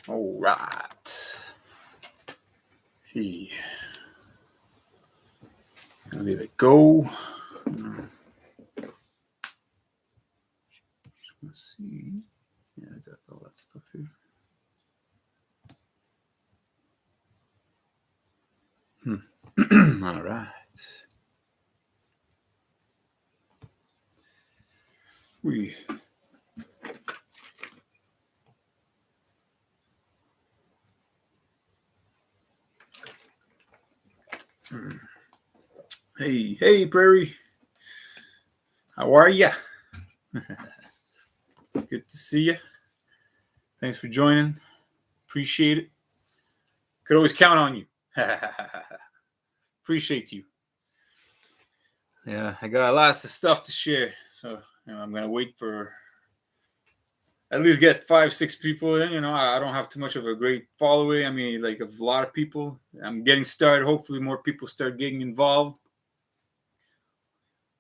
All right. I'll leave it go. Let's see. Yeah, I got all that stuff here. All right. Hey, Prairie. How are ya? Good to see you. Thanks for joining. Appreciate it. Could always count on you. Appreciate you. Yeah, I got lots of stuff to share, so I'm gonna wait for at least get 5-6 people in. I don't have too much of a great following. I mean, like a lot of people. I'm getting started. Hopefully, more people start getting involved.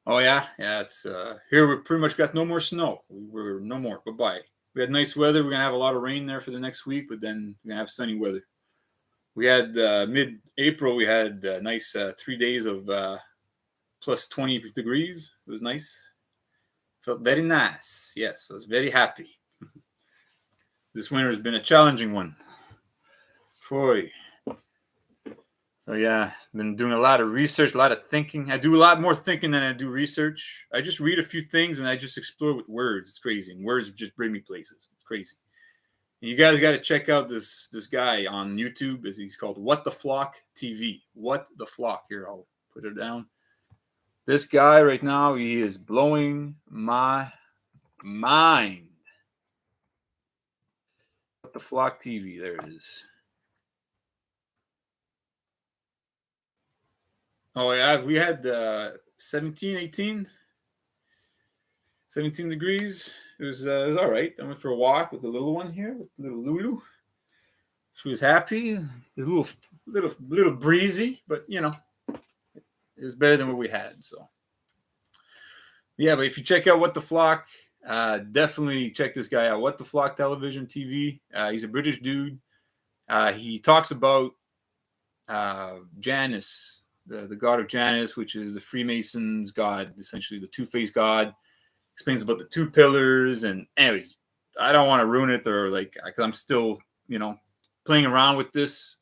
Oh yeah. It's here. We pretty much got no more snow. We're no more. Bye. We had nice weather. We're gonna have a lot of rain there for the next week, but then we're gonna have sunny weather. We had mid-April. We had nice 3 days of plus 20 degrees. It was nice. Felt very nice. Yes, I was very happy. This winter has been a challenging one. Boy. So yeah, been doing a lot of research, a lot of thinking. I do a lot more thinking than I do research. I just read a few things and I just explore with words. It's crazy. And words just bring me places. It's crazy. And you guys got to check out this guy on YouTube. He's called What the Flock TV. What the Flock. Here, I'll put it down. This guy right now, he is blowing my mind. What the Flock TV. There it is. Oh, yeah. We had 17 degrees. It was all right. I went for a walk with the little one here, with little Lulu. She was happy. It was a little breezy, but it was better than what we had. So yeah, but if you check out What the Flock, definitely check this guy out. What the Flock Television TV. He's a British dude. He talks about Janus, the god of Janus, which is the Freemasons' god, essentially the Twofaced God. Explains about the two pillars, and anyways, I don't want to ruin it, or because I'm still playing around with this,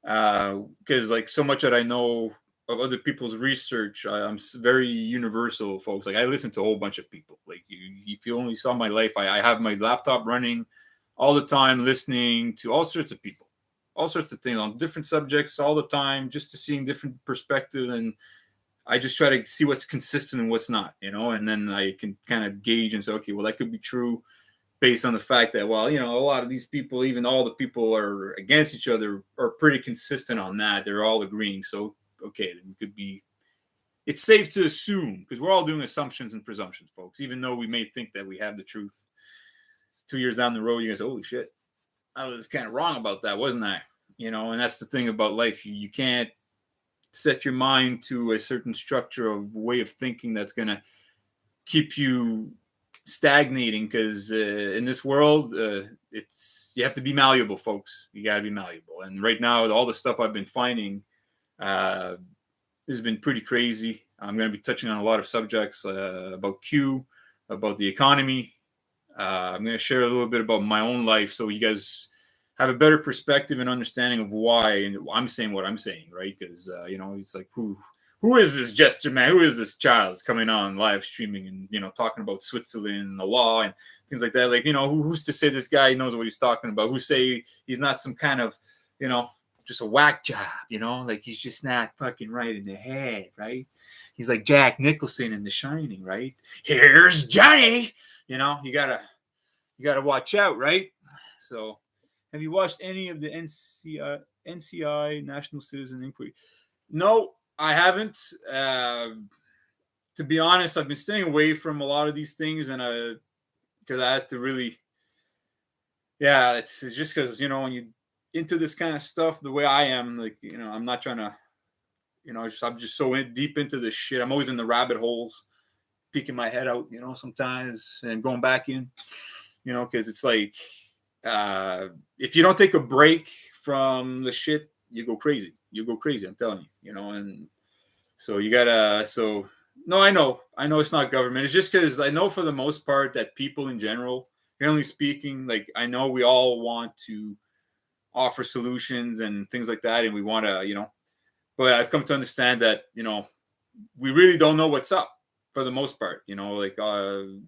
because so much that I know of other people's research, I'm very universal, folks. I listen to a whole bunch of people. If you only saw my life, I have my laptop running all the time, listening to all sorts of people, all sorts of things on different subjects all the time, just to seeing different perspectives. And I just try to see what's consistent and what's not, and then I can kind of gauge and say, okay, well, that could be true based on the fact that, well, a lot of these people, even all the people are against each other, are pretty consistent on that. They're all agreeing. So, okay, it could be, it's safe to assume, because we're all doing assumptions and presumptions, folks, even though we may think that we have the truth. 2 years down the road, you guys say, holy shit, I was kind of wrong about that, wasn't I? And that's the thing about life. You can't set your mind to a certain structure of way of thinking that's going to keep you stagnating, because in this world, you have to be malleable, folks. You got to be malleable. And right now, all the stuff I've been finding has been pretty crazy. I'm going to be touching on a lot of subjects about Q, about the economy. I'm going to share a little bit about my own life, so you guys have a better perspective and understanding of why I'm saying what I'm saying, right? Because it's like, who is this jester man? Who is this child coming on live streaming and talking about Switzerland and the law and things like that? Who's to say this guy knows what he's talking about? Who say he's not some kind of just a whack job? He's just not fucking right in the head, right? He's like Jack Nicholson in The Shining, right? Here's Johnny. You gotta watch out, right? So, have you watched any of the NCI National Citizen Inquiry? No, I haven't. To be honest, I've been staying away from a lot of these things, and because I had to really, it's just because when you into this kind of stuff the way I am, I'm not trying to I'm just so deep into this shit. I'm always in the rabbit holes, peeking my head out, sometimes and going back in, because it's like, if you don't take a break from the shit, you go crazy. I'm telling you, and so you gotta, no, I know it's not government. It's just because I know for the most part that people in general, generally speaking, like I know we all want to offer solutions and things like that. And we want to, but I've come to understand that, we really don't know what's up for the most part, like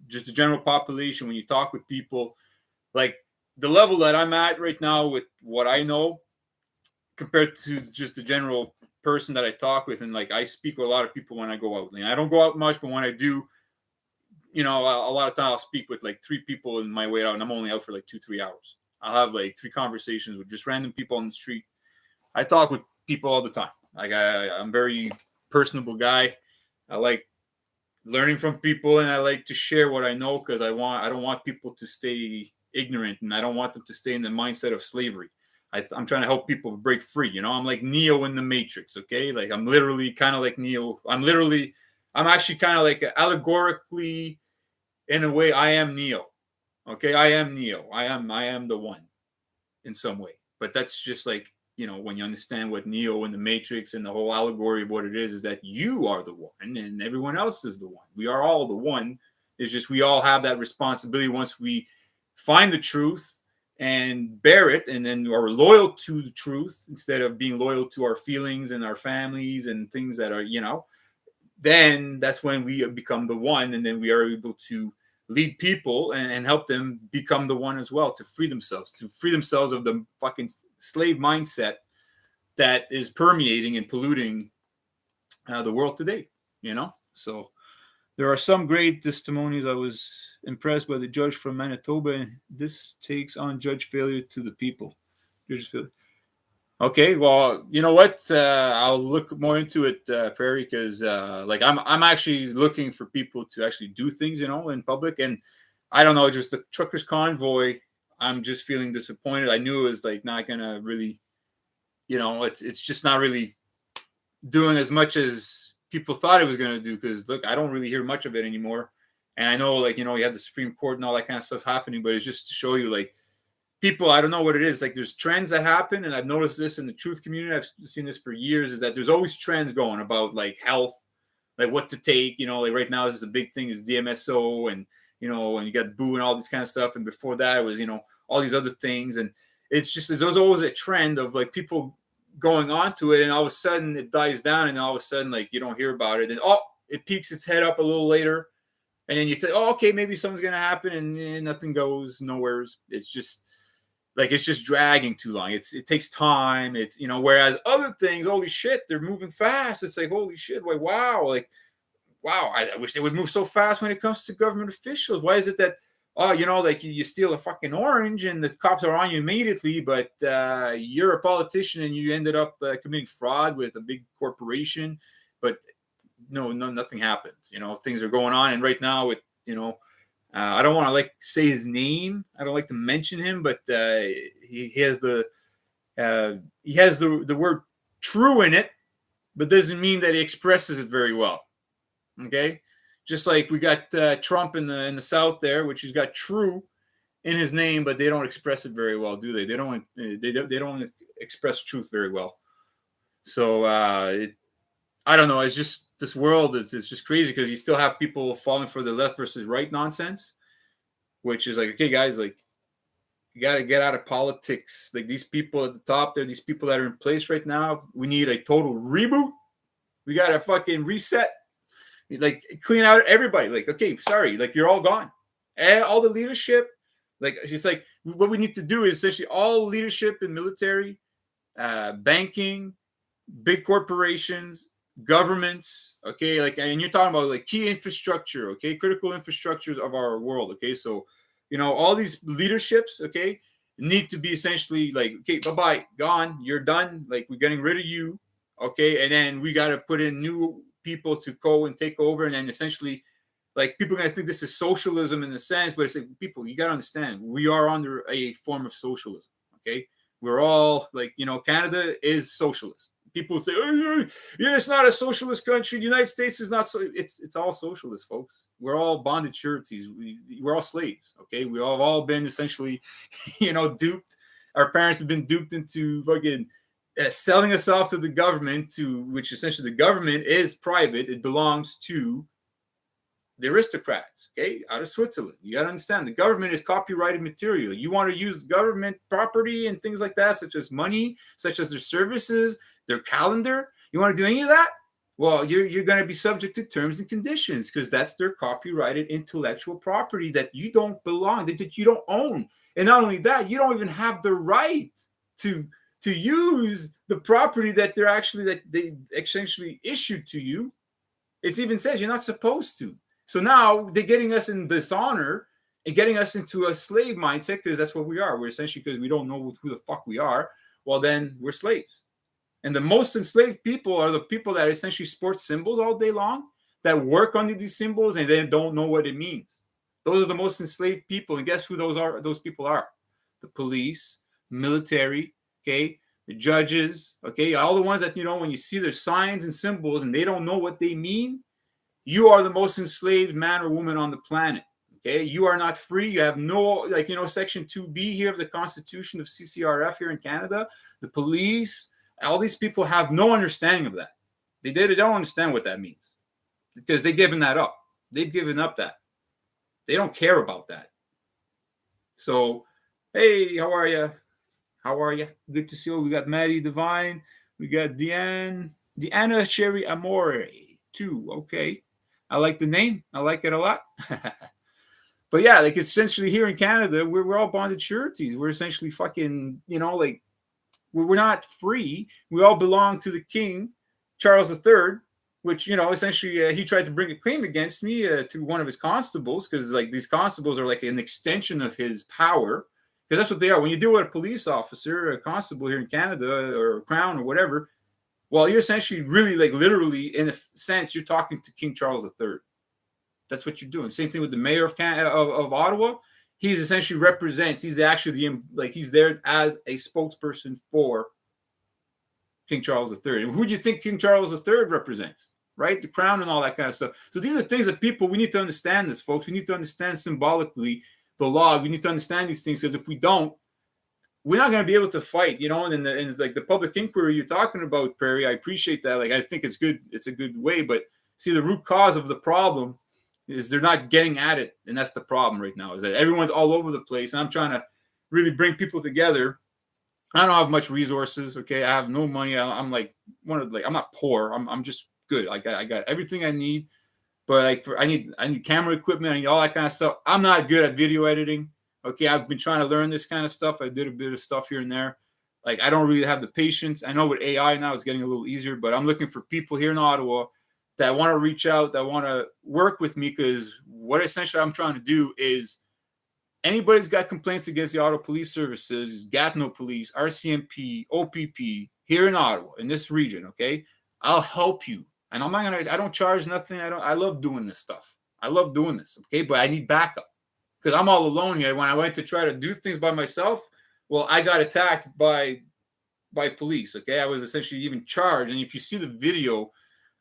just the general population. When you talk with people, like the level that I'm at right now with what I know compared to just the general person that I talk with, and like I speak with a lot of people when I go out. I don't go out much, but when I do, a lot of time I'll speak with like 3 people in my way out, and I'm only out for like 2-3 hours. I'll have like 3 conversations with just random people on the street. I talk with people all the time. Like I'm very personable guy. I like learning from people, and I like to share what I know because I don't want people to stay ignorant, and I don't want them to stay in the mindset of slavery. I'm trying to help people break free. I'm like Neo in the Matrix. Okay, like I'm literally kind of like Neo. I'm actually kind of like allegorically, in a way, I am Neo. Okay, I am Neo. I am the one in some way. But that's just like, when you understand what Neo and the Matrix and the whole allegory of what it is that you are the one and everyone else is the one. We are all the one. It's just we all have that responsibility once we find the truth and bear it, and then are loyal to the truth instead of being loyal to our feelings and our families and things that are, then that's when we become the one, and then we are able to lead people and help them become the one as well, to free themselves of the fucking slave mindset that is permeating and polluting the world today, So there are some great testimonies. I was impressed by the judge from Manitoba, and this takes on judge failure to the people. Okay, well, you know what? I'll look more into it, Prairie, because like I'm actually looking for people to actually do things, in public. And I don't know, just the Truckers Convoy, I'm just feeling disappointed. I knew it was like not gonna really, it's just not really doing as much as people thought it was gonna do. Because look, I don't really hear much of it anymore. And I know, like, you have the Supreme Court and all that kind of stuff happening, but it's just to show you, like, people, I don't know what it is. Like, there's trends that happen, and I've noticed this in the truth community. I've seen this for years, is that there's always trends going about like health, like what to take. Like right now, is the big thing is DMSO, and and you got boo and all this kind of stuff. And before that, it was all these other things, and it's just there's always a trend of like people going on to it, and all of a sudden it dies down, and all of a sudden like you don't hear about it, and it peeks its head up a little later, and then you think, okay, maybe something's gonna happen, and nothing goes nowhere. It's just like it's just dragging too long. It takes time. It's whereas other things, holy shit, they're moving fast. It's like holy shit, like wow, I wish they would move so fast when it comes to government officials. Why is it that like you steal a fucking orange and the cops are on you immediately, but you're a politician and you ended up committing fraud with a big corporation, but no, nothing happens. Things are going on, and right now with I don't want to like say his name. I don't like to mention him, but he has the word true in it, but doesn't mean that he expresses it very well. Okay, just like we got Trump in the South there, which has got true in his name, but they don't express it very well, do they? They don't express truth very well. So I don't know. It's just this world. It's just crazy because you still have people falling for the left versus right nonsense, which is like, okay, guys, like you got to get out of politics. Like these people at the top there, these people that are in place right now, we need a total reboot. We got to fucking reset, like clean out everybody. Like, okay, sorry, like you're all gone. And all the leadership, like it's like what we need to do is essentially all leadership in military, banking, big corporations, governments, okay, like, and you're talking about like key infrastructure, okay, critical infrastructures of our world, okay, so all these leaderships, okay, need to be essentially like, okay, bye-bye, gone, you're done, like we're getting rid of you, okay, and then we got to put in new people to go and take over, and then essentially like people are going to think this is socialism in a sense, but it's like, people, you got to understand, we are under a form of socialism, okay, we're all like, Canada is socialist. people say, oh, yeah, it's not a socialist country. The United States is not so. It's all socialist, folks. We're all bonded sureties. We're all slaves. Okay, we have all been essentially, duped. Our parents have been duped into fucking selling us off to the government, to which essentially the government is private. It belongs to the aristocrats, okay, out of Switzerland. You got to understand, the government is copyrighted material. You want to use government property and things like that, such as money, such as their services, their calendar. You want to do any of that? Well, you're going to be subject to terms and conditions, because that's their copyrighted intellectual property that you don't belong, that you don't own. And not only that, you don't even have the right to use the property that they essentially issued to you. It even says you're not supposed to. So now they're getting us in dishonor and getting us into a slave mindset, because that's what we are. We're essentially, because we don't know who the fuck we are, well, then we're slaves. And the most enslaved people are the people that essentially sport symbols all day long, that work under these symbols and then don't know what it means. Those are the most enslaved people. And guess who those people are? The police, military, okay, the judges, okay, all the ones that, when you see their signs and symbols and they don't know what they mean, you are the most enslaved man or woman on the planet. Okay, you are not free. You have no, Section 2B here of the Constitution of CCRF here in Canada. The police, all these people have no understanding of that. They don't understand what that means, because they've given that up. They've given up that. They don't care about that. So, hey, how are you? How are you? Good to see you. We got Maddie Divine. We got Deanna Sherry Amore too. Okay. I like the name. I like it a lot. But yeah, essentially here in Canada, we're all bonded sureties. We're essentially fucking, we're not free. We all belong to the King, Charles III, which, essentially he tried to bring a claim against me to one of his constables, because these constables are an extension of his power, because that's what they are. When you deal with a police officer, a constable here in Canada, or a crown or whatever, well, you're essentially really, literally, in a sense, you're talking to King Charles III. That's what you're doing. Same thing with the mayor of Ottawa. He's essentially represents, he's actually, he's there as a spokesperson for King Charles III. And who do you think King Charles III represents? Right? The crown and all that kind of stuff. So these are things that we need to understand this, folks. We need to understand symbolically the law. We need to understand these things, because if we don't, we're not going to be able to fight, and the public inquiry you're talking about, Prairie, I appreciate that. I think it's good. It's a good way. But see, the root cause of the problem is they're not getting at it. And that's the problem right now, is that everyone's all over the place. And I'm trying to really bring people together. I don't have much resources. Okay. I have no money. I'm I'm not poor. I'm just good. I got everything I need. But I need camera equipment. I need all that kind of stuff. I'm not good at video editing. Okay, I've been trying to learn this kind of stuff. I did a bit of stuff here and there. I don't really have the patience. I know with AI now it's getting a little easier, but I'm looking for people here in Ottawa that want to reach out, that want to work with me, because what essentially I'm trying to do is, anybody's got complaints against the Ottawa Police Services, Gatineau Police, RCMP, OPP, here in Ottawa, in this region, okay? I'll help you. And I don't charge nothing. I love doing this stuff. I love doing this, okay? But I need backup, because I'm all alone here. When I went to try to do things by myself, well, I got attacked by police, okay? I was essentially even charged. And if you see the video,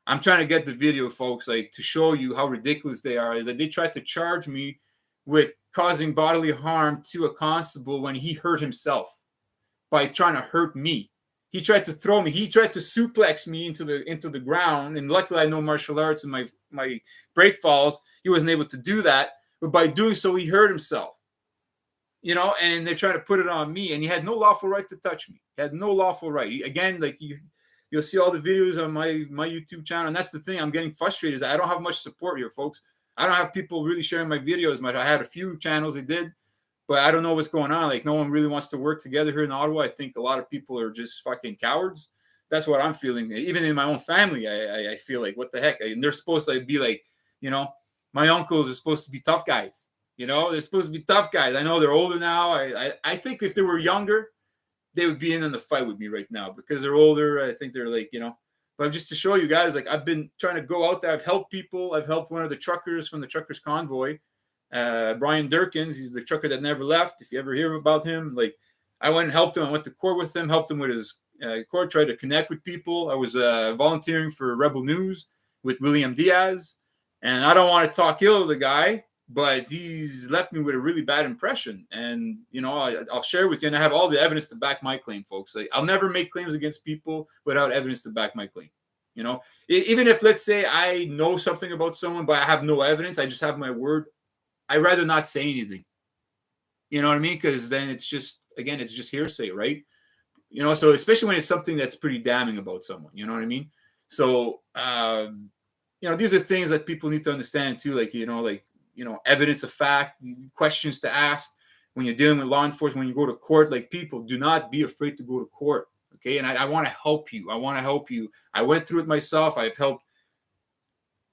I'm trying to get the video, folks, to show you how ridiculous they are, is that they tried to charge me with causing bodily harm to a constable when he hurt himself by trying to hurt me. He tried to throw me. He tried to suplex me into the ground. And luckily, I know martial arts and my break falls. He wasn't able to do that. But by doing so, he hurt himself. And they're trying to put it on me. And he had no lawful right to touch me. He had no lawful right. Again, you'll see all the videos on my YouTube channel. And that's the thing. I'm getting frustrated, is I don't have much support here, folks. I don't have people really sharing my videos much. I had a few channels that did. But I don't know what's going on. No one really wants to work together here in Ottawa. I think a lot of people are just fucking cowards. That's what I'm feeling. Even in my own family, I feel what the heck? And they're supposed to be my uncles are supposed to be tough guys. They're supposed to be tough guys. I know they're older now. I think if they were younger, they would be in the fight with me right now, because they're older. I think they're but just to show you guys, I've been trying to go out there. I've helped people. I've helped one of the truckers from the Truckers Convoy. Brian Durkins, he's the trucker that never left. If you ever hear about him, I went and helped him. I went to court with him, helped him with court, tried to connect with people. I was volunteering for Rebel News with William Diaz, and I don't want to talk ill of the guy, but he's left me with a really bad impression. And, you know, I'll share with you, and I have all the evidence to back my claim, folks. Like, I'll never make claims against people without evidence to back my claim. You know, even if, let's say, I know something about someone, but I have no evidence, I just have my word, I'd rather not say anything. You know what I mean? Because then it's just, again, it's just hearsay, right? You know, so especially when it's something that's pretty damning about someone, you know what I mean? So, you know, these are things that people need to understand too, like, evidence of fact, questions to ask when you're dealing with law enforcement, when you go to court. Like, people, do not be afraid to go to court, okay? And I want to help you. I went through it myself. I've helped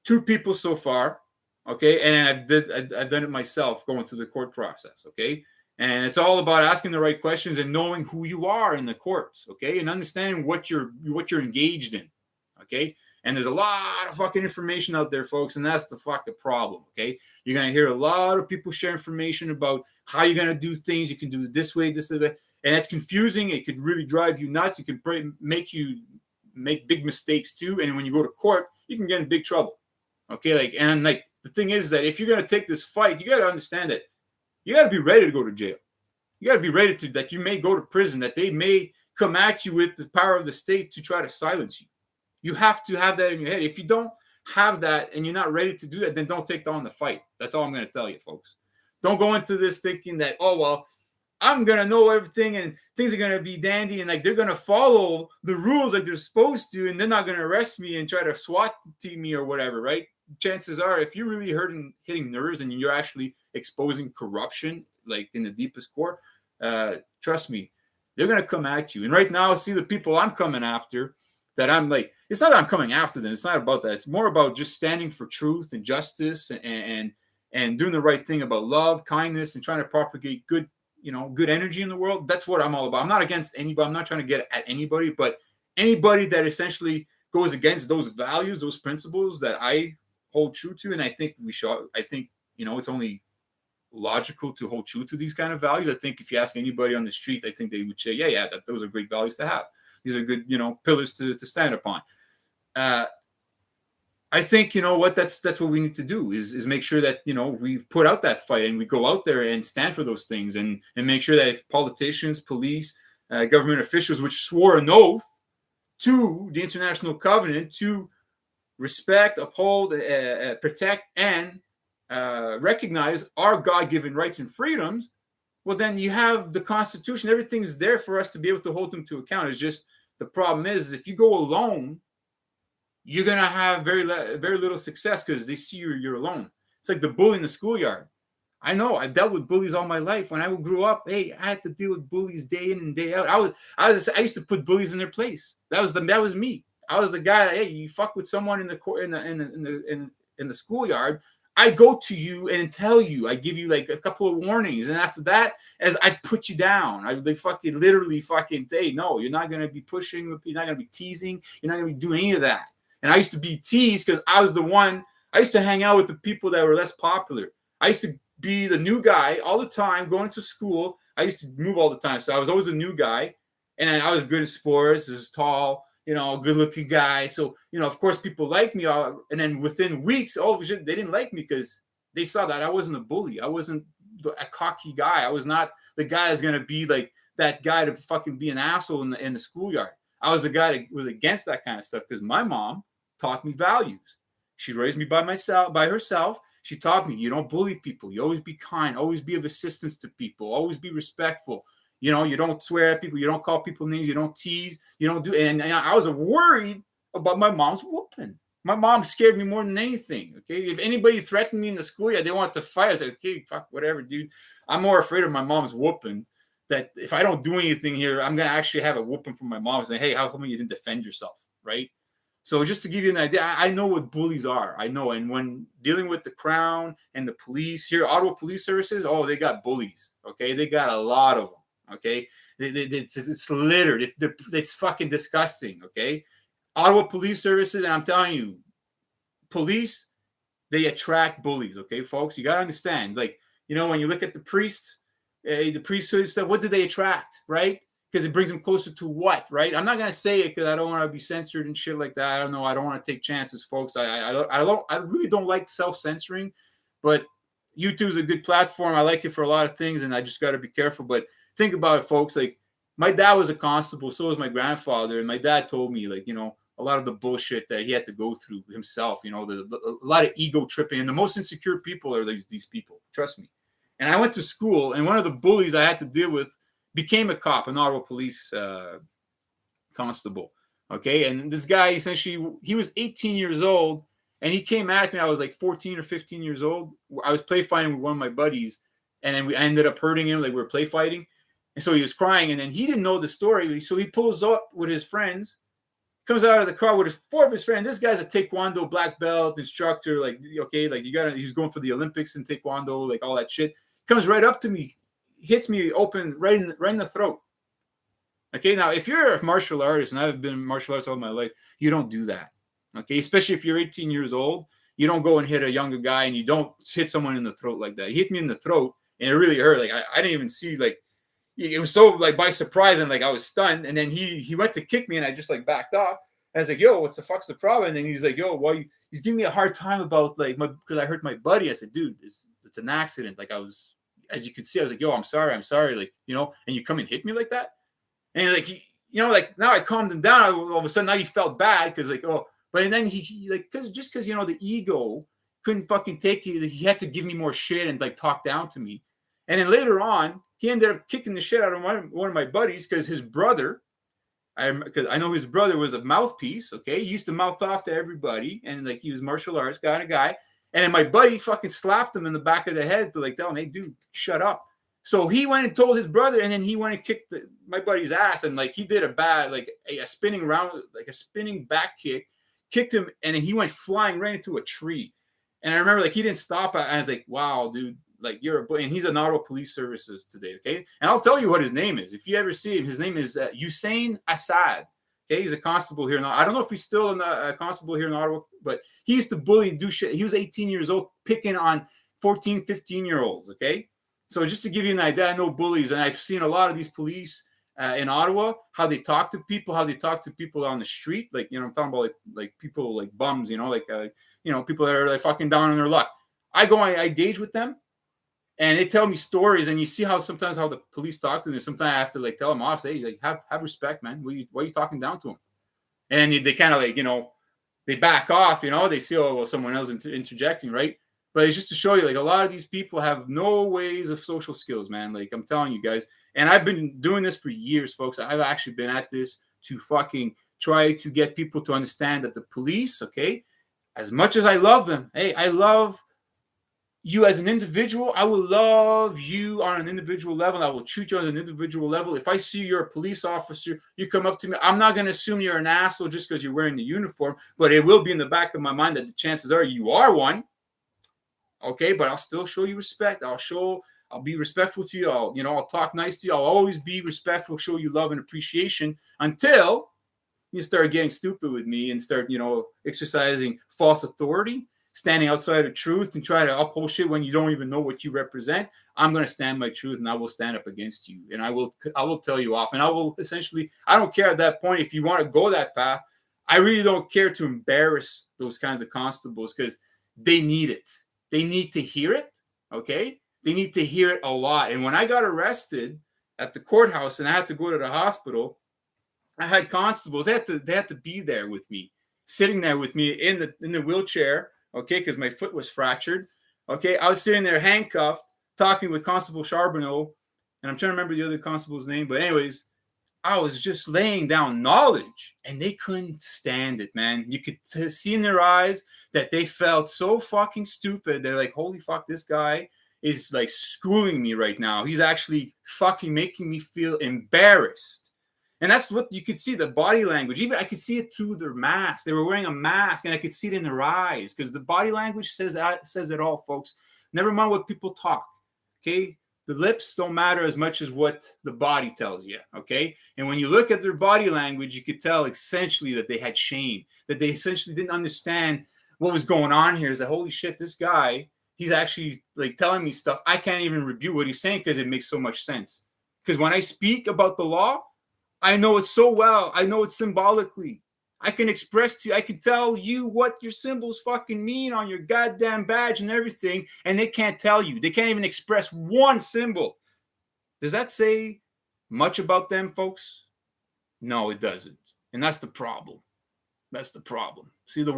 2 people so far, okay? And I've done it myself, going through the court process, okay? And it's all about asking the right questions and knowing who you are in the courts, okay? And understanding what you're engaged in, okay? And there's a lot of fucking information out there, folks, and that's the fucking problem, okay? You're going to hear a lot of people share information about how you're going to do things. You can do it this way, and it's confusing. It could really drive you nuts. It could make you make big mistakes too. And when you go to court, you can get in big trouble, okay? The thing is that if you're going to take this fight, you got to understand that you got to be ready to go to jail. You got to be ready that you may go to prison, that they may come at you with the power of the state to try to silence you. You have to have that in your head. If you don't have that and you're not ready to do that, then don't take on the fight. That's all I'm going to tell you, folks. Don't go into this thinking that, oh, well, I'm going to know everything and things are going to be dandy and like they're going to follow the rules like they're supposed to, and they're not going to arrest me and try to SWAT team me or whatever, right? Chances are, if you're really hitting nerves and you're actually exposing corruption, like in the deepest core, trust me, they're going to come at you. And right now, see the people I'm coming after, that I'm like, it's not that I'm coming after them. It's not about that. It's more about just standing for truth and justice and doing the right thing about love, kindness, and trying to propagate good energy in the world. That's what I'm all about. I'm not against anybody. I'm not trying to get at anybody, but anybody that essentially goes against those values, those principles that I hold true to. And I think it's only logical to hold true to these kind of values. I think if you ask anybody on the street, I think they would say, yeah, that those are great values to have. These are good, pillars to stand upon. I think, that's what we need to do is make sure that, we put out that fight and we go out there and stand for those things and make sure that if politicians, police, government officials, which swore an oath to the International Covenant to respect, uphold, protect, and recognize our God-given rights and freedoms, well, then you have the Constitution. Everything's there for us to be able to hold them to account. It's just the problem is if you go alone, you're going to have very little success because they see you're alone. It's like the bully in the schoolyard. I know I've dealt with bullies all my life. When I grew up, hey, I had to deal with bullies day in and day out. I used to put bullies in their place. That was me. I was the guy that, hey, you fuck with someone in the schoolyard, I go to you and tell you, I give you like a couple of warnings, and after that, as I put you down, literally say, no, you're not gonna be pushing, you're not gonna be teasing, you're not gonna be doing any of that. And I used to be teased because I was the one. I used to hang out with the people that were less popular. I used to be the new guy all the time, going to school. I used to move all the time, so I was always a new guy, and I was good at sports. I was tall, good-looking guy. So, of course, people liked me. And then within weeks, all of a sudden, they didn't like me because they saw that I wasn't a bully. I wasn't a cocky guy. I was not the guy that's going to be like that guy to fucking be an asshole in the schoolyard. I was the guy that was against that kind of stuff because my mom taught me values. She raised me by herself. She taught me, you don't bully people. You always be kind. Always be of assistance to people. Always be respectful. You don't swear at people. You don't call people names. You don't tease. You don't do. And I was worried about my mom's whooping. My mom scared me more than anything. Okay, if anybody threatened me in the schoolyard, they wanted to fight. I said, okay, fuck, whatever, dude. I'm more afraid of my mom's whooping. That if I don't do anything here, I'm gonna actually have a whooping from my mom saying, hey, how come you didn't defend yourself, right? So just to give you an idea, I know what bullies are. I know, and when dealing with the Crown and the police here, Ottawa Police Services, oh, they got bullies. Okay, they got a lot of them. Okay, it's littered. It's fucking disgusting. Okay, Ottawa Police Services, and I'm telling you, police, they attract bullies. Okay, folks, you gotta understand. Like, when you look at the priests, the priesthood stuff, what do they attract, right? because it brings them closer to what, right? I'm not gonna say it because I don't want to be censored and shit like that. I don't know. I don't want to take chances, folks. I really don't like self-censoring, but YouTube is a good platform. I like it for a lot of things, and I just got to be careful. But think about it, folks. Like, my dad was a constable, so was my grandfather, and my dad told me, like, a lot of the bullshit that he had to go through himself. A lot of ego tripping, and the most insecure people are these people. Trust me. And I went to school, and one of the bullies I had to deal with became a cop, an Ottawa police constable. Okay, and this guy, essentially, he was 18 years old, and he came at me. I was like 14 or 15 years old. I was play fighting with one of my buddies, and then I ended up hurting him. Like, we were play fighting, and so he was crying, and then he didn't know the story. So he pulls up with his friends, comes out of the car with four of his friends. This guy's a Taekwondo black belt instructor. Like, okay, like he's going for the Olympics in Taekwondo, like all that shit. Comes right up to me, hits me open right in the throat. Okay, now if you're a martial artist, and I've been martial arts all my life, you don't do that. Okay, especially if you're 18 years old, you don't go and hit a younger guy, and you don't hit someone in the throat like that. He hit me in the throat, and it really hurt. Like, I didn't even see, like, it was so, like, by surprise, and like I was stunned. And then he went to kick me, and I just, like, backed off. And I was like, yo, what's the fuck's the problem? And then he's like, yo, why he's giving me a hard time about, like, because I hurt my buddy. I said, dude, it's an accident. Like, as you could see, I was like, yo, I'm sorry, like, and you come and hit me like that. And like, like, now I calmed him down. All of a sudden, now he felt bad because, like, oh, but then he like, because the ego couldn't fucking take it. He had to give me more shit and, like, talk down to me. And then later on, he ended up kicking the shit out of one of my buddies because his brother, because I know his brother was a mouthpiece. Okay, he used to mouth off to everybody, and, like, he was martial arts kind of guy. And then my buddy fucking slapped him in the back of the head to, like, tell him, hey, dude, shut up. So he went and told his brother, and then he went and kicked my buddy's ass, and, like, he did a bad, like, a spinning round, like a spinning back kick, kicked him, and then he went flying right into a tree. And I remember, like, he didn't stop. I was like, wow, dude, like, you're a boy. And he's an Ottawa Police Services today, okay? And I'll tell you what his name is. If you ever see him, his name is Hussein Assad. Okay, he's a constable here. I don't know if he's still a constable here in Ottawa, but he used to bully and do shit. He was 18 years old, picking on 14, 15-year-olds, okay? So just to give you an idea, I know bullies, and I've seen a lot of these police in Ottawa, how they talk to people on the street. Like, I'm talking about, like people, like bums, like, people that are, like, fucking down on their luck. I engage with them, and they tell me stories, and you see sometimes how the police talk to them. Sometimes I have to, like, tell them off, say, like, have respect, man. Why are you talking down to them? And they kind of, like, they back off, they see, oh, well, someone else interjecting, right? But it's just to show you, like, a lot of these people have no ways of social skills, man. Like, I'm telling you guys. And I've been doing this for years, folks. I've actually been at this to fucking try to get people to understand that the police, okay, as much as I love them, hey, I love you as an individual. I will love you on an individual level. I will treat you on an individual level. If I see you're a police officer, you come up to me, I'm not going to assume you're an asshole just because you're wearing the uniform, but it will be in the back of my mind that the chances are you are one. Okay, but I'll still show you respect. I'll be respectful to you. I'll talk nice to you. I'll always be respectful, show you love and appreciation until you start getting stupid with me and start, exercising false authority, standing outside of truth and try to uphold shit when you don't even know what you represent. I'm going to stand my truth, and I will stand up against you, and I will tell you off, and I will essentially, I don't care at that point if you want to go that path. I really don't care to embarrass those kinds of constables because they need it. They need to hear it, okay? They need to hear it a lot. And when I got arrested at the courthouse and I had to go to the hospital, I had constables. They had to be there with me, sitting there with me in the wheelchair, okay, because my foot was fractured. Okay, I was sitting there handcuffed, talking with Constable Charbonneau, and I'm trying to remember the other constable's name, but anyways, I was just laying down knowledge, and they couldn't stand it, man. You could see in their eyes that they felt so fucking stupid. They're like, holy fuck, this guy is, like, schooling me right now. He's actually fucking making me feel embarrassed. And that's what you could see, the body language. Even I could see it through their mask. They were wearing a mask, and I could see it in their eyes because the body language says it all, folks. Never mind what people talk, okay? The lips don't matter as much as what the body tells you, okay? And when you look at their body language, you could tell essentially that they had shame, that they essentially didn't understand what was going on here. Is that, holy shit, this guy, he's actually, like, telling me stuff. I can't even review what he's saying because it makes so much sense. Because when I speak about the law, I know it so well. I know it symbolically. I can express to you, I can tell you what your symbols fucking mean on your goddamn badge and everything, and they can't tell you. They can't even express one symbol. Does that say much about them, folks? No, it doesn't. And that's the problem. That's the problem. See, the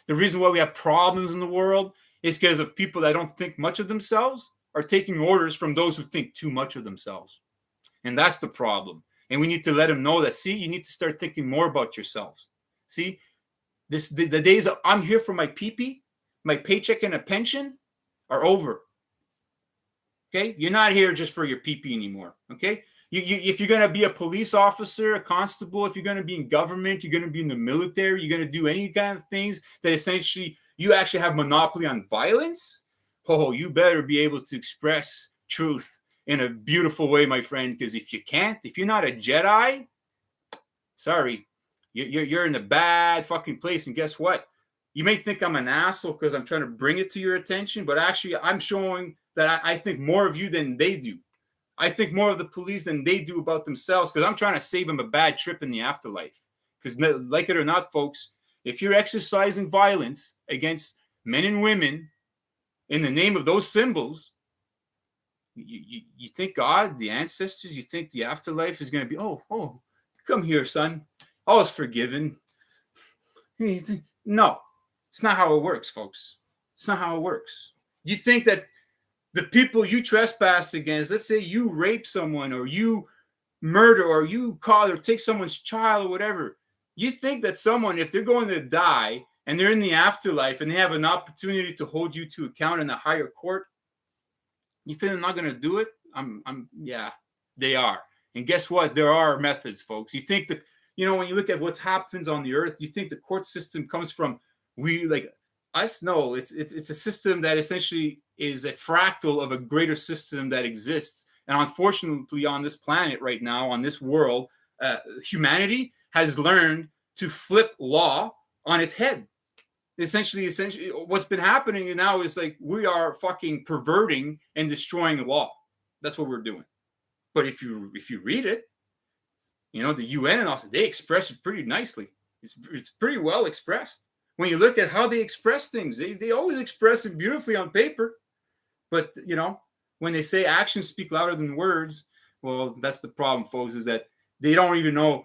reason why we have problems in the world is because of people that don't think much of themselves are taking orders from those who think too much of themselves. And that's the problem. And we need to let them know that, see, you need to start thinking more about yourselves. See, the days of I'm here for my pee-pee, my paycheck and a pension are over. Okay? You're not here just for your pee-pee anymore. Okay? If you're going to be a police officer, a constable, if you're going to be in government, you're going to be in the military, you're going to do any kind of things that essentially you actually have monopoly on violence, you better be able to express truth in a beautiful way, my friend, because if you can't, if you're not a Jedi, sorry, you're in a bad fucking place. And guess what? You may think I'm an asshole because I'm trying to bring it to your attention, but actually I'm showing that I think more of you than they do. I think more of the police than they do about themselves because I'm trying to save them a bad trip in the afterlife. Because like it or not, folks, if you're exercising violence against men and women in the name of those symbols, you think God, the ancestors, you think the afterlife is going to be, oh, come here, son. All is forgiven. No, it's not how it works, folks. It's not how it works. You think that the people you trespass against, let's say you rape someone or you murder or you call or take someone's child or whatever, you think that someone, if they're going to die and they're in the afterlife and they have an opportunity to hold you to account in a higher court, you think they're not going to do it? Yeah, they are. And guess what? There are methods, folks. You think that, when you look at what happens on the earth, you think the court system comes from us? No, it's a system that essentially is a fractal of a greater system that exists. And unfortunately, on this planet right now, on this world, humanity has learned to flip law on its head. Essentially, what's been happening now is like we are fucking perverting and destroying law. That's what we're doing. But if you read it, the UN and also they express it pretty nicely. It's pretty well expressed. When you look at how they express things, they always express it beautifully on paper. But, when they say actions speak louder than words, well, that's the problem, folks, is that they don't even know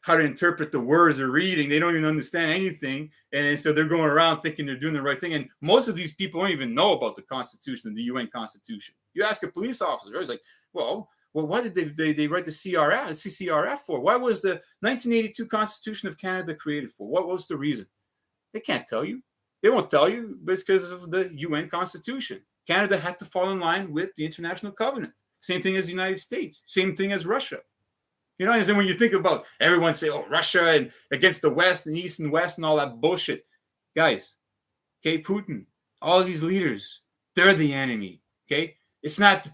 how to interpret the words they're reading. They don't even understand anything. And so they're going around thinking they're doing the right thing. And most of these people don't even know about the Constitution, the UN Constitution. You ask a police officer, it's like, well, why did they write the CCRF for? Why was the 1982 Constitution of Canada created for? What was the reason? They can't tell you. They won't tell you, but it's because of the UN Constitution. Canada had to fall in line with the International Covenant. Same thing as the United States. Same thing as Russia. And then when you think about everyone say, Russia and against the West and East and West and all that bullshit. Guys, okay, Putin, all these leaders, they're the enemy, okay? It's not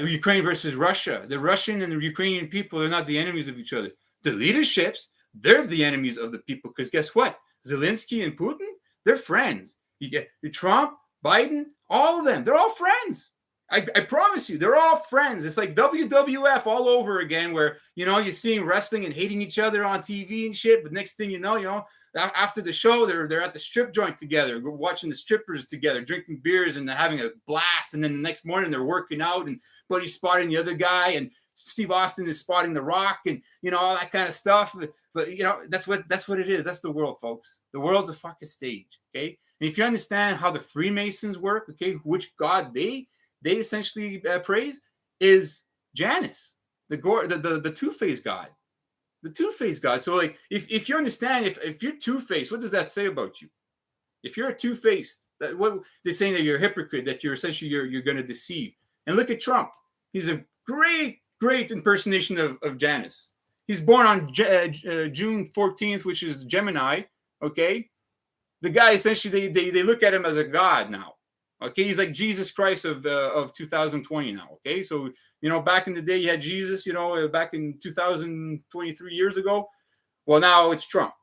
Ukraine versus Russia. The Russian and the Ukrainian people are not the enemies of each other. The leaderships, they're the enemies of the people because guess what? Zelensky and Putin, they're friends. You get Trump, Biden, all of them, they're all friends. I promise you, they're all friends. It's like WWF all over again where, you're seeing wrestling and hating each other on TV and shit. But next thing you know, after the show, they're at the strip joint together, watching the strippers together, drinking beers and having a blast. And then the next morning they're working out and Buddy's spotting the other guy and Steve Austin is spotting The Rock and, all that kind of stuff. But that's what it is. That's the world, folks. The world's a fucking stage, okay? And if you understand how the Freemasons work, okay, which God they essentially praise is Janus, the Twofaced God. The Twofaced God. So like if you understand, if you're two-faced, what does that say about you? If you're a two-faced, what they're saying that you're a hypocrite, that you're essentially you're going to deceive. And look at Trump. He's a great impersonation of Janus. He's born on June 14th, which is Gemini. Okay, the guy essentially they look at him as a god now. Okay, he's like Jesus Christ of 2020 now. Okay, so back in the day you had Jesus. Back in 2023 years ago. Well, now it's Trump.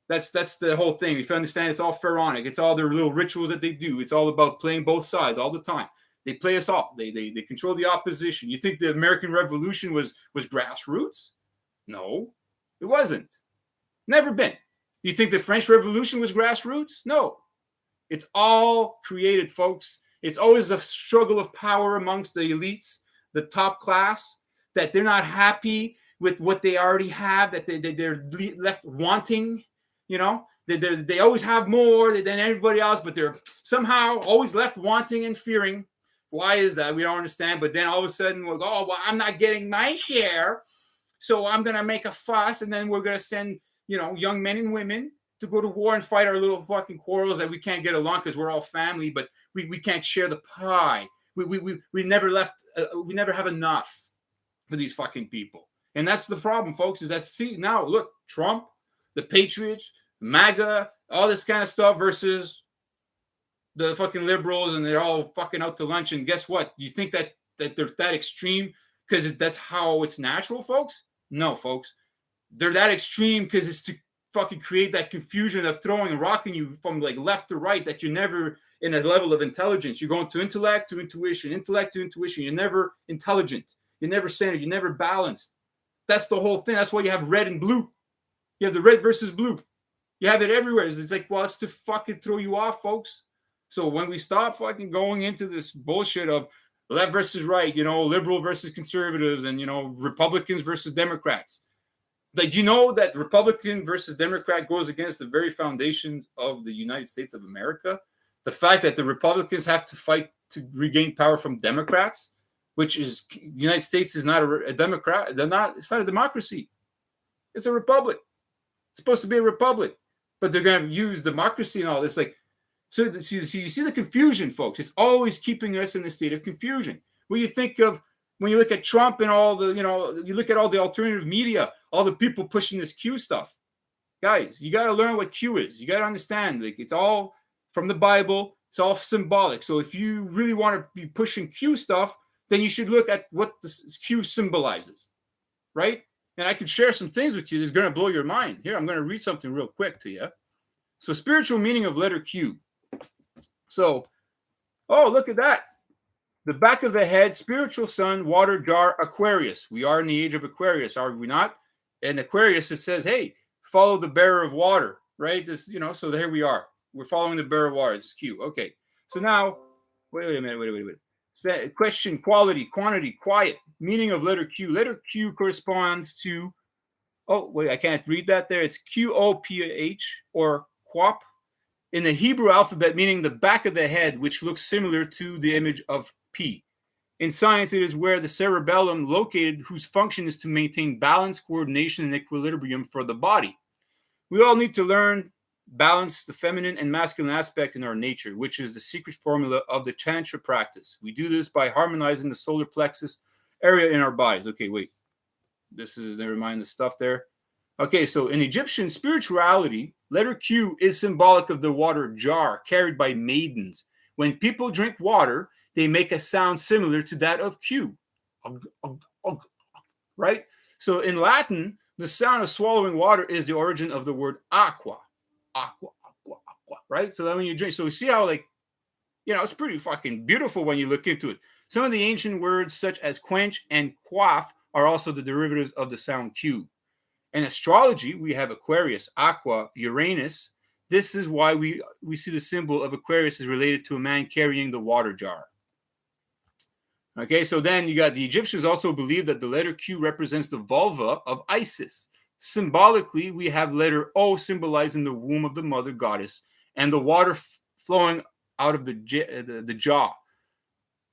That's the whole thing. If you understand, it's all pharaonic. It's all their little rituals that they do. It's all about playing both sides all the time. They play us all. They control the opposition. You think the American Revolution was grassroots? No, it wasn't. Never been. Do you think the French Revolution was grassroots? No. It's all created, folks. It's always a struggle of power amongst the elites, the top class, that they're not happy with what they already have, that they're left wanting, you know? They always have more than everybody else, but they're somehow always left wanting and fearing. Why is that? We don't understand. But then all of a sudden, we'll go, oh, well, I'm not getting my share, so I'm going to make a fuss, and then we're going to send, young men and women to go to war and fight our little fucking quarrels that we can't get along because we're all family, but we can't share the pie. We never we never have enough for these fucking people. And that's the problem, folks, is that, see, now, look, Trump, the Patriots, MAGA, all this kind of stuff versus the fucking liberals, and they're all fucking out to lunch. And guess what? You think that they're that extreme because that's how it's natural, folks? No, folks. They're that extreme because it's to fucking create that confusion of throwing and rocking you from like left to right, that you're never in a level of intelligence. You're going to intellect to intuition, intellect to intuition. You're never intelligent. You're never centered. You're never balanced. That's the whole thing. That's why you have red and blue. You have the red versus blue. You have it everywhere. It's like, well, it's to fucking throw you off, folks. So when we stop fucking going into this bullshit of left versus right, liberal versus conservatives, and, Republicans versus Democrats. Like, do you know that Republican versus Democrat goes against the very foundations of the United States of America? The fact that the Republicans have to fight to regain power from Democrats, which is, the United States is not a Democrat. It's not a democracy. It's a republic. It's supposed to be a republic, but they're going to use democracy and all this. Like, so you see the confusion, folks. It's always keeping us in a state of confusion. What you think of when you look at Trump and all the, you look at all the alternative media, all the people pushing this Q stuff. Guys, you got to learn what Q is. You got to understand, like, it's all from the Bible. It's all symbolic. So if you really want to be pushing Q stuff, then you should look at what the Q symbolizes, right? And I could share some things with you that's going to blow your mind. Here, I'm going to read something real quick to you. So, spiritual meaning of letter Q. So, oh, look at that. The back of the head, spiritual sun, water jar, Aquarius. We are in the age of Aquarius, are we not? And Aquarius, it says, hey, follow the bearer of water, right? This, so here we are. We're following the bearer of water. It's Q. Okay. So now, wait a minute. So question, quality, quantity, quiet. Meaning of letter Q. Letter Q corresponds to, oh, wait, I can't read that there. It's QOPH or quap. In the Hebrew alphabet, meaning the back of the head, which looks similar to the image of P. In science, it is where the cerebellum located, whose function is to maintain balance, coordination, and equilibrium for the body. We all need to learn balance the feminine and masculine aspect in our nature, which is the secret formula of the Tantra practice. We do this by harmonizing the solar plexus area in our bodies. Okay, wait. Never mind the stuff there. Okay, so in Egyptian spirituality, letter Q is symbolic of the water jar carried by maidens. When people drink water, they make a sound similar to that of Q. Right? So in Latin, the sound of swallowing water is the origin of the word aqua. Aqua. Right? So then when you drink, so you see how, like, it's pretty fucking beautiful when you look into it. Some of the ancient words such as quench and quaff are also the derivatives of the sound Q. In astrology, we have Aquarius, Aqua, Uranus. This is why we see the symbol of Aquarius is related to a man carrying the water jar. Okay, so then you got the Egyptians also believe that the letter Q represents the vulva of Isis. Symbolically, we have letter O symbolizing the womb of the mother goddess and the water flowing out of the jaw.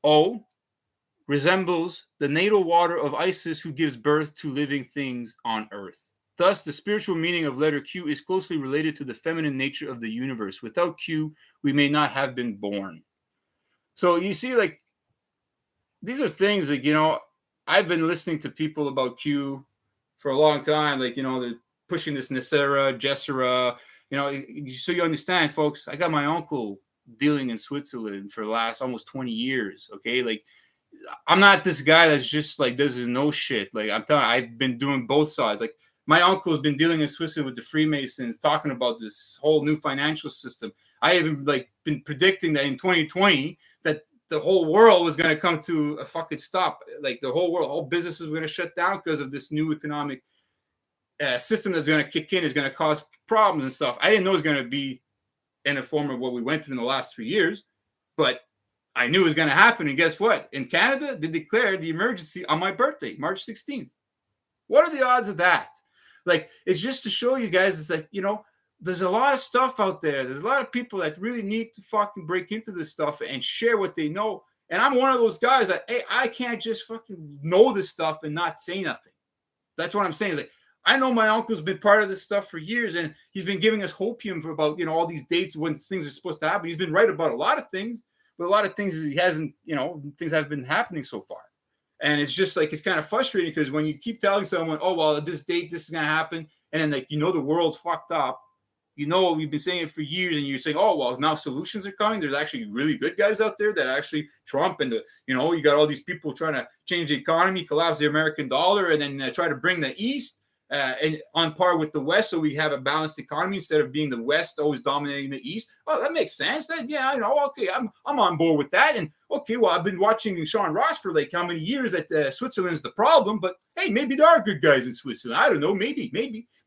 O resembles the natal water of Isis, who gives birth to living things on earth. Thus, the spiritual meaning of letter Q is closely related to the feminine nature of the universe. Without Q, we may not have been born. So you see, like, these are things that, I've been listening to people about Q for a long time. Like, they're pushing this Nisera, Jessera, so you understand, folks, I got my uncle dealing in Switzerland for the last almost 20 years. Okay. Like, I'm not this guy that's just like, does no shit. Like, I'm telling you, I've been doing both sides. Like, my uncle's been dealing in Switzerland with the Freemasons, talking about this whole new financial system. I haven't been predicting that in 2020 that the whole world was going to come to a fucking stop. Like, the whole world, all businesses were going to shut down because of this new economic system that's going to kick in is going to cause problems and stuff. I didn't know it was going to be in the form of what we went through in the last 3 years, but I knew it was going to happen. And guess what? In Canada, they declared the emergency on my birthday, March 16th. What are the odds of that? Like, it's just to show you guys, it's like, you know, there's a lot of stuff out there. There's a lot of people that really need to fucking break into this stuff and share what they know. And I'm one of those guys that, hey, I can't just fucking know this stuff and not say nothing. That's what I'm saying. It's like, I know my uncle's been part of this stuff for years, and he's been giving us hopium for about, you know, all these dates when things are supposed to happen. He's been right about a lot of things, but a lot of things he hasn't, you know, things have been happening so far. And it's just like, it's kind of frustrating because when you keep telling someone, oh, well, at this date, this is going to happen. And then, like, you know, the world's fucked up. You know, we've been saying it for years, and you're saying, oh, well, now solutions are coming. There's actually really good guys out there that actually Trump and, you know, you got all these people trying to change the economy, collapse the American dollar, and then try to bring the East and on par with the West, so we have a balanced economy instead of being the West always dominating the East. Oh, that makes sense. That, yeah, you know, okay, I'm on board with that. And okay, well, I've been watching Sean Ross for like how many years that Switzerland's the problem, but hey, maybe there are good guys in Switzerland. I don't know. Maybe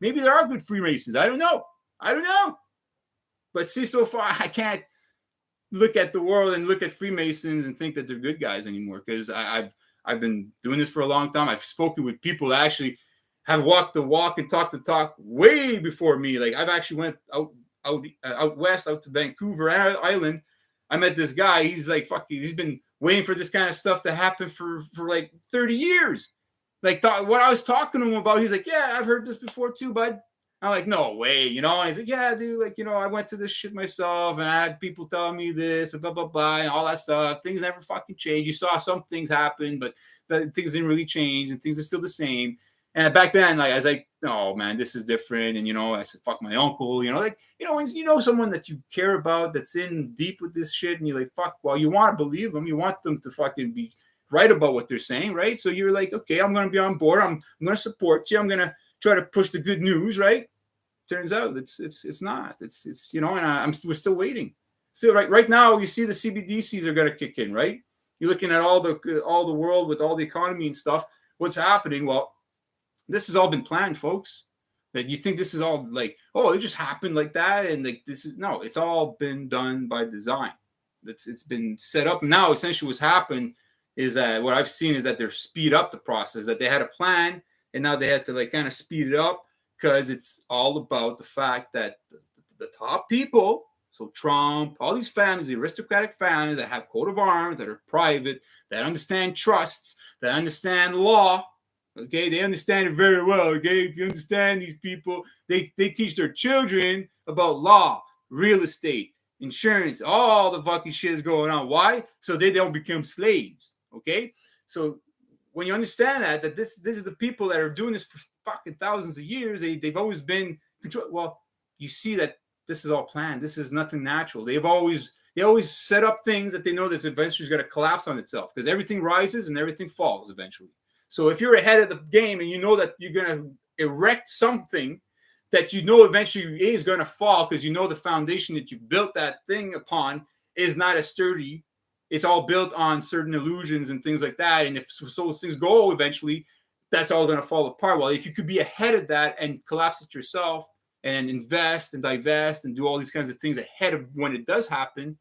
there are good Freemasons. I don't know. But see, so far I can't look at the world and look at Freemasons and think that they're good guys anymore, because I've been doing this for a long time. I've spoken with people that actually have walked the walk and talked the talk way before me. Like, I've actually went out west, out to Vancouver Island. I met this guy. He's like, fuck you. He's been waiting for this kind of stuff to happen for like 30 years. Like, what I was talking to him about, he's like, yeah, I've heard this before too, bud. I'm like, no way, you know? And he's like, yeah, dude, like, you know, I went to this shit myself, and I had people telling me this, and blah, blah, blah, and all that stuff. Things never fucking change. You saw some things happen, but things didn't really change, and things are still the same. And back then, like, I was like, no, man, this is different. And, you know, I said, fuck my uncle, you know, like, you know, when you know someone that you care about that's in deep with this shit, and you're like, fuck, well, you want to believe them. You want them to fucking be right about what they're saying, right? So you're like, okay, I'm going to be on board. I'm going to support you. I'm going to try to push the good news, right? Turns out it's not. It's you know, and we're still waiting. Still, right now, you see the CBDCs are going to kick in, right? You're looking at all the world with all the economy and stuff. What's happening? Well, this has all been planned, folks. That you think this is all like, oh, it just happened like that, and like this is no, it's all been done by design. It's been set up. Now, essentially, what's happened is that what I've seen is that they're speed up the process. That they had a plan, and now they had to like kind of speed it up. Because it's all about the fact that the top people, so Trump, all these families, the aristocratic families that have coat of arms, that are private, that understand trusts, that understand law, okay, they understand it very well, okay? If you understand these people, they teach their children about law, real estate, insurance, all the fucking shit is going on. Why? So they don't become slaves, okay? So when you understand that this is the people that are doing this for fucking thousands of years, they've always been controlled. Well, you see that this is all planned. This is nothing natural. They always set up things that they know that eventually is going to collapse on itself, because everything rises and everything falls eventually. So if you're ahead of the game and you know that you're going to erect something that you know eventually is going to fall, because you know the foundation that you built that thing upon is not as sturdy. It's all built on certain illusions and things like that. And if those things go eventually, that's all going to fall apart. Well, if you could be ahead of that and collapse it yourself and invest and divest and do all these kinds of things ahead of when it does happen,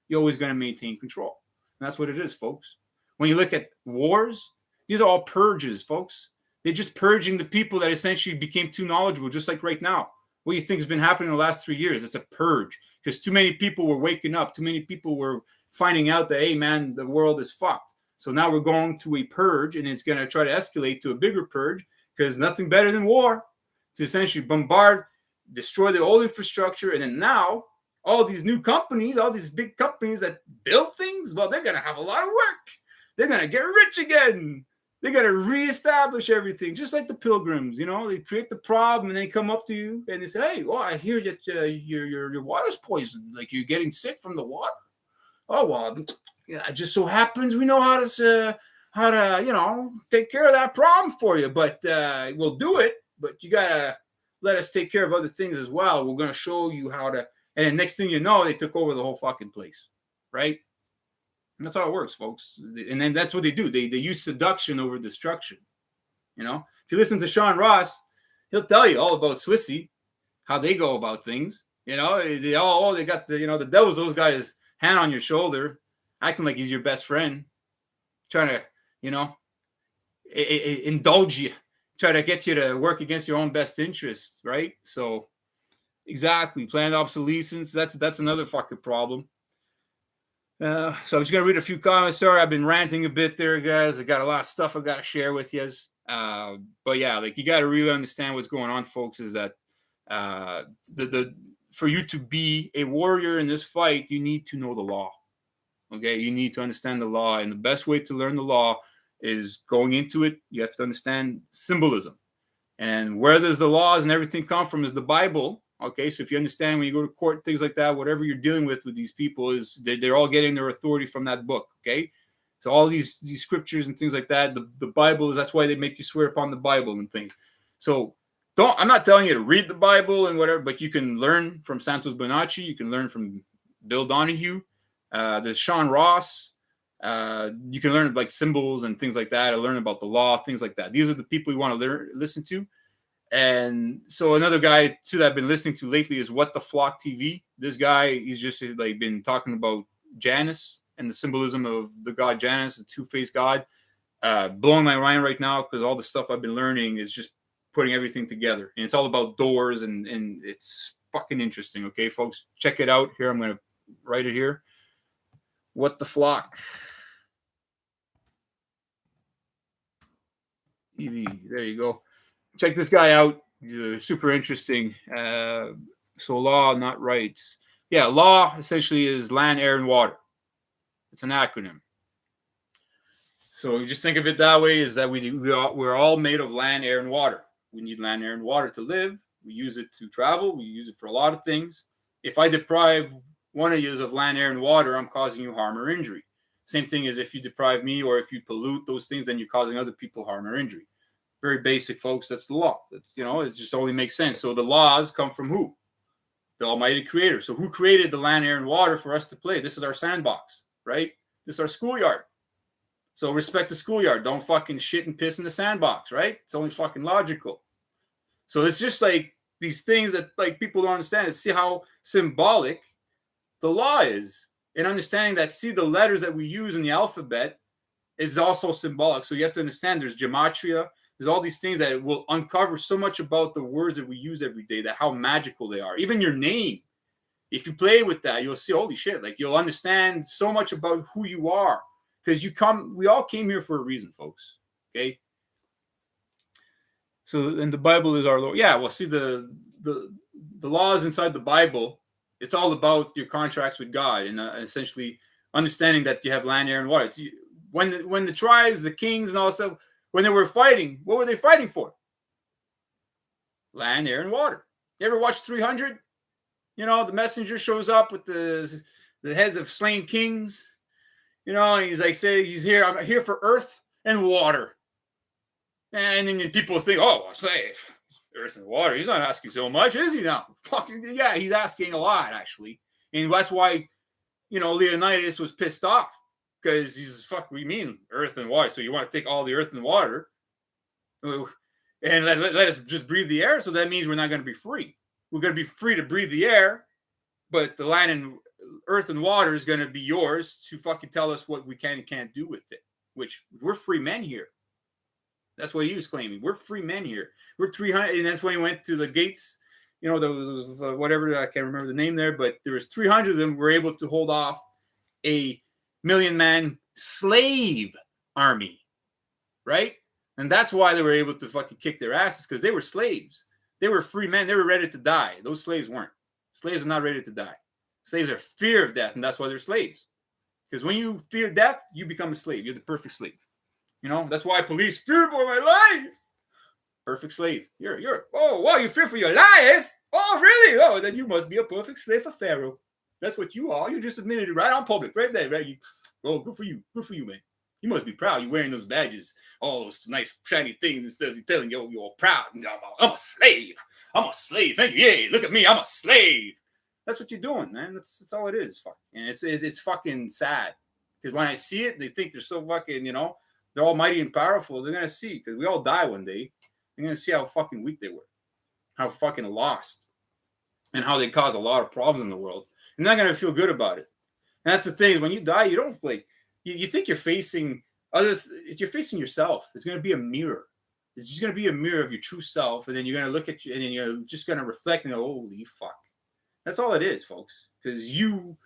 you're always going to maintain control. And that's what it is, folks. When you look at wars, these are all purges, folks. They're just purging the people that essentially became too knowledgeable, just like right now. What do you think has been happening in the last 3 years? It's a purge, because too many people were waking up. Too many people were finding out that, hey, man, the world is fucked. So now we're going to a purge, and it's going to try to escalate to a bigger purge, because nothing better than war to essentially bombard, destroy the old infrastructure. And then now all these new companies, all these big companies that build things, well, they're going to have a lot of work. They're going to get rich again. They're going to reestablish everything, just like the pilgrims. You know, they create the problem and they come up to you and they say, hey, well, I hear that your water's poisoned. Like, you're getting sick from the water. Oh, well, yeah, it just so happens we know how to, you know, take care of that problem for you. But we'll do it. But you got to let us take care of other things as well. We're going to show you how to. And then next thing you know, they took over the whole fucking place. Right? And that's how it works, folks. And then that's what they do. They use seduction over destruction. You know, if you listen to Sean Ross, He'll tell you all about Swissy, how they go about things. You know, they got the, the devil's those guys hand on your shoulder, acting like he's your best friend, trying to, indulge you, try to get you to work against your own best interest, right? So, exactly, planned obsolescence. That's another fucking problem. So I'm just gonna read a few comments. Sorry, I've been ranting a bit there, guys. I got a lot of stuff I got to share with you. But yeah, like you got to really understand what's going on, folks. Is that for you to be a warrior in this fight, you need to know the law. Okay, you need to understand the law, and the best way to learn the law is going into it. You have to understand symbolism, and where does the laws and everything come from is the Bible. Okay, so if you understand when you go to court, things like that, whatever you're dealing with these people is they're all getting their authority from that book. Okay, so all these scriptures and things like that, the Bible is, that's why they make you swear upon the Bible and things. So I'm not telling you to read the Bible and whatever, but you can learn from Santos Bonacci, you can learn from Bill Donahue, there's Sean Ross. You can learn like symbols and things like that, or learn about the law, things like that. These are the people you want to listen to. And so another guy too that I've been listening to lately is What the Flock TV. This guy, he's just like been talking about Janus and the symbolism of the god Janus, the two-faced God. Blowing my mind right now because all the stuff I've been learning is just putting everything together. And it's all about doors and it's fucking interesting. Okay, folks, check it out. Here, I'm going to write it here. What the Flock TV. There you go. Check this guy out. Super interesting. So law, not rights. Yeah, law essentially is land, air, and water. It's an acronym. So you just think of it that way, is that we're all made of land, air, and water. We need land, air, and water to live. We use it to travel. We use it for a lot of things. If I deprive one of you of land, air, and water, I'm causing you harm or injury. Same thing as if you deprive me or if you pollute those things, then you're causing other people harm or injury. Very basic, folks. That's the law. That's, it just only makes sense. So the laws come from who? The Almighty Creator. So who created the land, air, and water for us to play? This is our sandbox, right? This is our schoolyard. So respect the schoolyard. Don't fucking shit and piss in the sandbox, right? It's only fucking logical. So it's just like these things that like people don't understand. See how symbolic the law is. And understanding that, see, the letters that we use in the alphabet is also symbolic. So you have to understand there's gematria. There's all these things that will uncover so much about the words that we use every day, that how magical they are. Even your name. If you play with that, you'll see, holy shit, like you'll understand so much about who you are. Because we all came here for a reason, folks. Okay. So, and the Bible is our Lord. Yeah, well, see, the laws inside the Bible, it's all about your contracts with God and essentially understanding that you have land, air, and water. When the tribes, the kings, and all that stuff, when they were fighting, what were they fighting for? Land, air, and water. You ever watch 300? The messenger shows up with the heads of slain kings. And he's like, say, he's here. I'm here for earth and water. And then people think, oh, a slave, earth and water. He's not asking so much, is he now? Fucking yeah, he's asking a lot, actually. And that's why, Leonidas was pissed off. Because he's, fuck, we mean earth and water. So you want to take all the earth and water and let us just breathe the air? So that means we're not going to be free. We're going to be free to breathe the air, but the land and earth and water is going to be yours to fucking tell us what we can and can't do with it, which we're free men here. That's what he was claiming. We're free men here. We're 300. And that's when he went to the gates, those whatever, I can't remember the name there, but there was 300 of them were able to hold off a 1,000,000-man slave army, right? And that's why they were able to fucking kick their asses, because they were slaves. They were free men. They were ready to die. Those slaves weren't. Slaves are not ready to die. Slaves are fear of death, and that's why they're slaves. Because when you fear death, you become a slave. You're the perfect slave. That's why police fear for my life. Perfect slave. Oh, wow, you fear for your life? Oh, really? Oh, then you must be a perfect slave for Pharaoh. That's what you are. You just admitted it right on public, right there, right? Oh, good for you. Good for you, man. You must be proud. You're wearing those badges, all those nice shiny things and stuff. You're telling you you're proud. I'm a slave. I'm a slave. Thank you. Yeah, look at me. I'm a slave. That's what you're doing, man. That's all it is. Fuck. And it's fucking sad. Because when I see it, they think they're so fucking, they're almighty and powerful. They're going to see, because we all die one day. They're going to see how fucking weak they were. how fucking lost, and how they cause a lot of problems in the world. You're not gonna feel good about it. And that's the thing. When you die, you don't like. You think you're facing you're facing yourself. It's gonna be a mirror. It's just gonna be a mirror of your true self, and then you're gonna look at you, and then you're just gonna reflect and go, "Holy fuck!" That's all it is, folks. Because you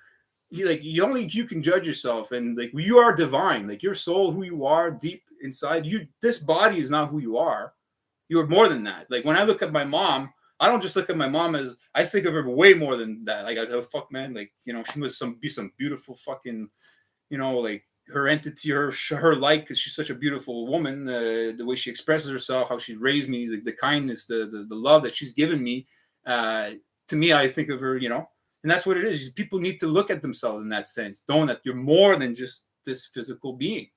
can judge yourself, and like you are divine. Like your soul, who you are deep inside you. This body is not who you are. You are more than that. Like when I look at my mom, I don't just look at my mom as, I think of her way more than that. Like, fuck, man, like, she must be some beautiful fucking, like her entity, her light, because she's such a beautiful woman. The way she expresses herself, how she raised me, the kindness, the love that she's given me. To me, I think of her, and that's what it is. People need to look at themselves in that sense, knowing that you're more than just this physical being.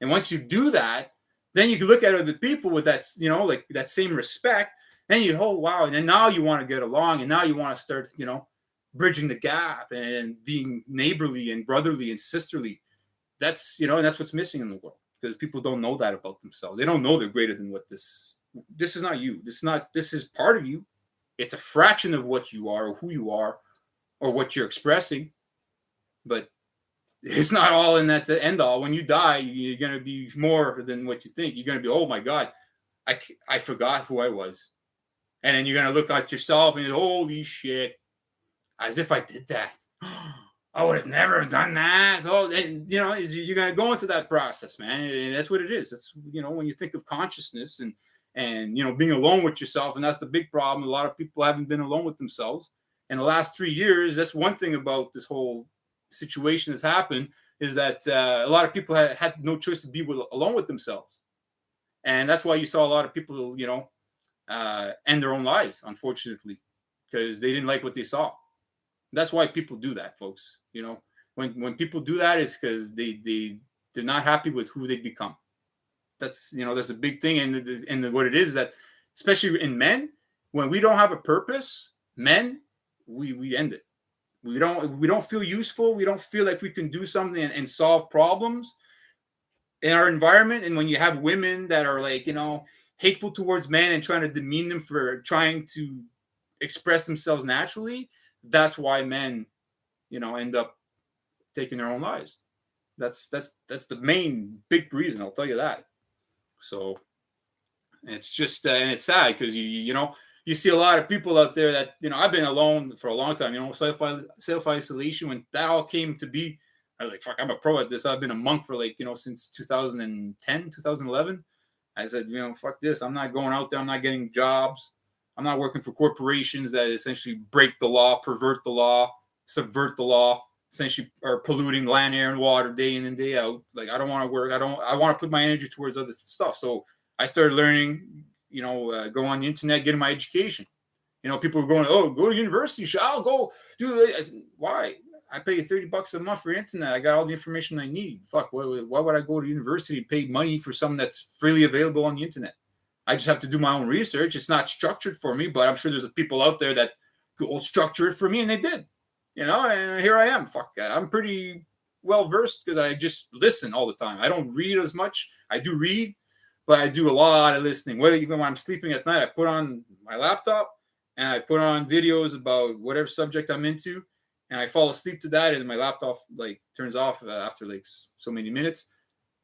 And once you do that, then you can look at other people with that, like that same respect. Then you, oh, wow. And then now you want to get along, and now you want to start, bridging the gap and being neighborly and brotherly and sisterly. That's, that's what's missing in the world, because people don't know that about themselves. They don't know they're greater than what this is not you. This is part of you. It's a fraction of what you are or who you are or what you're expressing. But it's not all in that the end all. When you die, you're going to be more than what you think. You're going to be, oh my God, I forgot who I was. And then you're going to look at yourself and holy shit, as if I did that. I would have never done that. Oh, and you're going to go into that process, man. And that's what it is. That's, when you think of consciousness and being alone with yourself. And that's the big problem. A lot of people haven't been alone with themselves. In the last 3 years, that's one thing about this whole situation that's happened, is that a lot of people had no choice to be alone with themselves. And that's why you saw a lot of people, end their own lives, unfortunately, because they didn't like what they saw. That's why people do that, folks. When people do that, it's because they're not happy with who they become. That's that's a big thing. And what it is that, especially in men, when we don't have a purpose, men, we end it. We don't feel useful. We don't feel like we can do something and solve problems in our environment. And when you have women that are like, hateful towards men and trying to demean them for trying to express themselves naturally, that's why men, end up taking their own lives. That's the main big reason. I'll tell you that. So it's just, and it's sad because you see a lot of people out there that, I've been alone for a long time, self-isolation, when that all came to be, I was like, fuck, I'm a pro at this. I've been a monk for since 2010, 2011. I said, fuck this. I'm not going out there. I'm not getting jobs. I'm not working for corporations that essentially break the law, pervert the law, subvert the law, essentially are polluting land, air, and water day in and day out. Like, I don't want to work. I want to put my energy towards other stuff. So I started learning, go on the internet, getting my education. People were going, oh, go to university. I'll go do it. I said, why? I pay $30 a month for internet. I got all the information I need. Fuck, why would I go to university and pay money for something that's freely available on the internet? I just have to do my own research. It's not structured for me, but I'm sure there's people out there that will structure it for me, and they did. And here I am. Fuck, I'm pretty well versed because I just listen all the time. I don't read as much. I do read, but I do a lot of listening. Even when I'm sleeping at night, I put on my laptop and I put on videos about whatever subject I'm into, and I fall asleep to that, and my laptop turns off after so many minutes.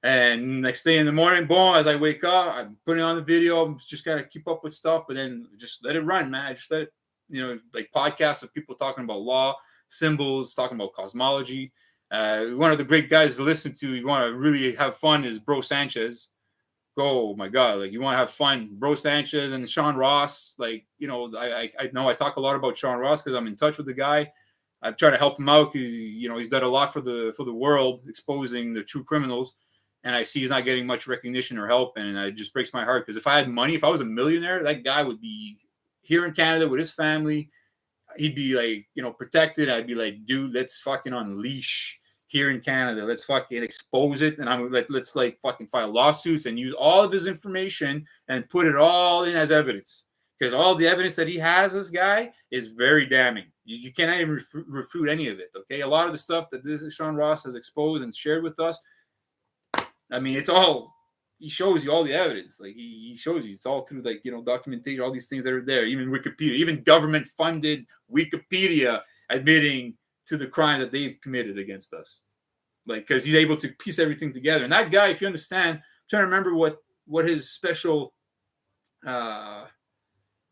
And next day in the morning, boom, as I wake up, I'm putting on the video. I'm just gotta keep up with stuff, but then just let it run, man. I just let it, podcasts of people talking about law, symbols, talking about cosmology. One of the great guys to listen to, you want to really have fun, is Bro Sanchez. Oh my God, you want to have fun, Bro Sanchez and Sean Ross. I know I talk a lot about Sean Ross because I'm in touch with the guy. I've tried to help him out because he's done a lot for the world, exposing the true criminals. And I see he's not getting much recognition or help, and it just breaks my heart because if I had money, if I was a millionaire, that guy would be here in Canada with his family. He'd be protected. I'd be like, dude, let's fucking unleash here in Canada. Let's fucking expose it, and let's fucking file lawsuits and use all of his information and put it all in as evidence, because all the evidence that he has, this guy, is very damning. You cannot even refute any of it. Okay, a lot of the stuff that this Sean Ross has exposed and shared with us, I mean, it's all he shows you all the evidence. Like he shows you it's all through like documentation, all these things that are there, even Wikipedia, even government funded Wikipedia admitting to the crime that they've committed against us. Like because he's able to piece everything together. And that guy, if you understand, I'm trying to remember what his special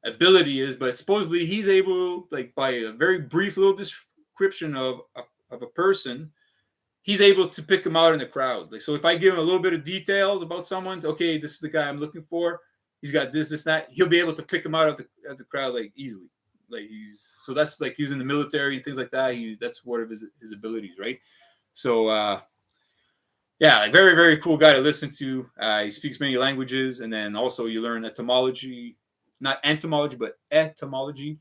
ability is, but supposedly he's able, like by a very brief little description of a person, he's able to pick him out in the crowd. Like, so if I give him a little bit of details about someone, okay, this is the guy I'm looking for. He's got this, that. He'll be able to pick him out of the crowd like easily. Like so that's like he was in the military and things like that. That's one of his abilities, right? So yeah, very very cool guy to listen to. He speaks many languages, and then also you learn etymology, not entomology, but etymology.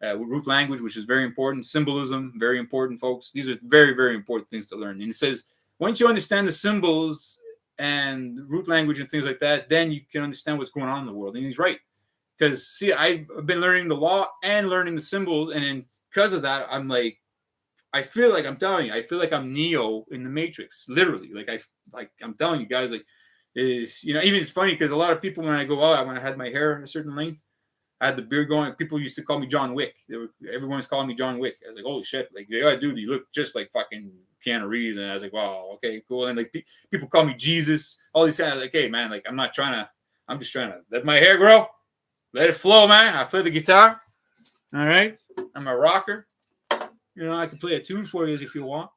Root language, which is very important. Symbolism, very important, folks. These are very, very important things to learn. And it says, once you understand the symbols and root language and things like that, then you can understand what's going on in the world. And he's right. Because, see, I've been learning the law and learning the symbols. And then because of that, I'm like, I feel like, I'm telling you, I feel like I'm Neo in the Matrix. Literally. I'm telling you guys, like, even it's funny because a lot of people, when I go out, when I had my hair a certain length, I had the beard going. People used to call me John Wick. Everyone's calling me John Wick. I was like, holy shit! Like, yeah, dude, you look just like fucking Keanu Reeves. And I was like, wow, okay, cool. And like people call me Jesus. All these things. Like, hey, man, like I'm not trying to. I'm just trying to let my hair grow, let it flow, man. I play the guitar. All right, I'm a rocker. I can play a tune for you if you want.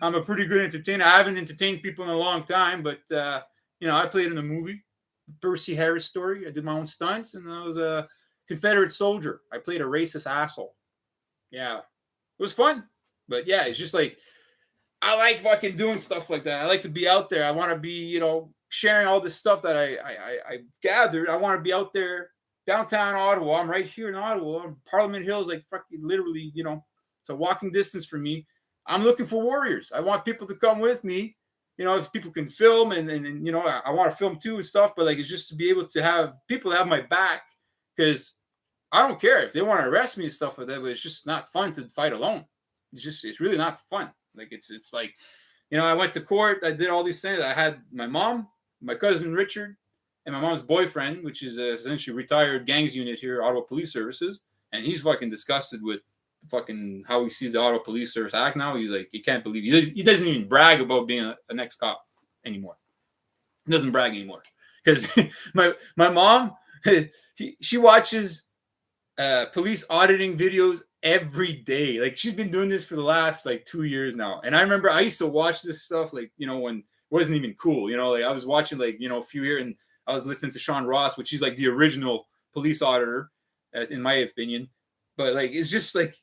I'm a pretty good entertainer. I haven't entertained people in a long time, but I played in a movie. Percy Harris story. I did my own stunts, and I was a Confederate soldier. I played a racist asshole. Yeah, it was fun, but yeah, it's just like I like fucking doing stuff like that. I like to be out there. I want to be, sharing all this stuff that I gathered. I want to be out there downtown Ottawa. I'm right here in Ottawa. Parliament Hill is like fucking literally, it's a walking distance for me. I'm looking for warriors. I want people to come with me. If people can film and I want to film too and stuff, but like, it's just to be able to have people have my back because I don't care if they want to arrest me and stuff like that, but it's just not fun to fight alone. It's really not fun. Like, it's like, I went to court. I did all these things. I had my mom, my cousin Richard, and my mom's boyfriend, which is essentially retired gangs unit here, Ottawa Police Services. And he's fucking disgusted with fucking how he sees the Ottawa Police Service act now. He's like, he can't believe he doesn't even brag about being an ex-cop anymore. He doesn't brag anymore because my mom, she watches police auditing videos every day. Like, she's been doing this for the last like 2 years now. And I remember I used to watch this stuff like when it wasn't even cool. Like I was watching like a few years, and I was listening to Sean Ross, which is like the original police auditor, in my opinion. But like, it's just like,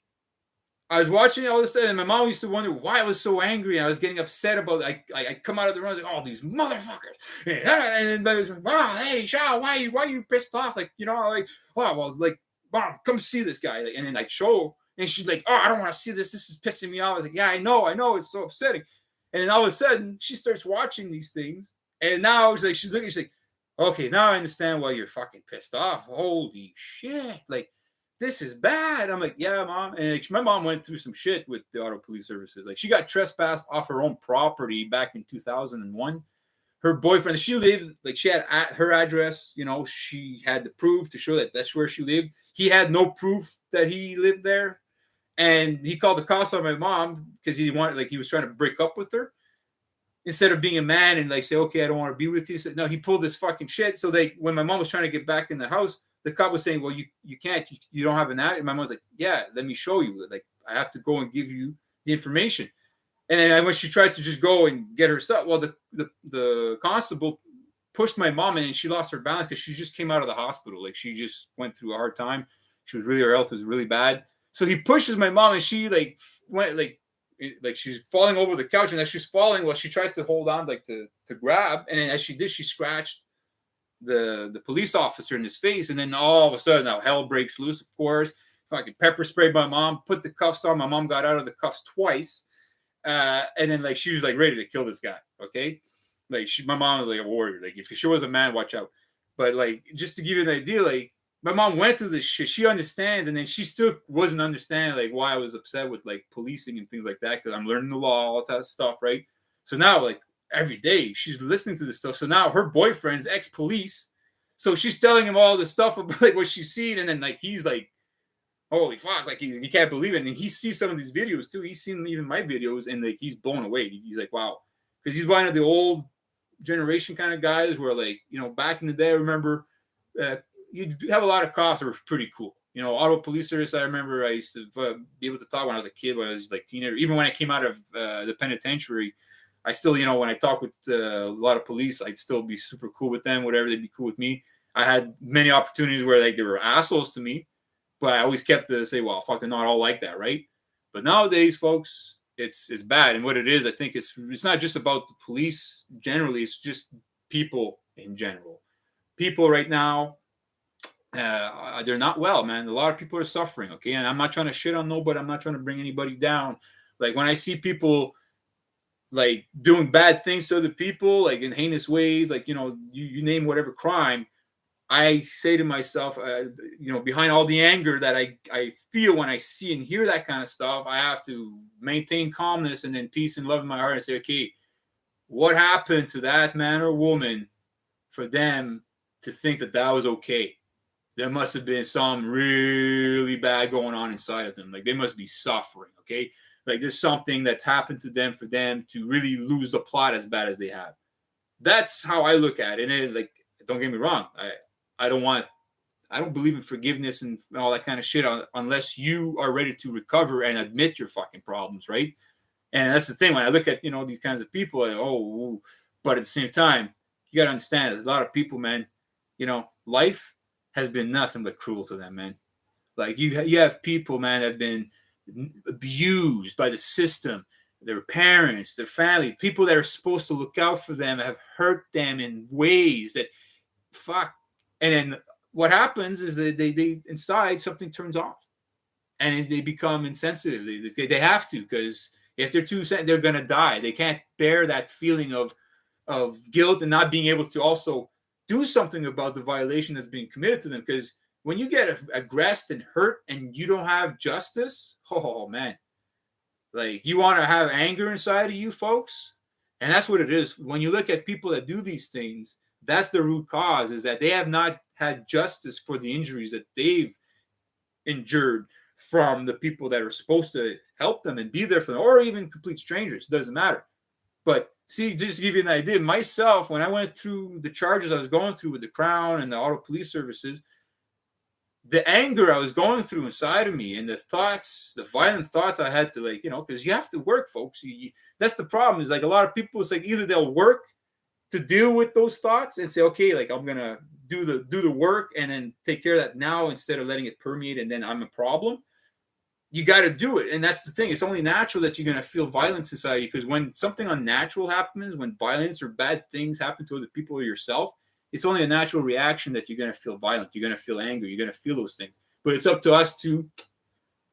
I was watching all this stuff, and my mom used to wonder why I was so angry. And I was getting upset about it. I come out of the room, I was like, oh, these motherfuckers. And I was like, wow, hey, Shaw, why are you pissed off? Like, like, oh, well, like, Mom, come see this guy. Like, and then I'd show, and she's like, oh, I don't want to see this. This is pissing me off. I was like, yeah, I know. It's so upsetting. And then all of a sudden, she starts watching these things. And now it's like, she's looking, she's like, okay, now I understand why you're fucking pissed off. Holy shit. Like, this is bad. I'm like, yeah, Mom. And like, my mom went through some shit with the Ottawa Police Services. Like, she got trespassed off her own property back in 2001. Her boyfriend, she lived, like, she had her address, she had the proof to show that that's where she lived. He had no proof that he lived there. And he called the cops on my mom because he was trying to break up with her. Instead of being a man and like say, okay, I don't want to be with you. So, no, he pulled this fucking shit. So when my mom was trying to get back in the house, the cop was saying, well, you can't, you don't have an ad. And my mom was like, yeah, let me show you. Like, I have to go and give you the information. And then when she tried to just go and get her stuff, well, the constable pushed my mom, and she lost her balance because she just came out of the hospital. Like, she just went through a hard time. Her health was really bad. So he pushes my mom, and she like went like she's falling over the couch, and as she's falling, well, she tried to hold on like to grab, and then as she did, she scratched the police officer in his face, and then all of a sudden, now hell breaks loose. Of course, fucking pepper sprayed my mom, put the cuffs on. My mom got out of the cuffs twice, and then like she was like ready to kill this guy. Okay, like my mom was like a warrior. Like, if she was a man, watch out. But like, just to give you an idea, like, my mom went through this shit. She understands, and then she still wasn't understanding like why I was upset with like policing and things like that, because I'm learning the law, all that stuff, right? So now, like, every day. She's listening to this stuff. So now her boyfriend's ex-police. So she's telling him all this stuff about like what she's seen, and then like he's like, holy fuck, like he can't believe it. And he sees some of these videos too. He's seen even my videos, and like he's blown away. He's like, wow, because he's one of the old generation kind of guys where like, you know, back in the day, I remember you have a lot of cops that were pretty cool. You know, auto police service. I remember I used to be able to talk when I was a kid, when I was like teenager. Even when I came out of the penitentiary, I still, you know, when I talk with a lot of police, I'd still be super cool with them. Whatever, they'd be cool with me. I had many opportunities where like they were assholes to me, but I always kept to say, well, fuck, they're not all like that, right? But nowadays, folks, it's bad. And what it is, I think it's not just about the police generally. It's just people in general. People right now, they're not well, man. A lot of people are suffering, okay? And I'm not trying to shit on nobody. I'm not trying to bring anybody down. Like when I see people like doing bad things to other people, like in heinous ways, like, you know, you name whatever crime, I say to myself, you know, behind all the anger that I feel when I see and hear that kind of stuff, I have to maintain calmness and then peace and love in my heart and say, okay, what happened to that man or woman for them to think that that was okay? There must have been some really bad going on inside of them. Like they must be suffering, okay? Like there's something that's happened to them for them to really lose the plot as bad as they have. That's how I look at it. And it, like, don't get me wrong, I don't believe in forgiveness and all that kind of shit unless you are ready to recover and admit your fucking problems, right? And that's the thing. When I look at, you know, these kinds of people, like, oh, but at the same time, you got to understand, there's a lot of people, man, you know, life has been nothing but cruel to them, man. Like you have people, man, that have been abused by the system, their parents, their family, people that are supposed to look out for them have hurt them in ways that fuck. And then what happens is that they inside something turns off and they become insensitive. They have to, because if they're too sensitive, they're gonna die. They can't bear that feeling of guilt and not being able to also do something about the violation that's being committed to them. Because when you get aggressed and hurt and you don't have justice, oh man, like you want to have anger inside of you, folks. And that's what it is. When you look at people that do these things, that's the root cause, is that they have not had justice for the injuries that they've endured from the people that are supposed to help them and be there for them, or even complete strangers. It doesn't matter. But see, just to give you an idea, myself, when I went through the charges I was going through with the Crown and the auto police services, the anger I was going through inside of me and the thoughts, the violent thoughts I had to, like, you know, because you have to work, folks. That's the problem, is like a lot of people, it's like either they'll work to deal with those thoughts and say, okay, like I'm going to do the work and then take care of that now instead of letting it permeate and then I'm a problem. You got to do it. And that's the thing. It's only natural that you're going to feel violence inside you, because when something unnatural happens, when violence or bad things happen to other people or yourself, it's only a natural reaction that you're going to feel violent. You're going to feel angry. You're going to feel those things. But it's up to us to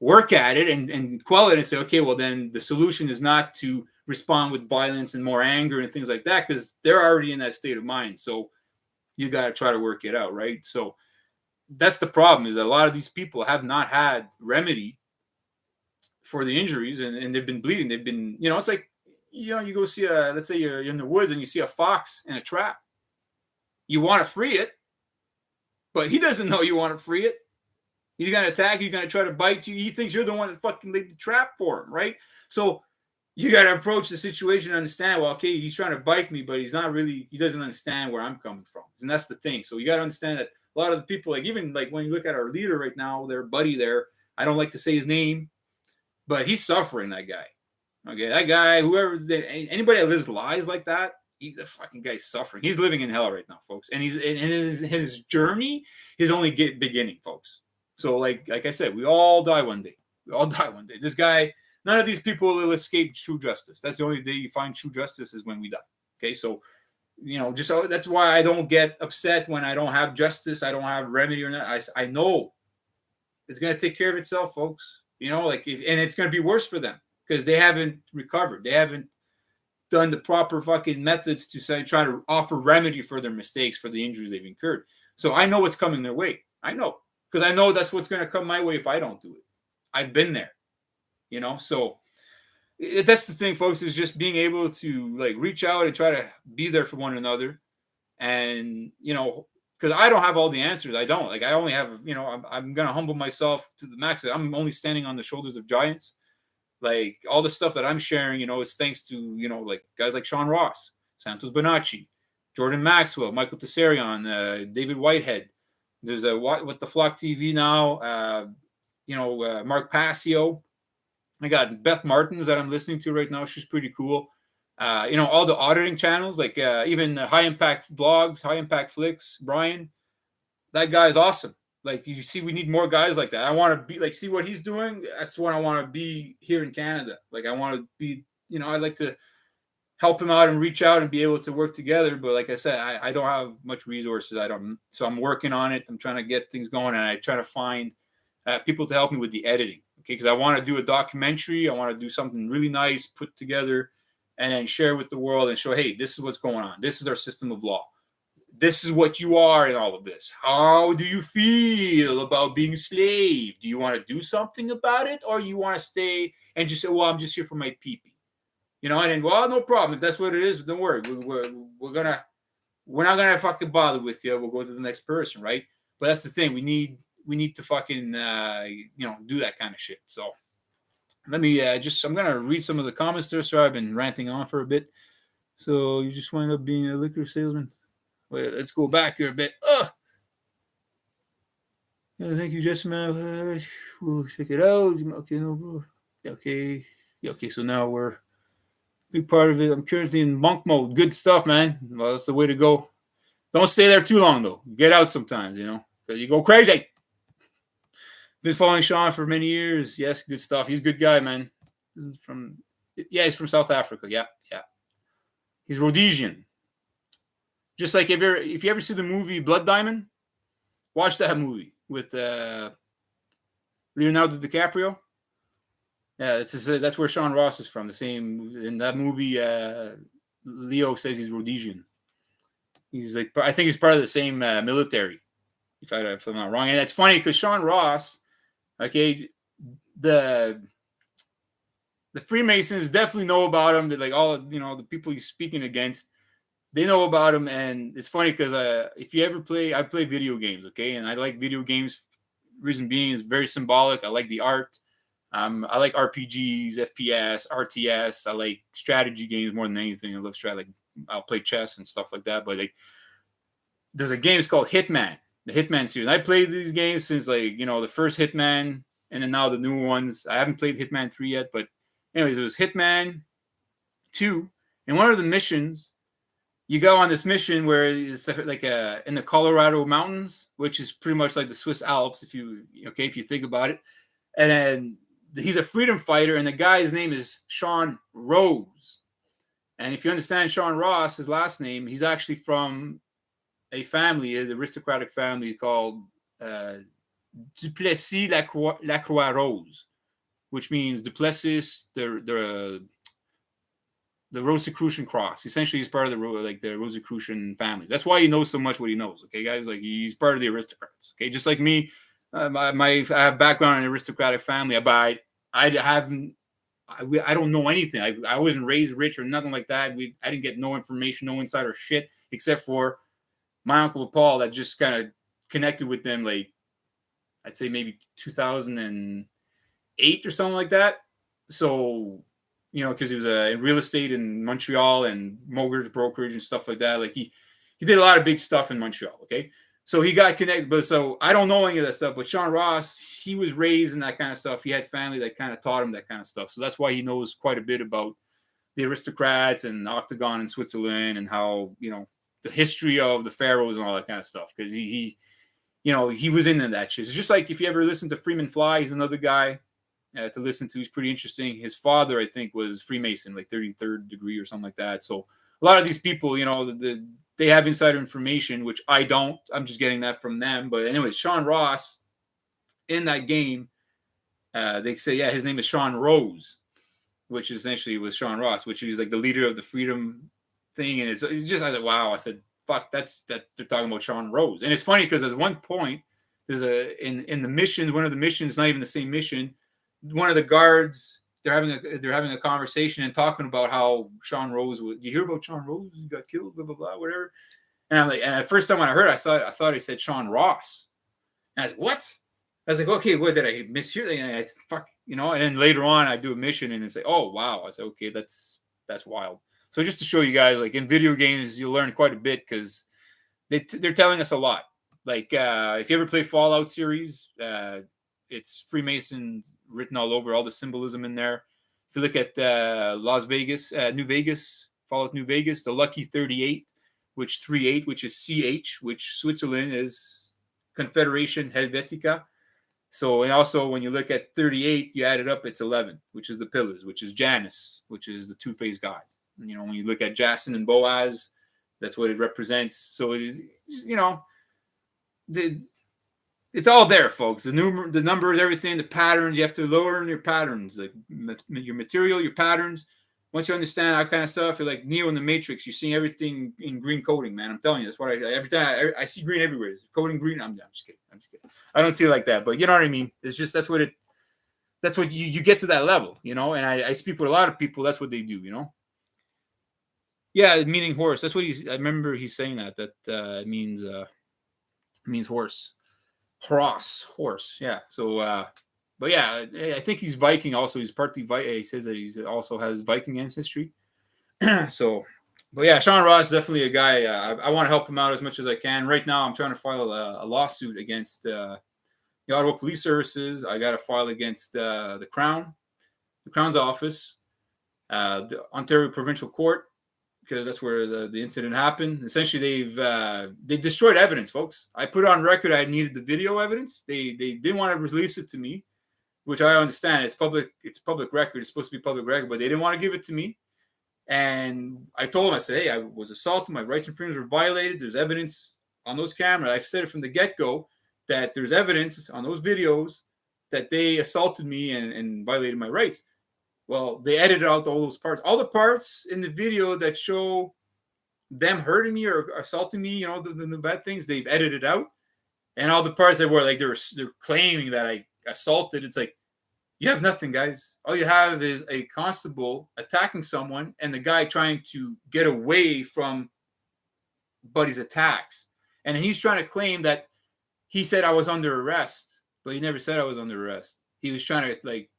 work at it and quell it and say, okay, well, then the solution is not to respond with violence and more anger and things like that, because they're already in that state of mind. So you got to try to work it out, right? So that's the problem, is that a lot of these people have not had remedy for the injuries, and they've been bleeding. They've been, you know, it's like, you know, you go see let's say you're in the woods and you see a fox in a trap. You want to free it, but he doesn't know you want to free it. He's going to attack you. He's going to try to bite you. He thinks you're the one that fucking laid the trap for him, right? So you got to approach the situation and understand, well, okay, he's trying to bite me, but he doesn't understand where I'm coming from. And that's the thing. So you got to understand that a lot of the people, like even like when you look at our leader right now, their buddy there, I don't like to say his name, but he's suffering, that guy. Okay, that guy, anybody that lives lies like that, the fucking guy's suffering. He's living in hell right now, folks. And his journey is only beginning, folks. So like I said, we all die one day. We all die one day. This guy, none of these people will escape true justice. That's the only day you find true justice, is when we die. Okay, so you know, just that's why I don't get upset when I don't have justice. I don't have remedy or not. I know it's gonna take care of itself, folks. You know, like, and it's gonna be worse for them because they haven't recovered. They haven't done the proper fucking methods to try to offer remedy for their mistakes, for the injuries they've incurred. So I know what's coming their way. I know, because I know that's what's going to come my way if I don't do it. I've been there, you know. So that's the thing, folks, is just being able to like reach out and try to be there for one another. And, because I don't have all the answers. I don't. Like, I only have, I'm going to humble myself to the max. I'm only standing on the shoulders of giants. Like, all the stuff that I'm sharing, is thanks to, like guys like Sean Ross, Santos Bonacci, Jordan Maxwell, Michael Tessarion, David Whitehead. There's a What the Flock TV now, Mark Passio. I got Beth Martins that I'm listening to right now. She's pretty cool. All the auditing channels, like even High Impact Vlogs, High Impact Flicks, Brian, that guy is awesome. Like, you see, we need more guys like that. I want to be like, see what he's doing. That's what I want to be here in Canada. Like, I want to be, I'd like to help him out and reach out and be able to work together. But like I said, I don't have much resources. So I'm working on it. I'm trying to get things going, and I try to find people to help me with the editing. Okay, because I want to do a documentary. I want to do something really nice, put together, and then share with the world and show, hey, this is what's going on. This is our system of law. This is what you are in all of this. How do you feel about being a slave? Do you want to do something about it, or you want to stay and just say, well, I'm just here for my pee-pee? And then, well, no problem. If that's what it is, don't worry. We're not gonna fucking bother with you. We'll go to the next person, right? But that's the thing. We need to fucking do that kind of shit. So let me I'm gonna read some of the comments there. Sorry, I've been ranting on for a bit. So you just wind up being a liquor salesman. Wait, let's go back here a bit. Yeah, thank you, Jessica. We'll check it out. Okay, no, bro. Okay. Yeah, okay, so now we're big part of it. I'm currently in monk mode. Good stuff, man. Well, that's the way to go. Don't stay there too long, though. Get out sometimes, because you go crazy. Been following Sean for many years. Yes, good stuff. He's a good guy, man. He's from South Africa. Yeah. He's Rhodesian. Just like if you ever see the movie Blood Diamond, watch that movie with Leonardo DiCaprio. Yeah, that's where Sean Ross is from. The same in that movie. Leo says he's Rhodesian. He's like, I think he's part of the same military, if I'm not wrong. And it's funny because Sean Ross, okay, the Freemasons definitely know about him. That like all the people he's speaking against, they know about him. And it's funny because if you ever I play video games, okay, and I like video games. Reason being is very symbolic. I like the art. I like RPGs, FPS, RTS. I like strategy games more than anything. I love strategy. Like, I'll play chess and stuff like that. But like, there's a game called Hitman, the Hitman series. I played these games since the first Hitman, and then now the new ones. I haven't played Hitman 3 yet, but anyways, it was Hitman 2, and one of the missions, you go on this mission where it's like in the Colorado mountains, which is pretty much like the Swiss Alps, if you think about it, and then he's a freedom fighter, and the guy's name is Sean Rose. And if you understand Sean Ross, his last name, he's actually from a family, an aristocratic family called Duplessis Lacroix Rose, which means Duplessis, the Rosicrucian cross. Essentially, he's part of the Rosicrucian family. That's why he knows so much what he knows. Okay, guys, like he's part of the aristocrats. Okay, just like me, I have background in an aristocratic family, but I don't know anything. I wasn't raised rich or nothing like that. I didn't get no information, no insider shit, except for my uncle Paul that just kind of connected with them, like I'd say maybe 2008 or something like that. So, because he was in real estate in Montreal and mortgage brokerage and stuff like that. Like he did a lot of big stuff in Montreal. Okay. So he got connected, but so I don't know any of that stuff. But Sean Ross, he was raised in that kind of stuff. He had family that kind of taught him that kind of stuff. So that's why he knows quite a bit about the aristocrats and Octagon in Switzerland and how, the history of the pharaohs and all that kind of stuff. Because he was into that shit. It's just like if you ever listen to Freeman Fly, he's another guy to listen to. He's pretty interesting. His father, I think, was Freemason, like 33rd degree or something like that. So a lot of these people, they have insider information, which I don't. I'm just getting that from them. But anyway, Sean Ross in that game, they say, his name is Sean Rose, which essentially was Sean Ross, which is like the leader of the freedom thing. And it's just, I said, wow. I said, fuck, that they're talking about Sean Rose. And it's funny because there's one point, there's in the missions, one of the missions, not even the same mission, one of the guards they're having a conversation and talking about how Sean Rose was. You hear about Sean Rose? He got killed, blah blah blah, whatever. And I'm like, and at first time when I heard, I thought he said Sean Ross. And I was like, what? I was like, okay, what did I mishear? And fuck, you know. And then later on, I do a mission and it's like, oh wow. I said, okay, that's wild. So just to show you guys, like in video games, you'll learn quite a bit because they're telling us a lot. Like if you ever play Fallout series, it's Freemason written all over, all the symbolism in there. If you look at Las Vegas, New Vegas, Fallout New Vegas, the Lucky 38, which 38, which is CH, which Switzerland is Confederation Helvetica. So, and also when you look at 38, you add it up, it's 11, which is the pillars, which is Janus, which is the two-faced God. You know, when you look at Jason and Boaz, that's what it represents. So it is, you know, it's all there, folks. The numbers, everything, the patterns. You have to learn your patterns, like your material, your patterns. Once you understand that kind of stuff, you're like Neo in the Matrix. You're seeing everything in green coding, man. I'm telling you, that's what every time I see green everywhere. It's coding green. I'm just kidding. I don't see it like that, but you know what I mean. It's just that's what you get to that level, you know. And I speak with a lot of people. That's what they do, you know. Yeah, meaning horse. That's what I remember he's saying that it means horse. Horse. Yeah. So, but yeah, I think he's Viking also. He's partly Viking. He says that he's also has Viking ancestry. So, but yeah, Sean Ross is definitely a guy. I want to help him out as much as I can. Right now, I'm trying to file a lawsuit against the Ottawa Police Services. I got to file against the Crown's office, the Ontario Provincial Court, because that's where the incident happened. Essentially, they've destroyed evidence, folks. I put on record I needed the video evidence. They didn't want to release it to me, which I understand. It's public record. It's supposed to be public record, but they didn't want to give it to me. And I told them, I said, hey, I was assaulted. My rights and freedoms were violated. There's evidence on those cameras. I've said it from the get-go that there's evidence on those videos that they assaulted me and violated my rights. Well, they edited out all those parts. All the parts in the video that show them hurting me or assaulting me, you know, the bad things, they've edited out. And all the parts that were like they're claiming that I assaulted, it's like, you have nothing, guys. All you have is a constable attacking someone and the guy trying to get away from Buddy's attacks. And he's trying to claim that he said I was under arrest, but he never said I was under arrest. He was trying to like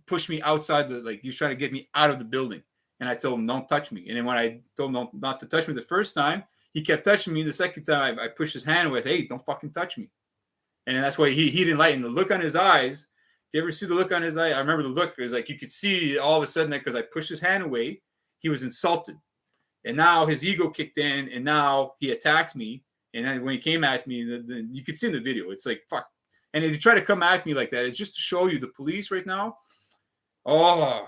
push me outside he was trying to get me out of the building. And I told him, don't touch me. And then when I told him not to touch me the first time, he kept touching me. The second time I pushed his hand away. I said, hey, don't fucking touch me. And that's why he didn't like it. And the look on his eyes, if you ever see the look on his eye, I remember the look. It was like you could see all of a sudden that because I pushed his hand away, he was insulted. And now his ego kicked in and now he attacked me. And then when he came at me, you could see in the video, it's like, fuck. And if you try to come at me like that, it's just to show you the police right now. Oh,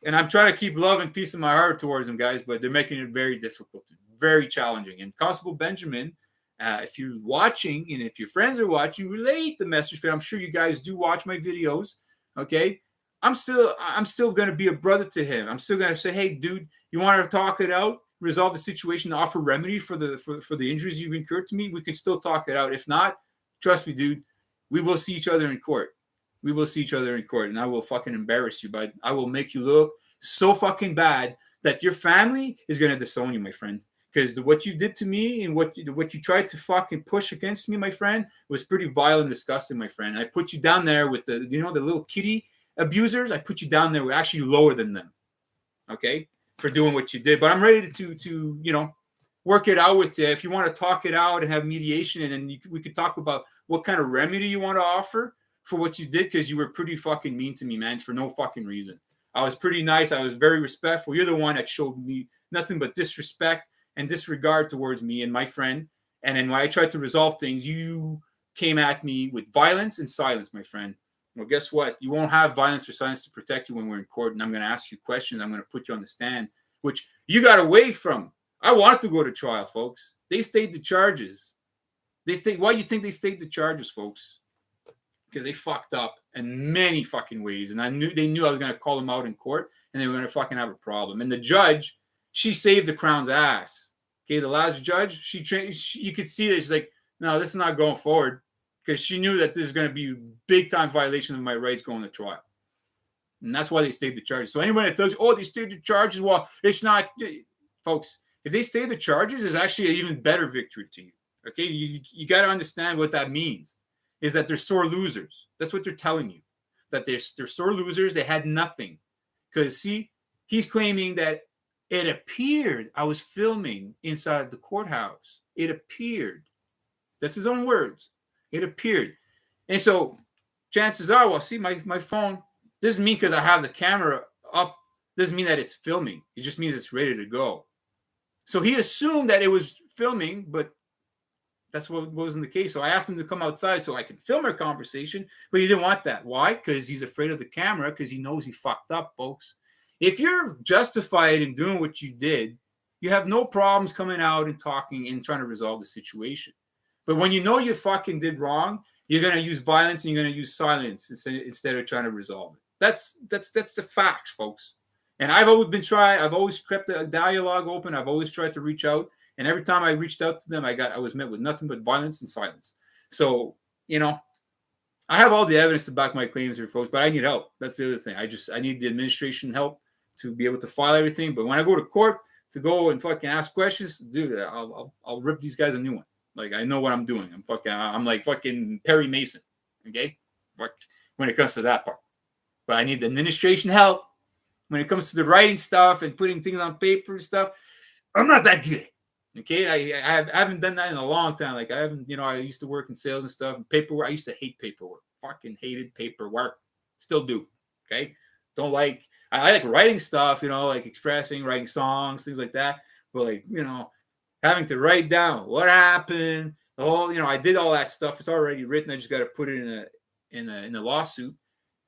and I'm trying to keep love and peace in my heart towards them, guys, but they're making it very difficult, very challenging. And Constable Benjamin, if you're watching and if your friends are watching, relate the message, because I'm sure you guys do watch my videos. Okay, I'm still going to be a brother to him. I'm still going to say, hey, dude, you want to talk it out, resolve the situation, offer remedy for the injuries you've incurred to me? We can still talk it out. If not, trust me, dude, we will see each other in court. We will see each other in court, and I will fucking embarrass you, but I will make you look so fucking bad that your family is going to disown you, my friend. Because what you did to me and what you tried to fucking push against me, my friend, was pretty vile and disgusting, my friend. I put you down there with the little kitty abusers. I put you down there with actually lower than them, okay, for doing what you did. But I'm ready to work it out with you. If you want to talk it out and have mediation, and then we could talk about what kind of remedy you want to offer for what you did, because you were pretty fucking mean to me, man, for no fucking reason. I was pretty nice. I was very respectful. You're the one that showed me nothing but disrespect and disregard towards me and my friend. And then when I tried to resolve things, you came at me with violence and silence, my friend. Well, guess what? You won't have violence or silence to protect you when we're in court, and I'm going to ask you questions. I'm going to put you on the stand, which you got away from. I wanted to go to trial, folks. They stayed the charges. Why do you think they stayed the charges, folks? Because they fucked up in many fucking ways. And they knew I was going to call them out in court, and they were going to fucking have a problem. And the judge, she saved the Crown's ass. Okay, the last judge, you could see that she's like, no, this is not going forward, because she knew that this is going to be big time violation of my rights going to trial. And that's why they stayed the charges. So anyone that tells you, oh, they stayed the charges, well, it's not, folks, if they stay the charges, it's actually an even better victory to you. Okay, you got to understand what that means, is that they're sore losers. That's what they're telling you, that they're sore losers. They had nothing. Because, see, he's claiming that it appeared I was filming inside the courthouse. It appeared. That's his own words. It appeared. And so chances are, well, see, my phone doesn't mean because I have the camera up, doesn't mean that it's filming. It just means it's ready to go. So he assumed that it was filming, but that's what wasn't the case. So I asked him to come outside so I could film our conversation, but he didn't want that. Why? Because he's afraid of the camera, because he knows he fucked up, folks. If you're justified in doing what you did, you have no problems coming out and talking and trying to resolve the situation. But when you know you fucking did wrong, you're going to use violence and you're going to use silence instead of trying to resolve it. That's the facts, folks. And I've always kept the dialogue open. I've always tried to reach out. And every time I reached out to them, I was met with nothing but violence and silence. So, I have all the evidence to back my claims here, folks, but I need help. That's the other thing. I need the administration help to be able to file everything. But when I go to court to go and fucking ask questions, dude, I'll rip these guys a new one. Like, I know what I'm doing. I'm like fucking Perry Mason. Okay? When it comes to that part. But I need the administration help. When it comes to the writing stuff and putting things on paper and stuff, I'm not that good. Okay, I haven't done that in a long time. Like, I haven't, I used to work in sales and stuff and paperwork. I used to hate paperwork. Fucking hated paperwork. Still do. Okay, I like writing stuff. Like expressing, writing songs, things like that. But like, having to write down what happened. I did all that stuff. It's already written. I just got to put it in a lawsuit.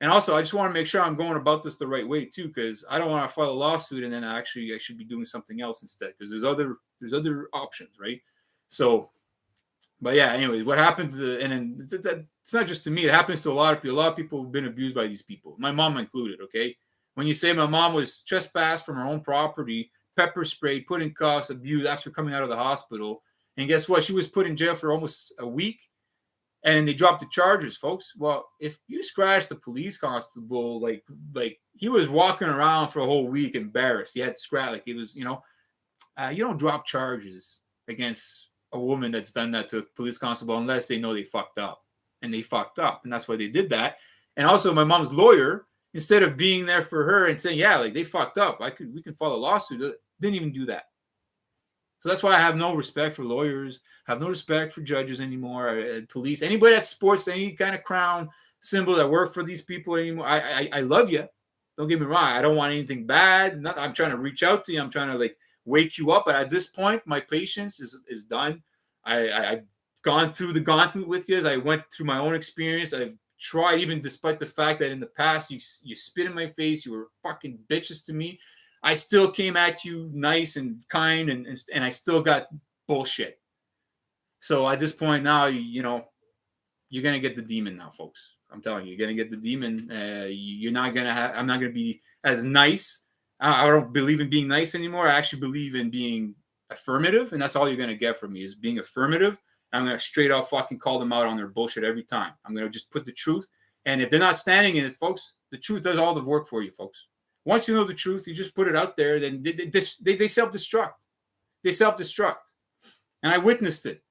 And also, I just want to make sure I'm going about this the right way too, because I don't want to file a lawsuit and then I should be doing something else instead, because there's other options, right? So, but yeah, anyways, what happened and then it's not just to me, it happens to a lot of people. A lot of people have been abused by these people, my mom included. Okay, when you say my mom was trespassed from her own property, pepper sprayed, put in cuffs, abused after coming out of the hospital, and guess what? She was put in jail for almost a week. And they dropped the charges, folks. Well, if you scratch the police constable, like he was walking around for a whole week embarrassed. He had to scratch, like he was, you don't drop charges against a woman that's done that to a police constable unless they know they fucked up. And they fucked up. And that's why they did that. And also my mom's lawyer, instead of being there for her and saying, yeah, like they fucked up, we can file a lawsuit, didn't even do that. So that's why I have no respect for lawyers, have no respect for judges anymore, police, anybody that sports any kind of crown symbol that work for these people anymore. I love you. Don't get me wrong. I don't want anything bad. I'm trying to reach out to you. I'm trying to wake you up. But at this point, my patience is done. I've gone through the gauntlet with you. As I went through my own experience. I've tried, even despite the fact that in the past you spit in my face, you were fucking bitches to me. I still came at you nice and kind, and I still got bullshit. So at this point now, you're going to get the demon now, folks. I'm telling you, you're going to get the demon. You're not going to have, I'm not going to be as nice. I don't believe in being nice anymore. I actually believe in being affirmative, and that's all you're going to get from me is being affirmative. I'm going to straight up fucking call them out on their bullshit every time. I'm going to just put the truth. And if they're not standing in it, folks, the truth does all the work for you, folks. Once you know the truth, you just put it out there, then they self-destruct. They self-destruct. And I witnessed it.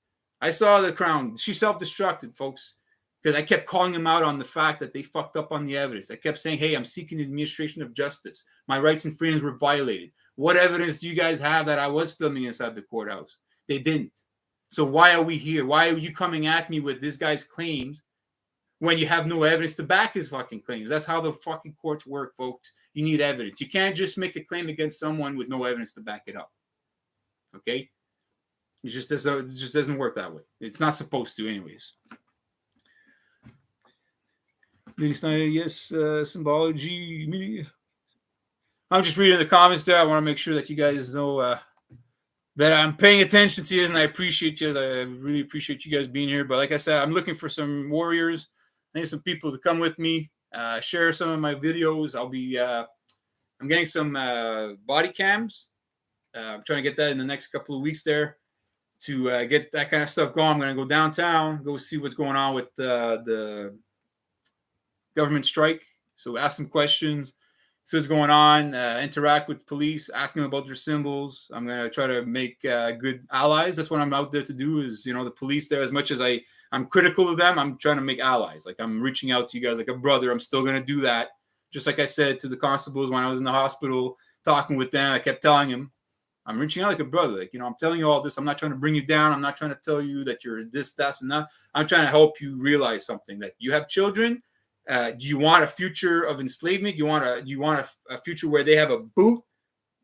I saw the Crown. She self-destructed, folks, because I kept calling them out on the fact that they fucked up on the evidence. I kept saying, hey, I'm seeking administration of justice. My rights and freedoms were violated. What evidence do you guys have that I was filming inside the courthouse? They didn't. So why are we here? Why are you coming at me with this guy's claims when you have no evidence to back his fucking claims? That's how the fucking courts work, folks. You need evidence. You can't just make a claim against someone with no evidence to back it up. Okay? It just doesn't work that way. It's not supposed to anyways. Lady Snyder, yes, symbology. I'm just reading the comments there. I want to make sure that you guys know that I'm paying attention to you, and I appreciate you. I really appreciate you guys being here. But like I said, I'm looking for some warriors. I need some people to come with me, share some of my videos. I'm getting some body cams. I'm trying to get that in the next couple of weeks there to get that kind of stuff going. I'm going to go downtown, go see what's going on with the government strike. So ask some questions. see what's going on, interact with police, ask them about their symbols. I'm going to try to make good allies. That's what I'm out there to do is, the police there, as much as I'm critical of them, I'm trying to make allies. Like I'm reaching out to you guys like a brother. I'm still going to do that. Just like I said to the constables when I was in the hospital talking with them, I kept telling him, I'm reaching out like a brother. Like, I'm telling you all this. I'm not trying to bring you down. I'm not trying to tell you that you're this, that, and that. I'm trying to help you realize something, that you have children. Do you want a future of enslavement? You want a future where they have a boot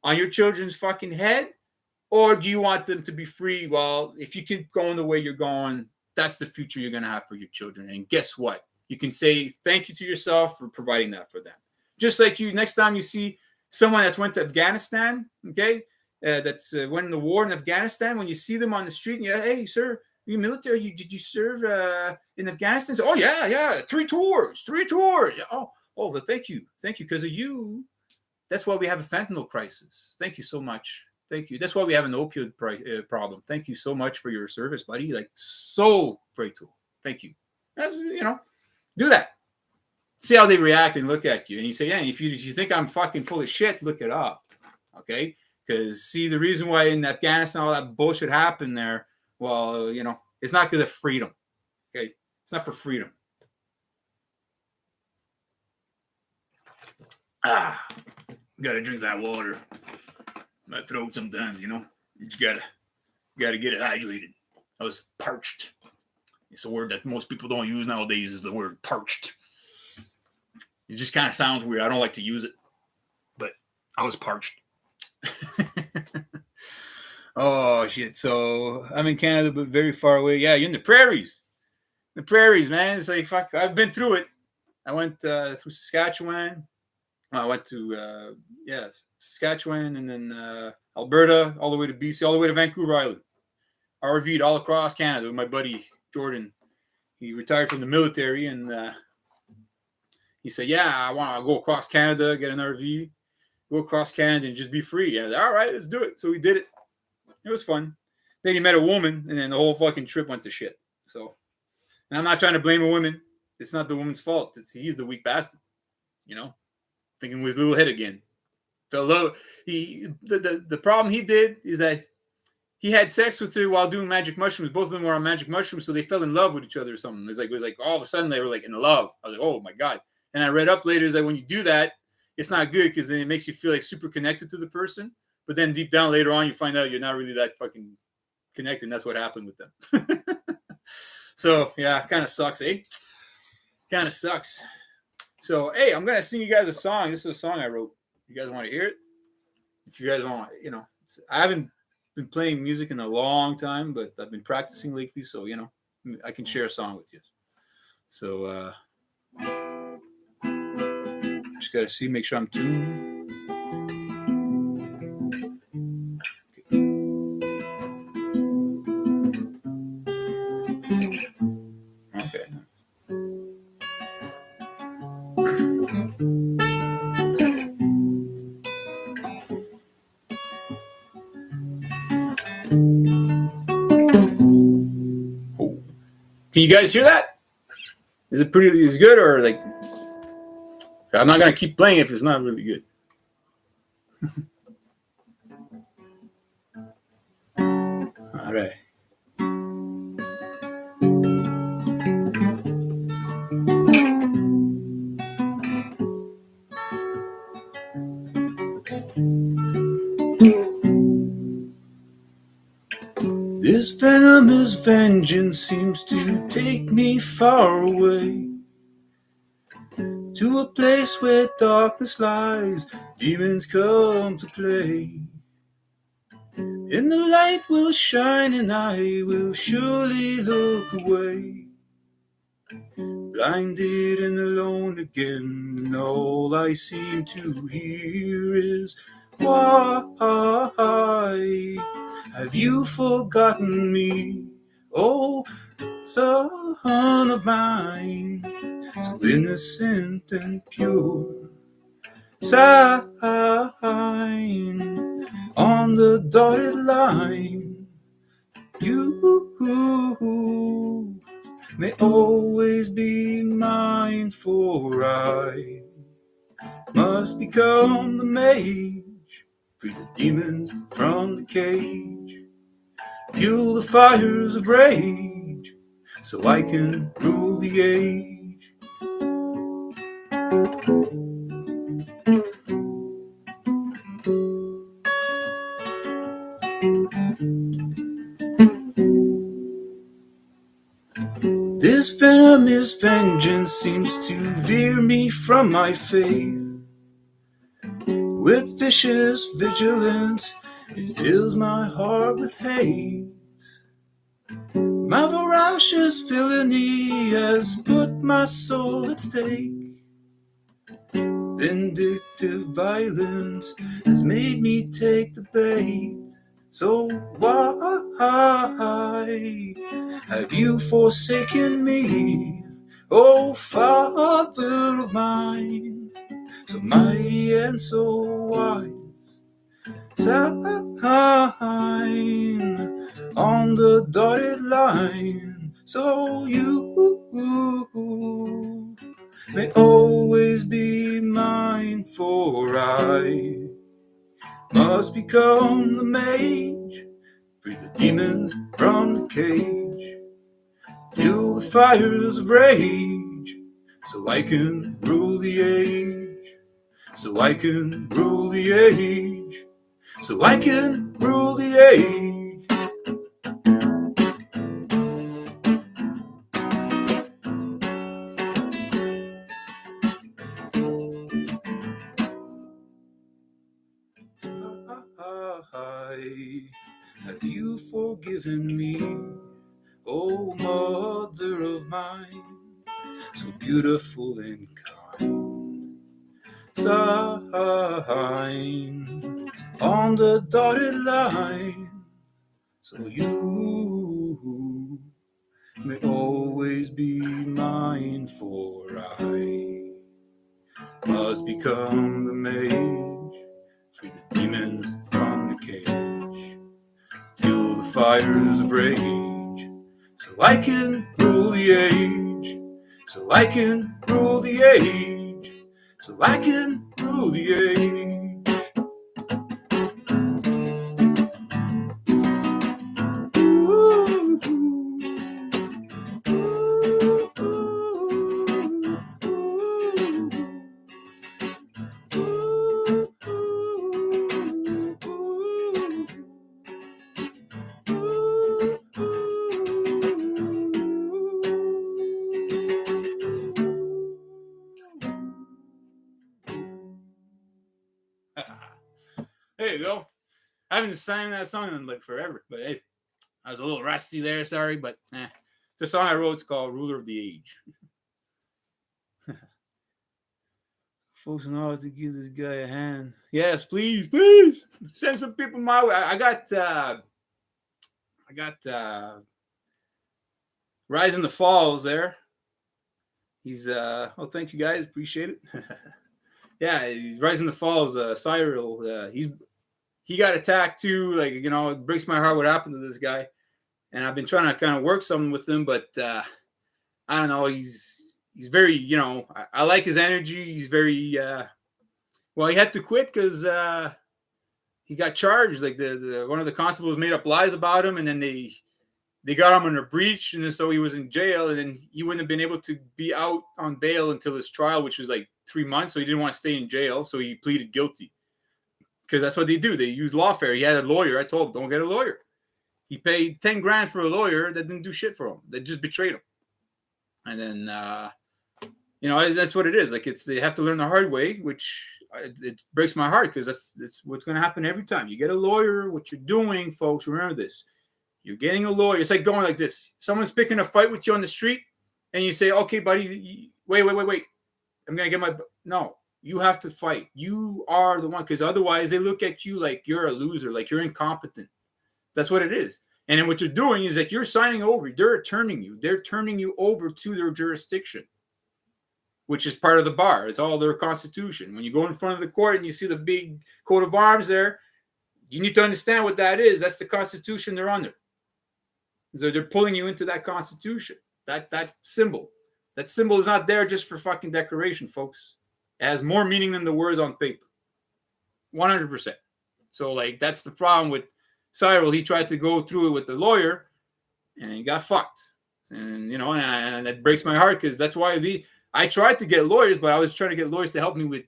on your children's fucking head? Or do you want them to be free? Well, if you keep going the way you're going, that's the future you're going to have for your children. And guess what? You can say thank you to yourself for providing that for them. Just like next time you see someone that's went to Afghanistan, okay, that's went in the war in Afghanistan, when you see them on the street and hey, sir, are you military? Did you serve in Afghanistan? So, oh, yeah, 3 tours. Oh, well, thank you. Because of you, that's why we have a fentanyl crisis. Thank you so much. Thank you. That's why we have an opioid problem. Thank you so much for your service, buddy. Like, so grateful. Thank you. That's, do that. See how they react and look at you. And you say, yeah, if you think I'm fucking full of shit, look it up. Okay? Because, see, the reason why in Afghanistan all that bullshit happened there, well, it's not because of freedom. Okay? It's not for freedom. Gotta drink that water. My throat sometimes, you just gotta get it hydrated. I was parched. It's a word that most people don't use nowadays, is the word parched. It just kind of sounds weird. I don't like to use it, but I was parched. Oh shit! So I'm in Canada, but very far away. Yeah, you're in the prairies. The prairies, man. It's like fuck. I've been through it. I went through Saskatchewan. I went to Saskatchewan, and then Alberta, all the way to BC, all the way to Vancouver Island. I RV'd all across Canada with my buddy Jordan. He retired from the military, and he said, "Yeah, I want to go across Canada, get an RV, go across Canada, and just be free." And I was like, "All right, let's do it." So we did it. It was fun. Then he met a woman, and then the whole fucking trip went to shit. So, and I'm not trying to blame a woman. It's not the woman's fault. He's the weak bastard. Thinking with his little head again. Fell love. The problem he did is that he had sex with her while doing magic mushrooms. Both of them were on magic mushrooms, so they fell in love with each other or something. It was like all of a sudden they were like in love. I was like, oh my God. And I read up later that when you do that, it's not good because then it makes you feel like super connected to the person. But then deep down later on, you find out you're not really that fucking connected. And that's what happened with them. So, yeah, kind of sucks, eh? Kind of sucks. So, hey, I'm going to sing you guys a song. This is a song I wrote. You guys want to hear it? If you guys want, I haven't been playing music in a long time, but I've been practicing lately. So, I can share a song with you. So, just got to make sure I'm tuned. Okay. Oh. Can you guys hear that? Is it good or like? I'm not gonna keep playing if it's not really good. All right. This venomous vengeance seems to take me far away, to a place where darkness lies, demons come to play. And the light will shine and I will surely look away, blinded and alone again, and all I seem to hear is, why have you forgotten me, oh son of mine, so innocent and pure, sign on the dotted line, you may always be mine, for I Must become the mage, free the demons from the cage, fuel the fires of rage, so I can rule the age. This venomous vengeance seems to veer me from my faith. With vicious vigilance, it fills my heart with hate. My voracious villainy has put my soul at stake. Vindictive violence has made me take the bait. So why have you forsaken me, O Father of mine, so mighty and so wise? Sign on the dotted line, so you may always be mine, for I must become the mage, free the demons from the cage, fuel the fires of rage, so I can rule the age, so I can rule the age, so I can rule the age. Have you forgiven me, O mother of mine, so beautiful and kind? Sign on the dotted line, so you may always be mine, for I must become the mage, free the demons from the cage, fuel the fires of rage, so I can rule the age, so I can rule the age, so I can rule the age. There you go. I haven't sang that song in like forever, but hey, I was a little rusty there. Sorry, but the song I wrote is called "Ruler of the Age." Folks know how to give this guy a hand. Yes, please, please send some people my way. I got Rise in the Falls there. He's oh, thank you guys, appreciate it. Yeah, he's Rise in the Falls. Cyril, he got attacked too. Like, you know, it breaks my heart what happened to this guy. And I've been trying to kind of work something with him, but I don't know. He's very, you know, I like his energy. He's very well. He had to quit because he got charged. Like the one of the constables made up lies about him, and then they got him on a breach, and then so he was in jail, and then he wouldn't have been able to be out on bail until his trial, which was like 3 months. So he didn't want to stay in jail, so he pleaded guilty because that's what they do. They use lawfare. He had a lawyer. I told him, don't get a lawyer. He paid 10 grand for a lawyer that didn't do shit for him. They just betrayed him. And then, you know, that's what it is. Like, they have to learn the hard way, which it breaks my heart because that's what's going to happen every time. You get a lawyer, what you're doing, folks, remember this. You're getting a lawyer. It's like going like this. Someone's picking a fight with you on the street, and you say, okay, buddy, wait. I'm going to get my... No, you have to fight. You are the one, because otherwise they look at you like you're a loser, like you're incompetent. That's what it is. And then what you're doing is that you're signing over. They're turning you over to their jurisdiction, which is part of the bar. It's all their constitution. When you go in front of the court and you see the big coat of arms there, you need to understand what that is. That's the constitution they're under. They're pulling you into that constitution. That symbol. That symbol is not there just for fucking decoration, folks. It has more meaning than the words on paper. 100%. So, like, that's the problem with Cyril. He tried to go through it with the lawyer, and he got fucked. And, you know, and it breaks my heart because that's why I tried to get lawyers, but I was trying to get lawyers to help me with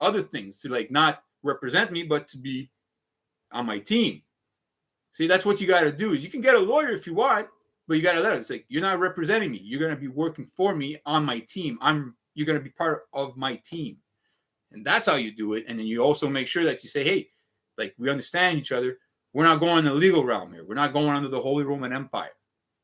other things, to, like, not represent me, but to be on my team. See, that's what you got to do is you can get a lawyer if you want, but you got to let it. It's like, you're not representing me. You're going to be working for me on my team. You're going to be part of my team. And that's how you do it. And then you also make sure that you say, hey, like, we understand each other. We're not going in the legal realm here. We're not going under the Holy Roman Empire.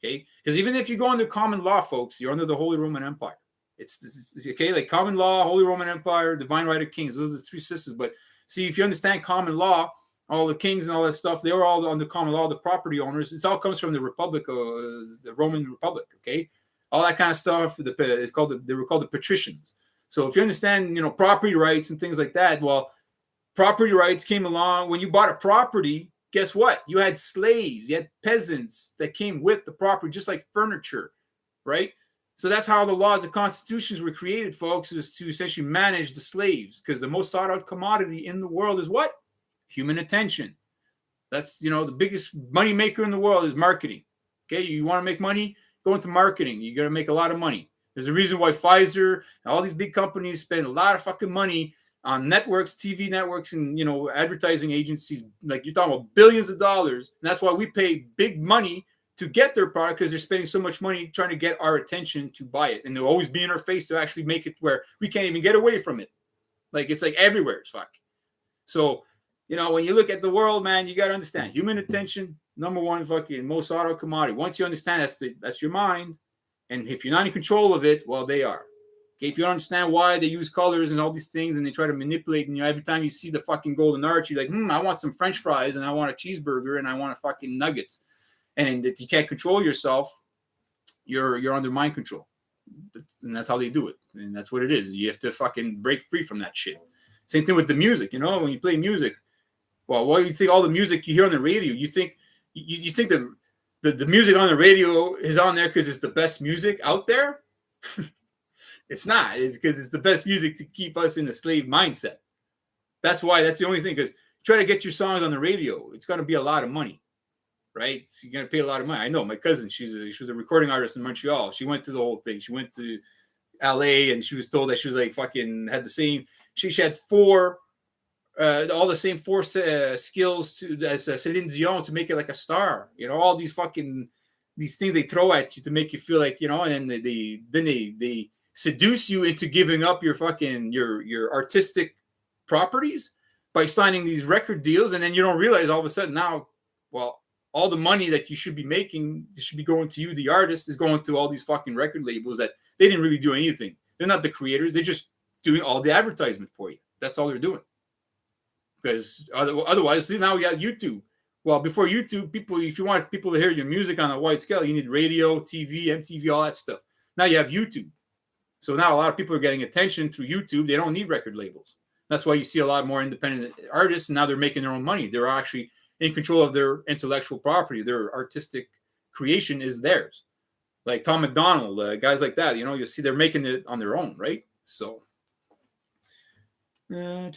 Okay? Because even if you go under common law, folks, you're under the Holy Roman Empire. It's okay, like common law, Holy Roman Empire, divine right of kings. Those are the three systems. But see, if you understand common law, all the kings and all that stuff, they were all under common law, the property owners. It all comes from the Republic, the Roman Republic, okay? All that kind of stuff, they were called the patricians. So if you understand, you know, property rights and things like that, well, property rights came along. When you bought a property, guess what? You had slaves, you had peasants that came with the property, just like furniture, right? So that's how the laws and constitutions were created, folks, is to essentially manage the slaves, because the most sought out commodity in the world is what? Human attention. That's, you know, the biggest money maker in the world is marketing. Okay, you want to make money, go into marketing. You're going to make a lot of money. There's a reason why Pfizer and all these big companies spend a lot of fucking money on networks, TV networks, and, you know, advertising agencies. Like, you're talking about billions of dollars. And that's why we pay big money to get their product, because they're spending so much money trying to get our attention to buy it. And they'll always be in our face to actually make it where we can't even get away from it. Like, it's like everywhere. It's fuck. So, you know, when you look at the world, man, you got to understand human attention, number one fucking most sought out commodity. Once you understand that's your mind. And if you're not in control of it, well, they are. Okay, if you don't understand why they use colors and all these things and they try to manipulate, and, you know, every time you see the fucking golden arch, you're like, I want some French fries and I want a cheeseburger and I want a fucking nuggets. And if you can't control yourself, you're under mind control. And that's how they do it. And that's what it is. You have to fucking break free from that shit. Same thing with the music, you know, when you play music. Well, what do you think? All the music you hear on the radio, you think the music on the radio is on there because it's the best music out there? It's not. It's because it's the best music to keep us in the slave mindset. That's why. That's the only thing. Because try to get your songs on the radio, it's going to be a lot of money, right? So you're going to pay a lot of money. I know my cousin. She was a recording artist in Montreal. She went through the whole thing. She went to LA and she was told that she was like fucking had the same. She had all the same four skills as Celine Dion to make it like a star. You know, all these fucking these things they throw at you to make you feel like, you know, and then they seduce you into giving up your fucking your artistic properties by signing these record deals, and then you don't realize all of a sudden now, well, all the money that you should be making should be going to you, the artist, is going to all these fucking record labels that they didn't really do anything. They're not the creators. They're just doing all the advertisement for you. That's all they're doing. Because otherwise, see, now we got YouTube. Well, before YouTube, if you want people to hear your music on a wide scale, you need radio, TV, MTV, all that stuff. Now you have YouTube. So now a lot of people are getting attention through YouTube. They don't need record labels. That's why you see a lot more independent artists, and now they're making their own money. They're actually in control of their intellectual property. Their artistic creation is theirs. Like Tom McDonald, guys like that, you know, you'll see they're making it on their own, right? So... I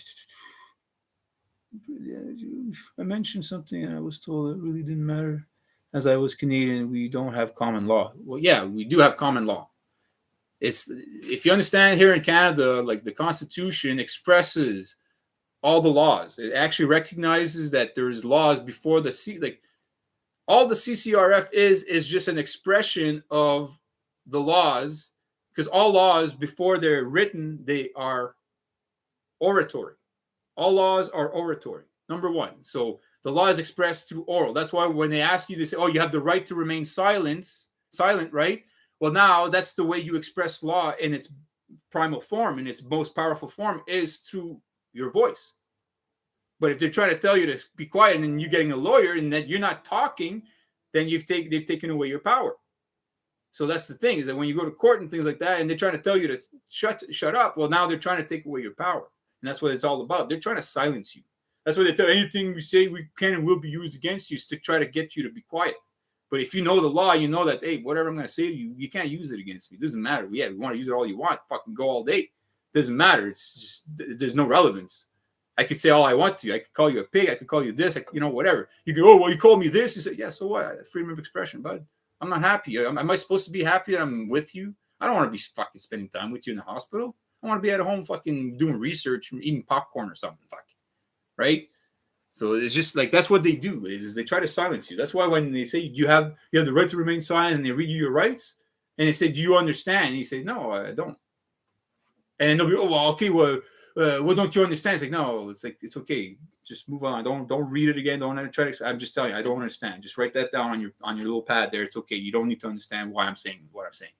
mentioned something and I was told it really didn't matter. As I was Canadian, we don't have common law. Well, yeah, we do have common law. It's, if you understand, here in Canada, like, the Constitution expresses all the laws. It actually recognizes that there's laws before all the CCRF is just an expression of the laws, because all laws, before they're written, they are oratory. All laws are oratory, number one. So the law is expressed through oral. That's why when they ask you, they say, oh, you have the right to remain silent, right? Well, now that's the way you express law in its primal form, in its most powerful form, is through your voice. But if they're trying to tell you to be quiet and then you're getting a lawyer and that you're not talking, then they've taken away your power. So that's the thing, is that when you go to court and things like that, and they're trying to tell you to shut up, well, now they're trying to take away your power. And that's what it's all about. They're trying to silence you. That's why they tell anything we say we can and will be used against you, is to try to get you to be quiet. But if you know the law, you know that, hey, whatever I'm going to say to you, you can't use it against me. It doesn't matter. Yeah, we want to use it all you want. Fucking go all day. Doesn't matter. It's just, there's no relevance. I could say all I want to you. I could call you a pig. I could call you this. Whatever. You go, oh, well, you called me this. You say, yeah, so what? Freedom of expression, bud. I'm not happy. Am I supposed to be happy that I'm with you? I don't want to be fucking spending time with you in the hospital. I want to be at home fucking doing research and eating popcorn or something. Fuck. Right? So it's just like, that's what they do, is they try to silence you. That's why when they say you have the right to remain silent, and they read you your rights, and they say, do you understand? And you say, no, I don't. And then they'll be, oh, well, okay, well, what don't you understand? It's like, no, it's okay. Just move on. Don't read it again. Don't try to. I'm just telling you, I don't understand. Just write that down on your little pad there. It's okay. You don't need to understand why I'm saying what I'm saying.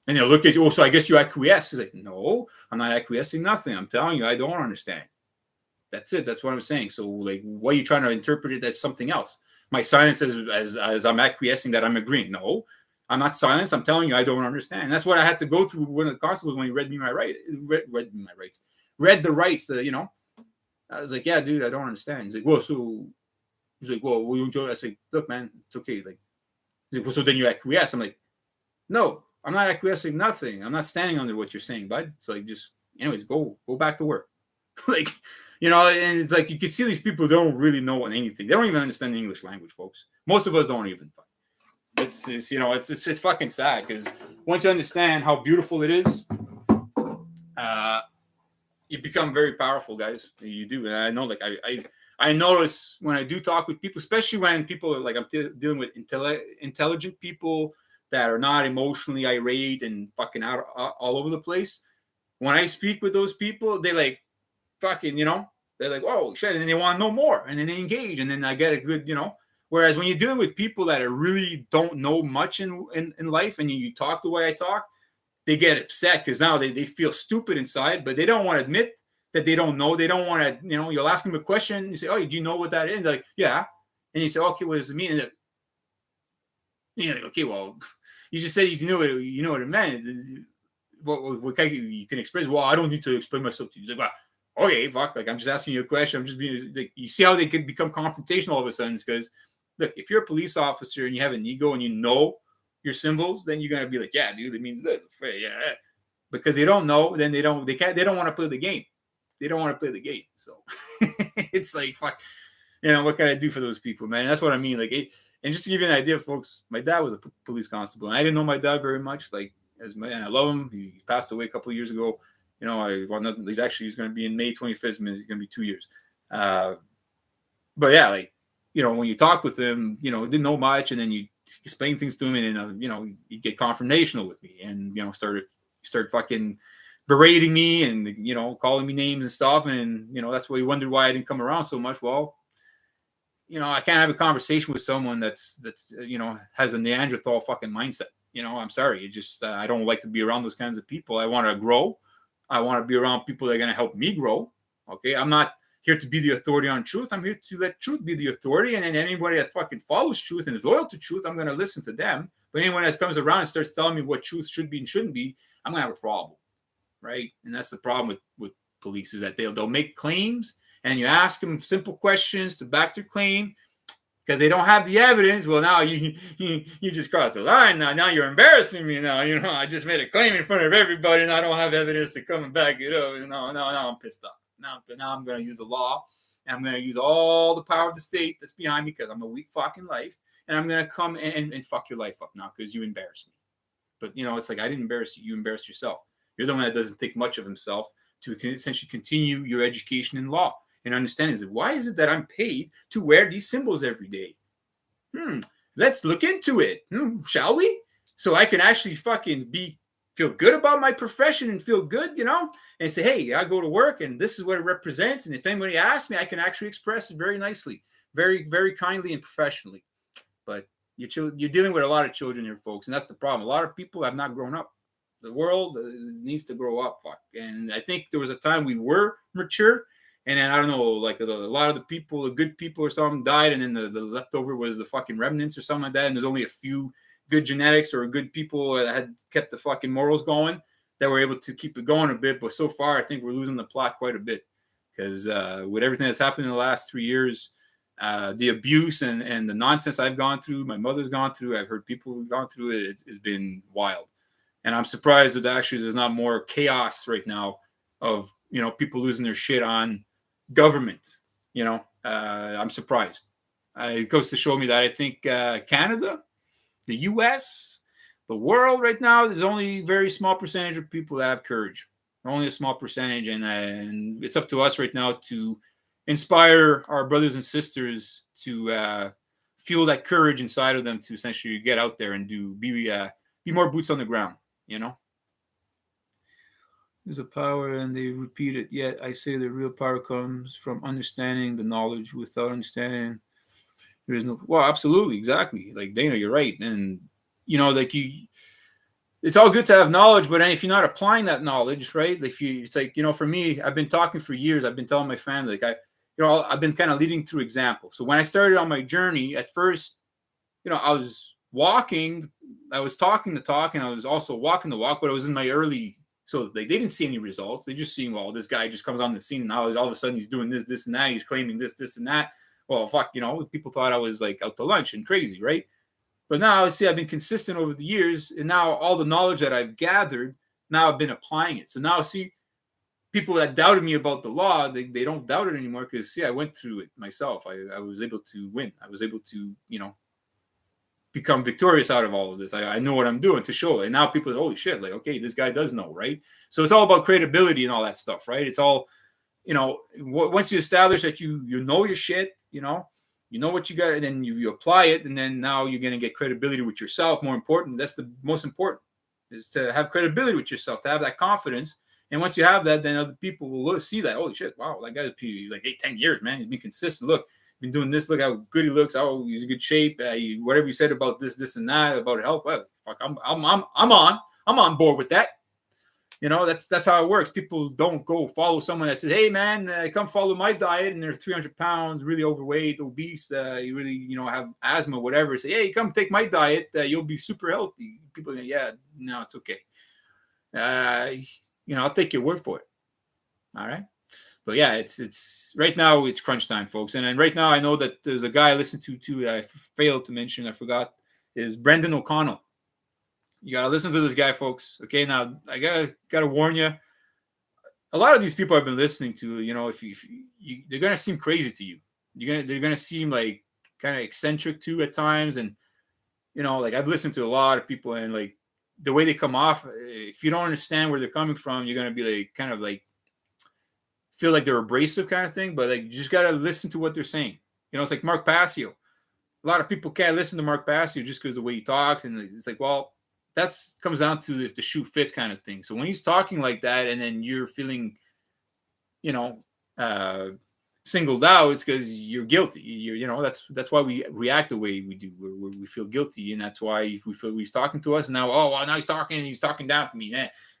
And they'll look at you. Oh, so I guess you acquiesce. It's like, no, I'm not acquiescing. Nothing. I'm telling you, I don't understand. That's it. That's what I'm saying. So, like, why are you trying to interpret it as something else? My silence as I'm acquiescing that I'm agreeing. No, I'm not silenced. I'm telling you, I don't understand. And that's what I had to go through when the constable, when he read me my right, read the rights. I was like, yeah, dude, I don't understand. He's like, well, so he's like, well, will you enjoy it? I said, look, man, it's okay. Like, he's like, well, so then you acquiesce. I'm like, no, I'm not acquiescing. Nothing. I'm not standing under what you're saying, bud. So like, just anyways, go back to work. Like. And it's like you can see these people don't really know anything. They don't even understand the English language, folks. Most of us don't even. It's fucking sad, because once you understand how beautiful it is, you become very powerful, guys. You do, and I know. Like I notice when I do talk with people, especially when people are like, I'm dealing with intelligent people that are not emotionally irate and fucking out all over the place. When I speak with those people, they like fucking, they're like, oh shit, and then they want to know more, and then they engage, and then I get a good, Whereas when you're dealing with people that are really don't know much in life, and you talk the way I talk, they get upset because now they feel stupid inside, but they don't want to admit that they don't know. They don't want to, you'll ask them a question, you say, oh, do you know what that is? And they're like, yeah. And you say, okay, what does it mean? And you're like, okay, well, you just said you know what it meant. What kind you can express? Well, I don't need to explain myself to you. He's like, well, okay, fuck. Like, I'm just asking you a question. I'm just being like, you see how they could become confrontational all of a sudden? Because look, if you're a police officer and you have an ego and you know your symbols, then you're gonna be like, yeah, dude, it means this. Yeah. Because they don't know, then they don't want to play the game. They don't want to play the game. So it's like, fuck. What can I do for those people, man? That's what I mean. Like, and just to give you an idea, folks, my dad was a police constable, and I didn't know my dad very much. Like, and I love him. He passed away a couple of years ago. He's going to be in May 25th. It's going to be 2 years. But yeah, like, when you talk with him, didn't know much, and then you explain things to him, and then you get confrontational with me, and start fucking berating me, and calling me names and stuff, and that's why you wondered why I didn't come around so much. Well, I can't have a conversation with someone that's has a Neanderthal fucking mindset. I'm sorry. It just I don't like to be around those kinds of people. I want to grow. I want to be around people that are going to help me grow. Okay, I'm not here to be the authority on truth. I'm here to let truth be the authority. And then anybody that fucking follows truth and is loyal to truth, I'm going to listen to them. But anyone that comes around and starts telling me what truth should be and shouldn't be, I'm going to have a problem, right? And that's the problem with police, is that they'll make claims, and you ask them simple questions to back their claim. Because they don't have the evidence. Well, now you just crossed the line. Now you're embarrassing me. Now I just made a claim in front of everybody, and I don't have evidence to come and back it up. Now I'm pissed off. Now I'm going to use the law, and I'm going to use all the power of the state that's behind me, because I'm a weak fucking life, and I'm going to come and fuck your life up now because you embarrassed me. But it's like, I didn't embarrass you. You embarrassed yourself. You're the one that doesn't think much of himself to essentially continue your education in law. And understand is, why is it that I'm paid to wear these symbols every day? Let's look into it, shall we? So I can actually fucking feel good about my profession and feel good, and say, hey, I go to work and this is what it represents. And if anybody asks me, I can actually express it very nicely, very, very kindly and professionally. But you're dealing with a lot of children here, folks, and that's the problem. A lot of people have not grown up. The world needs to grow up, fuck. And I think there was a time we were mature. And then, I don't know, like a lot of the people, the good people or something, died. And then the leftover was the fucking remnants or something like that. And there's only a few good genetics or good people that had kept the fucking morals going that were able to keep it going a bit. But so far, I think we're losing the plot quite a bit. Because with everything that's happened in the last 3 years, the abuse and the nonsense I've gone through, my mother's gone through, I've heard people who've gone through it, it's been wild. And I'm surprised that actually there's not more chaos right now of, people losing their shit on government. I'm surprised. It goes to show me that I think Canada, the U.S., the world right now, there's only a very small percentage of people that have courage. Only a small percentage, and it's up to us right now to inspire our brothers and sisters to fuel that courage inside of them to essentially get out there and be more boots on the ground. There's a power, and they repeat it. Yet I say the real power comes from understanding the knowledge. Without understanding, there is no. Well, absolutely, exactly. Like Dana, you're right, and it's all good to have knowledge, but if you're not applying that knowledge, right? It's like for me, I've been talking for years. I've been telling my family, I've been kind of leading through example. So when I started on my journey, at first, I was walking, I was talking the talk, and I was also walking the walk, but I was in my early. So they didn't see any results. They just seen, well, this guy just comes on the scene, and now all of a sudden he's doing this, and that. He's claiming this, and that. Well, fuck, people thought I was like out to lunch and crazy, right? But now I've been consistent over the years, and now all the knowledge that I've gathered, now I've been applying it. So now people that doubted me about the law, they don't doubt it anymore because I went through it myself. I was able to win. I was able to, become victorious out of all of this. I know what I'm doing to show it. And now people are, holy shit, like, okay, this guy does know, right? So it's all about credibility and all that stuff, right? It's all, once you establish that you know your shit, you know what you got, and then you apply it, and then now you're going to get credibility with yourself. More important, that's the most important, is to have credibility with yourself, to have that confidence. And once you have that, then other people will see that, holy shit, wow, that guy's like 8-10 years, man. He's been consistent. Look, been doing this. Look how good he looks. Oh, he's in good shape. Whatever you said about this, and that about health. Well, fuck, I'm on board with that. That's how it works. People don't go follow someone that says, hey man, come follow my diet, and they're 300 pounds, really overweight, obese, you really have asthma, whatever. Say, hey, come take my diet, you'll be super healthy. People go, yeah, no, it's okay. I'll take your word for it. All right. But yeah, it's right now it's crunch time, folks. And then right now I know that there's a guy I listened to too that I failed to mention, I forgot, is Brendan O'Connell. You gotta listen to this guy, folks. Okay, now I gotta warn you. A lot of these people I've been listening to, if you they're gonna seem crazy to you. They're gonna seem like kind of eccentric too at times, and like I've listened to a lot of people, and like the way they come off, if you don't understand where they're coming from, you're gonna be like kind of like feel like they're abrasive kind of thing, but like you just gotta listen to what they're saying. It's like Mark Passio. A lot of people can't listen to Mark Passio just because of the way he talks, and it's like, well, that's comes down to if the shoe fits kind of thing. So when he's talking like that, and then you're feeling, singled out, it's because you're guilty. That's why we react the way we do. We feel guilty, and that's why we feel he's talking to us. And now, now he's talking down to me.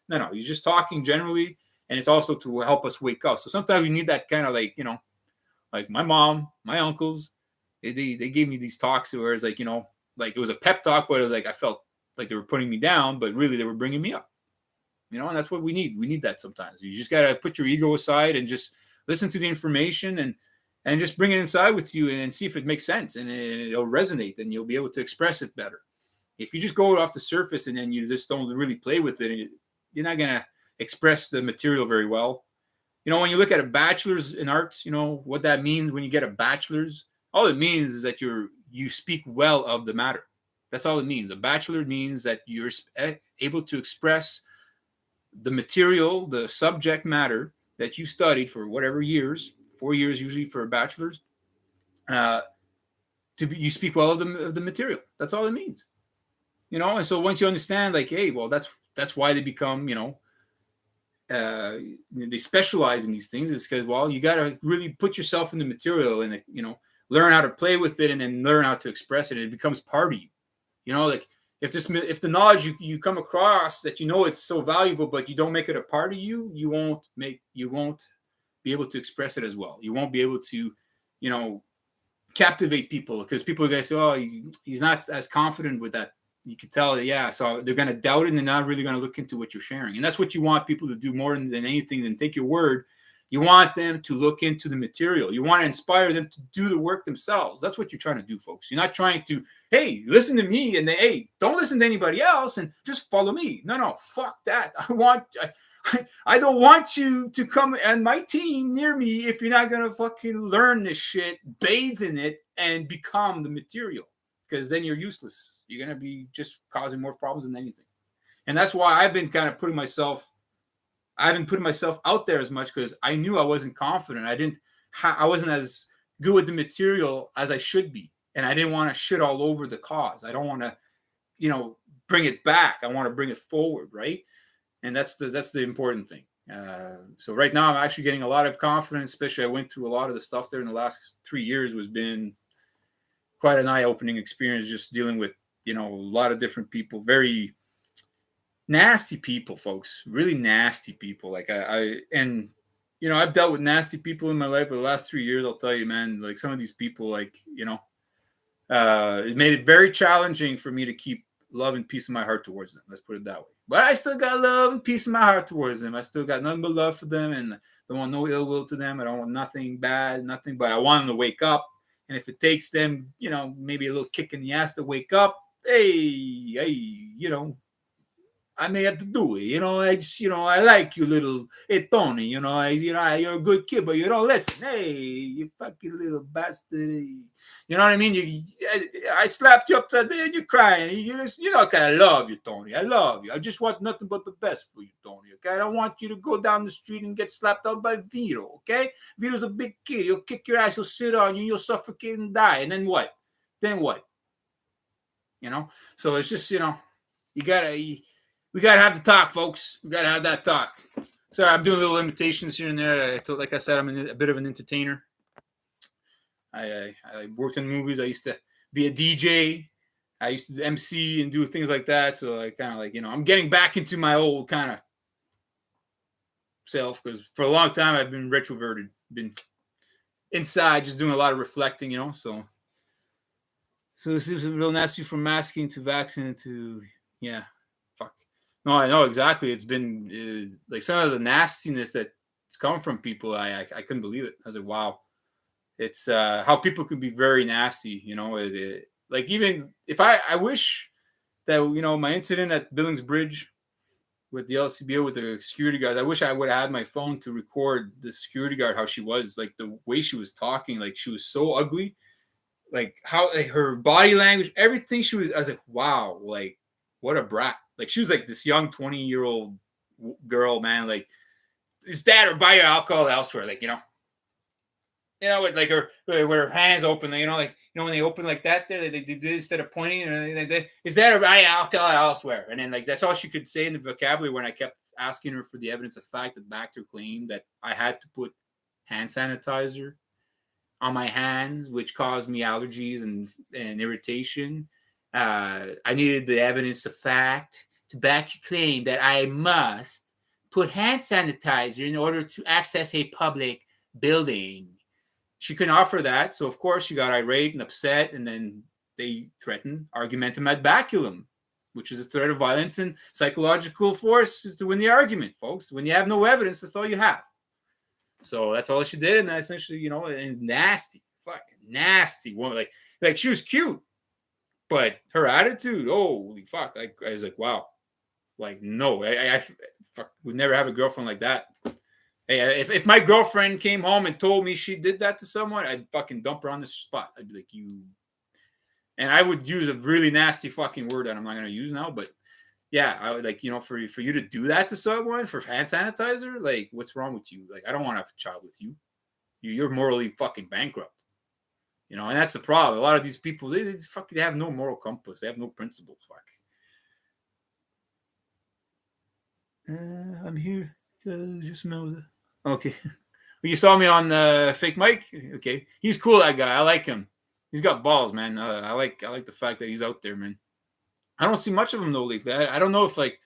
No, he's just talking generally. And it's also to help us wake up. So sometimes we need that kind of like, like my mom, my uncles, they gave me these talks where it's like, like it was a pep talk, but it was like I felt like they were putting me down, but really they were bringing me up. And that's what we need. We need that sometimes. You just got to put your ego aside and just listen to the information and just bring it inside with you and see if it makes sense and it'll resonate, and you'll be able to express it better. If you just go off the surface and then you just don't really play with it, you're not going to express the material very well. When you look at a bachelor's in arts, what that means when you get a bachelor's, all it means is that you speak well of the matter. That's all it means. A bachelor means that you're able to express the material, the subject matter that you studied for whatever years, 4 years usually for a bachelor's, you speak well of the material. That's all it means. And so once you understand, like, hey, well, that's why they become, they specialize in these things, is because, well, you got to really put yourself in the material and learn how to play with it, and then learn how to express it, and it becomes part of you. Like if the knowledge you come across that it's so valuable, but you don't make it a part of you, you won't be able to express it as well. You won't be able to captivate people, because people are going to say, oh, he's not as confident with that. You can tell, yeah. So they're going to doubt it, and they're not really going to look into what you're sharing. And that's what you want people to do more than anything, than take your word You want them to look into the material. You want to inspire them to do the work themselves. That's what you're trying to do, folks. You're not trying to, hey, listen to me, and then, hey, don't listen to anybody else and just follow me. No, fuck that. I don't want you to come and my team near me if you're not going to fucking learn this shit, bathe in it, and become the material. Because then you're useless. You're going to be just causing more problems than anything. And that's why I've been kind of I haven't put myself out there as much, because I knew I wasn't confident. I wasn't as good with the material as I should be. And I didn't want to shit all over the cause. I don't want to, bring it back. I want to bring it forward, right? And that's the important thing. So right now I'm actually getting a lot of confidence, especially I went through a lot of the stuff there in the last 3 years. Was been quite an eye-opening experience, just dealing with, a lot of different people, very nasty people, folks, really nasty people. Like I've dealt with nasty people in my life, but the last 3 years, I'll tell you, man, like some of these people, like, it made it very challenging for me to keep love and peace in my heart towards them. Let's put it that way. But I still got love and peace in my heart towards them. I still got nothing but love for them, and I don't want no ill will to them. I don't want nothing bad, nothing, but I want them to wake up. And if it takes them, maybe a little kick in the ass to wake up, hey, I may have to do it. I like you, little, hey, Tony, you're a good kid, but you don't listen. Hey, you fucking little bastard. You know what I mean? I slapped you upside there and you're crying. I love you, Tony. I love you. I just want nothing but the best for you, Tony. Okay? I don't want you to go down the street and get slapped out by Vito. Okay? Vito's a big kid. He'll kick your ass. He'll sit on you. You'll suffocate and die. And then what? So it's just, we gotta have the talk, folks. We gotta have that talk. Sorry, I'm doing little imitations here and there. Like I said, I'm a bit of an entertainer. I worked in movies. I used to be a DJ. I used to MC and do things like that. So I kind of like, I'm getting back into my old kind of self, because for a long time I've been retroverted, been inside, just doing a lot of reflecting, So this is real nasty, from masking to vaccine to fuck. No, I know exactly. It's been like some of the nastiness that's come from people. I couldn't believe it. I was like, wow. It's how people can be very nasty. Like, even if I wish that, my incident at Billings Bridge with the LCBO with the security guard, I wish I would have had my phone to record the security guard, how she was, like the way she was talking, like she was so ugly, like how, like, her body language, everything she was. I was like, wow, like what a brat. Like she was like this young 20-year-old girl, man. Like, his dad would buy her alcohol elsewhere, like, with like with her hands open, like, when they open like that, there they did instead of pointing, is that a buy alcohol elsewhere? And then, like, that's all she could say in the vocabulary when I kept asking her for the evidence of fact that backed her claim that I had to put hand sanitizer on my hands, which caused me allergies and irritation. I needed the evidence of fact to back your claim that I must put hand sanitizer in order to access a public building. She couldn't offer that, so of course she got irate and upset, and then they threatened argumentum ad baculum, which is a threat of violence and psychological force to win the argument, folks. When you have no evidence, that's all you have. So that's all she did, and that essentially, and nasty, fucking nasty woman. Like she was cute, but her attitude, holy fuck! I was like, wow, like no, I would never have a girlfriend like that. Hey, if my girlfriend came home and told me she did that to someone, I'd fucking dump her on the spot. I'd be like, you, and I would use a really nasty fucking word that I'm not gonna use now, but yeah, I would, like, for you to do that to someone for hand sanitizer, like, what's wrong with you? Like, I don't want to have a child with you. You're morally fucking bankrupt. And that's the problem. A lot of these people, they have no moral compass. They have no principles. Fuck. I'm here because just know that. Okay. You saw me on the fake mic. Okay, he's cool. That guy, I like him. He's got balls, man. I like the fact that he's out there, man. I don't see much of him though lately. I don't know if, like,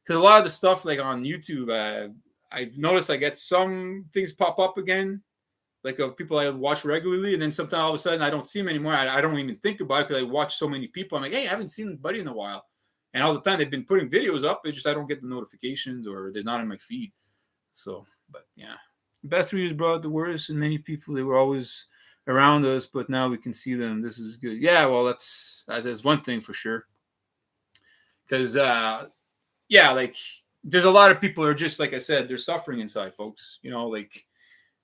because a lot of the stuff, like, on YouTube, I've noticed I get some things pop up again, like, of people I watch regularly, and then sometimes all of a sudden I don't see them anymore. I don't even think about it because I watch so many people. I'm like, hey, I haven't seen Buddy in a while, and all the time they've been putting videos up. It's just I don't get the notifications, or they're not in my feed. So, but yeah, The best years brought the worst, and many people, they were always around us, but now we can see them. This is good. Yeah, well, that's one thing for sure. Because yeah, like there's a lot of people who are just like I said, they're suffering inside, folks. Like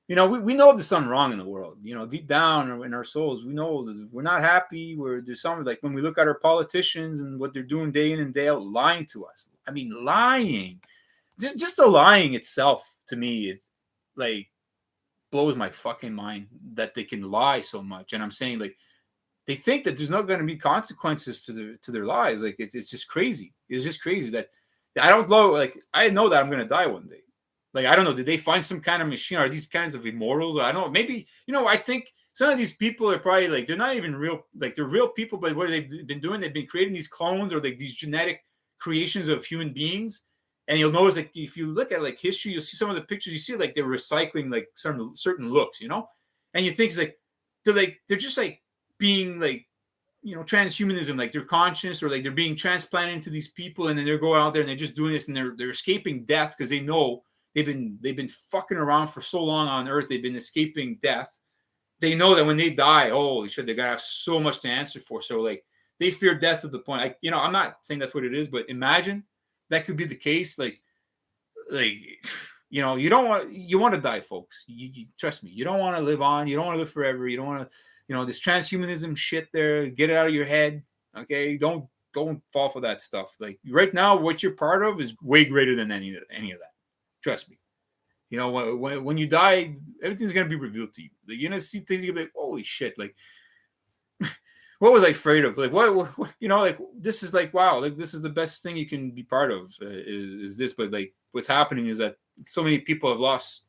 we know there's something wrong in the world. Deep down in our souls, we know we're not happy. There's something, like when we look at our politicians and what they're doing day in and day out, lying to us. I mean, lying. Just the lying itself to me is like blows my fucking mind that they can lie so much. And I'm saying, like, they think that there's not going to be consequences to their lives. Like it's just crazy. It's just crazy that I don't know. Like I know that I'm going to die one day. Like I don't know. Did they find some kind of machine? Are these kinds of immortals? I don't know. Maybe I think some of these people are probably like they're not even real. Like they're real people, but what they've been doing, they've been creating these clones or like these genetic creations of human beings. And you'll notice, like, if you look at like history, you'll see some of the pictures. You see, like they're recycling like certain looks, and you think it's like they're just like being like transhumanism, like they're conscious or like they're being transplanted into these people, and then they're going out there and they're just doing this and they're escaping death because they know they've been fucking around for so long on Earth. They've been escaping death. They know that when they die, holy shit, they're gonna have so much to answer for. So like they fear death to the point. Like I'm not saying that's what it is, but imagine that could be the case. Like you want to die, folks. You trust me. You don't want to live on. You don't want to live forever. You don't want to, this transhumanism shit there. Get it out of your head. Okay, don't fall for that stuff. Like right now, what you're part of is way greater than any of that. Trust me. When you die, everything's gonna be revealed to you. Like, you're gonna see things. You're gonna be like, holy shit! Like, what was I afraid of? Like, what like this is like, wow, like this is the best thing you can be part of is this. But like, what's happening is that so many people have lost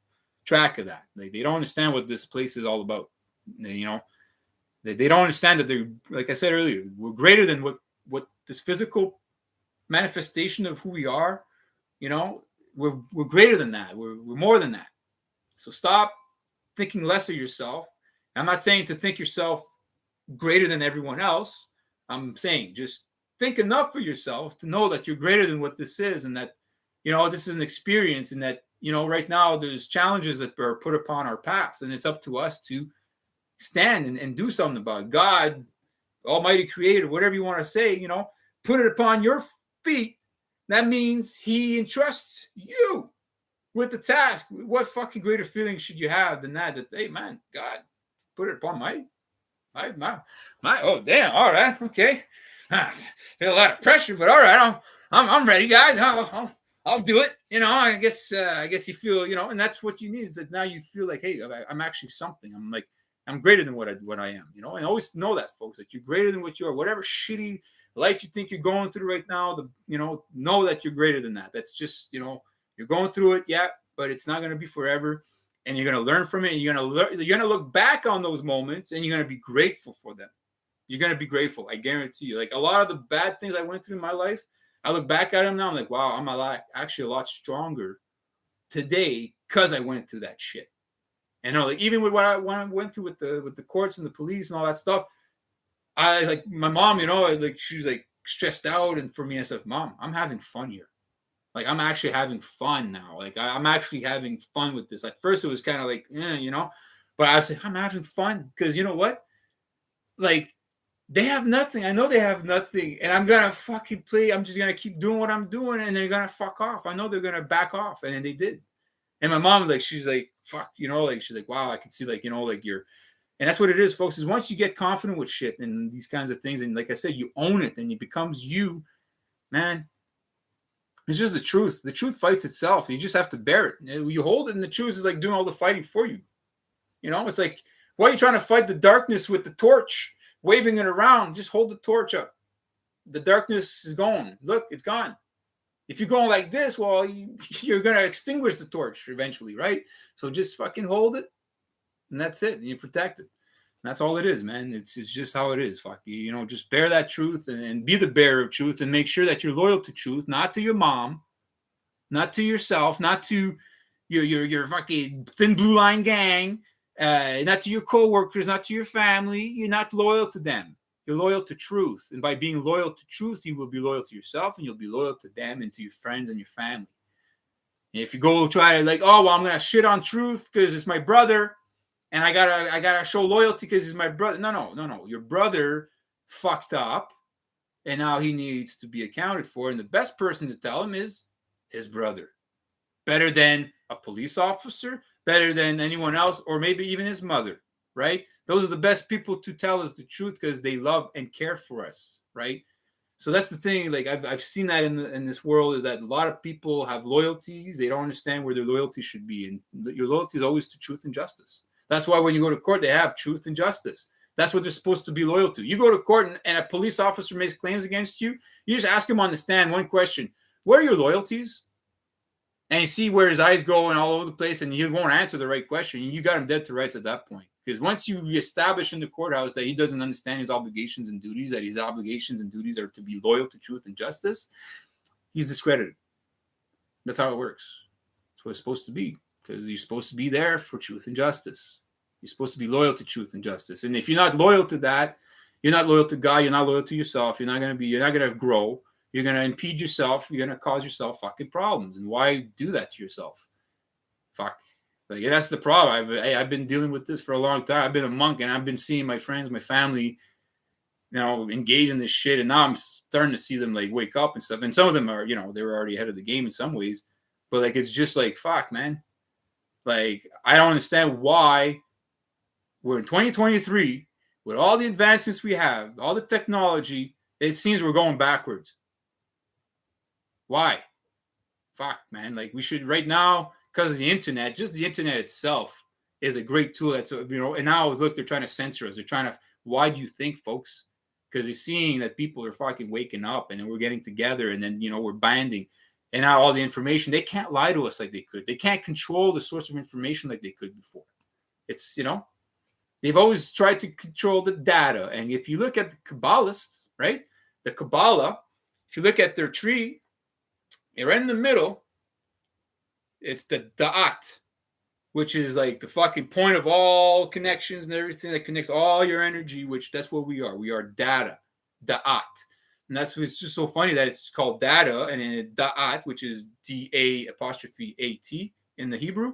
track of that. Like, they don't understand what this place is all about. They don't understand that they're, like I said earlier, we're greater than what this physical manifestation of who we are. We're greater than that. We're more than that. So stop thinking less of yourself. I'm not saying to think yourself greater than everyone else. I'm saying just think enough for yourself to know that you're greater than what this is, and that this is an experience, and that right now there's challenges that are put upon our paths, and it's up to us to stand and do something about it. God, Almighty Creator, whatever you want to say, put it upon your feet. That means He entrusts you with the task. What fucking greater feeling should you have than that? That, hey man, God put it upon my oh damn, all right, okay. Feel a lot of pressure, but all right, I'm ready, guys. I'll do it. I guess you feel, and that's what you need, is that now you feel like, hey, I'm actually something. I'm greater than what I am, and always know that, folks, that you're greater than what you are. Whatever shitty life you think you're going through right now, know that you're greater than that. That's just, you're going through it, yeah, but it's not going to be forever. And you're going to learn from it. And you're going to look back on those moments, and you're going to be grateful for them. You're going to be grateful. I guarantee you. Like, a lot of the bad things I went through in my life, I look back at them now. I'm like, wow, I'm actually a lot stronger today because I went through that shit. And like, even with what I went through with the courts and the police and all that stuff, I like my mom, she was like stressed out. And for me, I said, Mom, I'm having fun here. Like, I'm actually having fun now. Like, I'm actually having fun with this. At first, it was kind of like, but I was like, I'm having fun because you know what? Like, they have nothing. I know they have nothing, and I'm gonna fucking play. I'm just gonna keep doing what I'm doing, and they're gonna fuck off. I know they're gonna back off, and then they did. And my mom, like, she's like, fuck, like, she's like, wow, I can see, like, like you're, and that's what it is, folks. Is once you get confident with shit and these kinds of things, and like I said, you own it, and it becomes you, man. It's just the truth. The truth fights itself. You just have to bear it. You hold it, and the truth is like doing all the fighting for you. It's like, why are you trying to fight the darkness with the torch, waving it around? Just hold the torch up. The darkness is gone. Look, it's gone. If you're going like this, well, you're going to extinguish the torch eventually, right? So just fucking hold it, and that's it. And you protect it. That's all it is, man. It's just how it is. Fuck you, just bear that truth and be the bearer of truth, and make sure that you're loyal to truth, not to your mom, not to yourself, not to your fucking thin blue line gang, not to your coworkers, not to your family. You're not loyal to them. You're loyal to truth. And by being loyal to truth, you will be loyal to yourself, and you'll be loyal to them and to your friends and your family. And if you go try to like, oh, well, I'm going to shit on truth because it's my brother and I gotta show loyalty because he's my brother. No. Your brother fucked up and now he needs to be accounted for. And the best person to tell him is his brother. Better than a police officer, better than anyone else, or maybe even his mother, right? Those are the best people to tell us the truth because they love and care for us, right? So that's the thing. Like I've seen that in this world is that a lot of people have loyalties. They don't understand where their loyalty should be, and your loyalty is always to truth and justice. That's why when you go to court, they have truth and justice. That's what they're supposed to be loyal to. You go to court and a police officer makes claims against you. You just ask him on the stand one question: what are your loyalties? And you see where his eyes go and all over the place, and he won't answer the right question. You got him dead to rights at that point. Because once you establish in the courthouse that he doesn't understand his obligations and duties, that his obligations and duties are to be loyal to truth and justice, he's discredited. That's how it works. That's what it's supposed to be. Because you're supposed to be there for truth and justice. You're supposed to be loyal to truth and justice. And if you're not loyal to that, you're not loyal to God, you're not loyal to yourself, you're not gonna grow. You're going to impede yourself. You're going to cause yourself fucking problems. And why do that to yourself? Fuck. Like, that's the problem. I've been dealing with this for a long time. I've been a monk, and I've been seeing my friends, my family, engage in this shit. And now I'm starting to see them, like, wake up and stuff. And some of them are, they were already ahead of the game in some ways. But, like, it's just like, fuck, man. Like, I don't understand why we're in 2023 with all the advancements we have, all the technology, it seems we're going backwards. Why? Fuck, man. Like, we should right now, because of the internet, just the internet itself is a great tool. That's, and now look, they're trying to censor us. They're trying to, why do you think, folks? Because they're seeing that people are fucking waking up and then we're getting together and then, we're banding. And now all the information, they can't lie to us like they could. They can't control the source of information like they could before. It's, they've always tried to control the data. And if you look at the Kabbalists, right? The Kabbalah, if you look at their tree, right in the middle, it's the da'at, which is like the fucking point of all connections and everything that connects all your energy, which that's what we are. We are data, da'at. And it's just so funny that it's called data and then da'at, which is D-A''A-T in the Hebrew.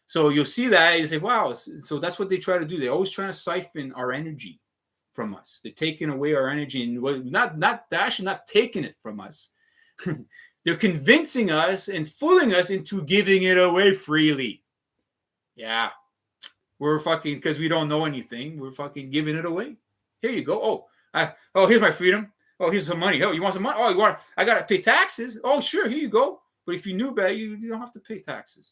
So you'll see that and you say, wow. So that's what they try to do. They're always trying to siphon our energy from us. They're taking away our energy and they're actually not taking it from us. They're convincing us and fooling us into giving it away freely. Yeah. We're fucking, because we don't know anything, we're fucking giving it away. Here you go. Oh, here's my freedom. Oh, here's some money. Oh, you want some money? Oh, I got to pay taxes? Oh, sure, here you go. But if you knew better, you don't have to pay taxes.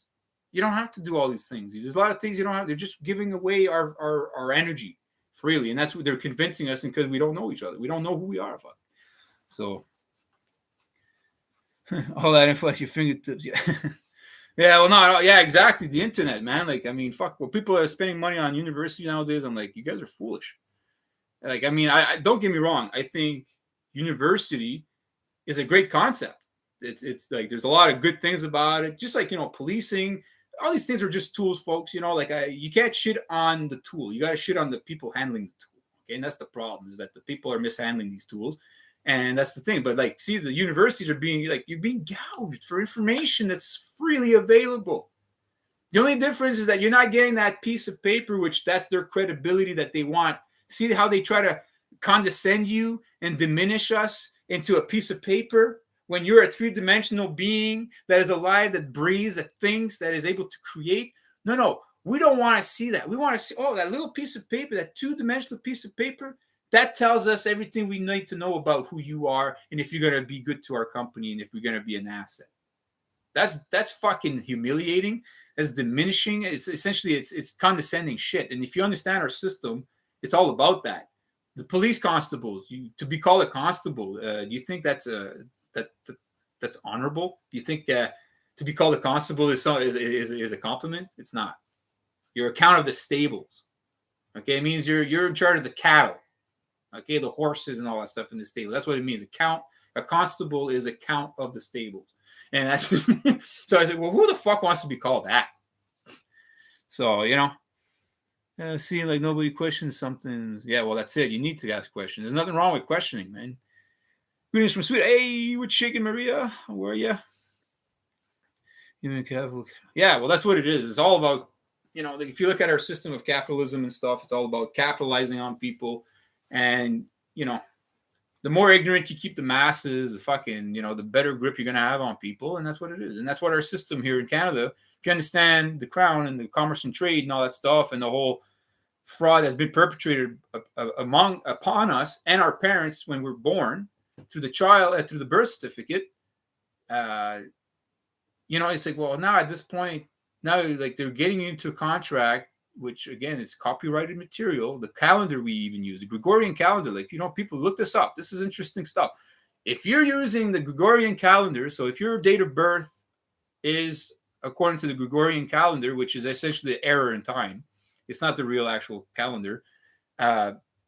You don't have to do all these things. There's a lot of things you don't have. They're just giving away our energy freely. And that's what they're convincing us because we don't know each other. We don't know who we are. Fuck. So... all that info at your fingertips. Yeah. Yeah, well, no, yeah, exactly. The internet, man. Like, I mean, fuck. Well, people are spending money on university nowadays. I'm like, you guys are foolish. Like, I mean, I don't get me wrong. I think university is a great concept. It's like there's a lot of good things about it. Just like policing. All these things are just tools, folks. You can't shit on the tool. You got to shit on the people handling the tool. Okay, and that's the problem is that the people are mishandling these tools. And that's the thing. But like, see, the universities are being like, you're being gouged for information that's freely available. The only difference is that you're not getting that piece of paper, which that's their credibility that they want. See how they try to condescend you and diminish us into a piece of paper when you're a three-dimensional being that is alive, that breathes, that thinks, that is able to create. No, we don't want to see that. We want to see, that little piece of paper, that two-dimensional piece of paper, that tells us everything we need to know about who you are and if you're going to be good to our company and if we're going to be an asset. That's fucking humiliating. That's diminishing. It's essentially it's condescending shit. And if you understand our system, it's all about that. The police constables, to be called a constable, do you think that's honorable? Do you think to be called a constable is a compliment? It's not. You're a count of the stables. Okay, it means you're in charge of the cattle. Okay, the horses and all that stuff in the stable. That's what it means. A constable is a count of the stables. And that's so I said, well, who the fuck wants to be called that? So, seeing like nobody questions something. Yeah, well, that's it. You need to ask questions. There's nothing wrong with questioning, man. Greetings from Sweden. Hey, what's shaking, Maria? How are you? Human capital. Yeah, well, that's what it is. It's all about, like if you look at our system of capitalism and stuff, it's all about capitalizing on people. And, the more ignorant you keep the masses, the better grip you're going to have on people. And that's what it is. And that's what our system here in Canada, if you understand the crown and the commerce and trade and all that stuff and the whole fraud that's been perpetrated upon us and our parents when we're born through the birth certificate, it's like, well, now at this point, now like they're getting into a contract, which again is copyrighted material. The calendar we even use, the Gregorian calendar, like, people look this up. This is interesting stuff. If you're using the Gregorian calendar, so if your date of birth is according to the Gregorian calendar, which is essentially the error in time, it's not the real actual calendar,